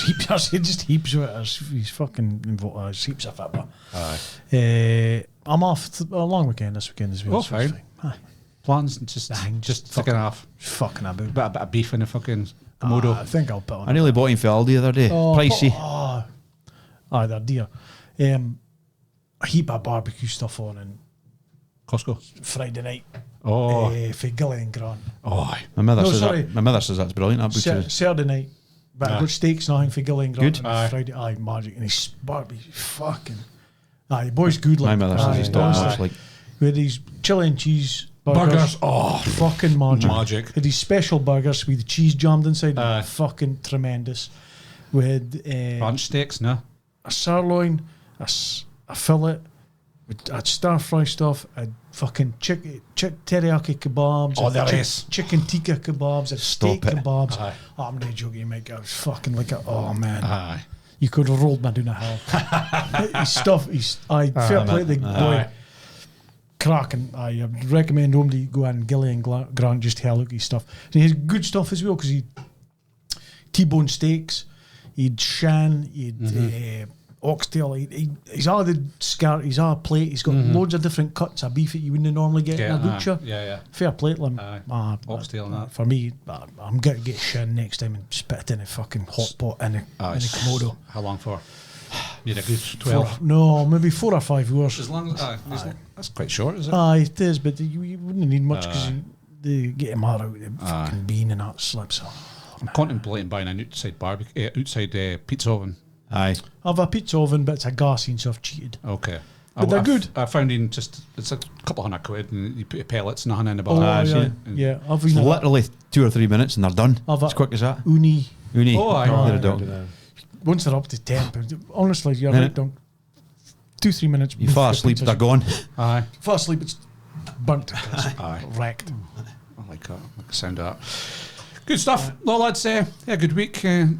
Heaps, I said just heaps of it. He's fucking involved. Heaps of football. Aye. I'm off a long weekend this weekend as well. Oh, so it's fine. Aye. Plans? Just fucking fucking off. Fucking about. Bit of beef in the fucking Komodo. I think I'll put on. I nearly bought him for Aldi the other day. Pricey. Aye, they're dear. A heap of barbecue stuff on and Costco. Friday night Oh. for Gilly and Grant. Oh, aye. My mother No, says sorry. that. My mother says that's brilliant. That butcher. Saturday night. But I Aye. got steaks and everything for Gilly and Grant. Good. And Aye. Friday. Aye, magic. And he's barbecue. Fucking. Aye, the boy's good. My Like, mother says he's top honestly. notch. Like We had these chili and cheese Burgers. Oh, fucking magic. Magic. Had these special burgers with the cheese jammed inside. Aye. Fucking tremendous. We had ranch steaks, no? a sirloin, a fillet, I'd stir fry stuff, I'd fucking teriyaki kebabs, Oh, I'd there is. chicken tikka kebabs, I'd steak Stop it. kebabs. Aye. Oh, I'm not joking, mate. I was fucking like, oh man. Aye. You could have rolled me down a hill. His stuff, fair play to the boy. Aye. Cracking. I recommend nobody go and Gilly and Grant just to have a look at his stuff. And he has good stuff as well because he T-bone steaks, he'd shan, he'd oxtail, he's all the skirt, he's all plate, he's got loads of different cuts of beef that you wouldn't normally get in a butcher. Yeah. Fair plate, Lim. Aye. Oxtail and that. For me, I'm going to get shan next time and spit it in a fucking hot pot in a Komodo. How long for? You had a good 12. No, maybe 4 or 5 hours. As long as that's quite short, is it? Aye, it is, but you wouldn't need much because they get him out of the fucking bean and that slips. I'm contemplating buying an outside barbecue, outside pizza oven. aye. I've a pizza oven, but it's a gas scene, so I've cheated. Okay. But they're good. I found in just it's a couple £100 and you put your pellets and nothing in the Oh, bottom. yeah, And- yeah. I've It's been literally 2 or 3 minutes and they're done. I've As quick as that. uni. Uni. Oh, aye. You're a I dog. don't know. Once they're up to £10, honestly, you're Yeah. right, don't. 2-3 minutes. You fall asleep, they're gone. Aye. Fall asleep, it's burnt to crisp. Aye. Wrecked. I like that. I like the sound of that. Good stuff. Well, lads, good week.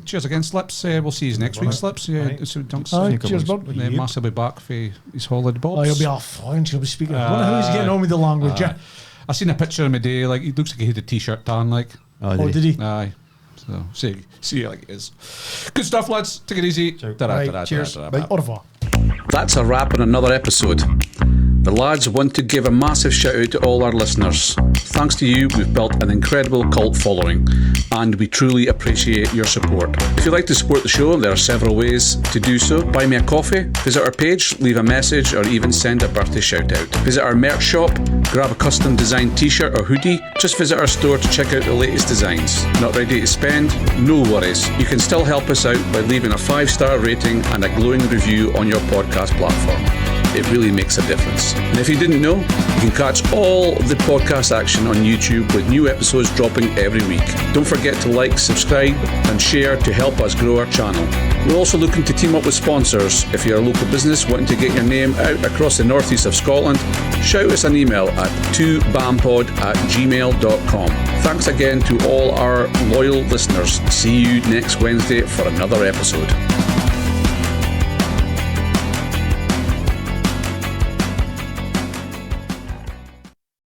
Cheers again, Slips. We'll see you next week, Slips. Right. So Dunks. Aye, cheers, bud. Marcel will be back for his holiday bobs. Oh, he'll be off French, he'll be speaking. I wonder how he's getting on with the language, yeah. I seen a picture of him today. Like he looks like he had a t-shirt on. Like, Oh, did he? aye. So see like it is. Good stuff, lads. Take it easy. Right, cheers. Bye. Au revoir. That's a wrap on another episode. The lads want to give a massive shout out to all our listeners. Thanks to you, we've built an incredible cult following, and we truly appreciate your support. If you'd like to support the show, there are several ways to do so. Buy me a coffee, visit our page, leave a message, or even send a birthday shout out. Visit our merch shop, grab a custom designed t-shirt or hoodie. Just visit our store to check out the latest designs. Not ready to spend? No worries. You can still help us out by leaving a 5-star rating and a glowing review on your podcast platform. It really makes a difference. And if you didn't know, you can catch all of the podcast action on YouTube with new episodes dropping every week. Don't forget to like, subscribe and share to help us grow our channel. We're also looking to team up with sponsors. If you're a local business wanting to get your name out across the northeast of Scotland, shout us an email at 2bampod@gmail.com. Thanks again to all our loyal listeners. See you next Wednesday for another episode.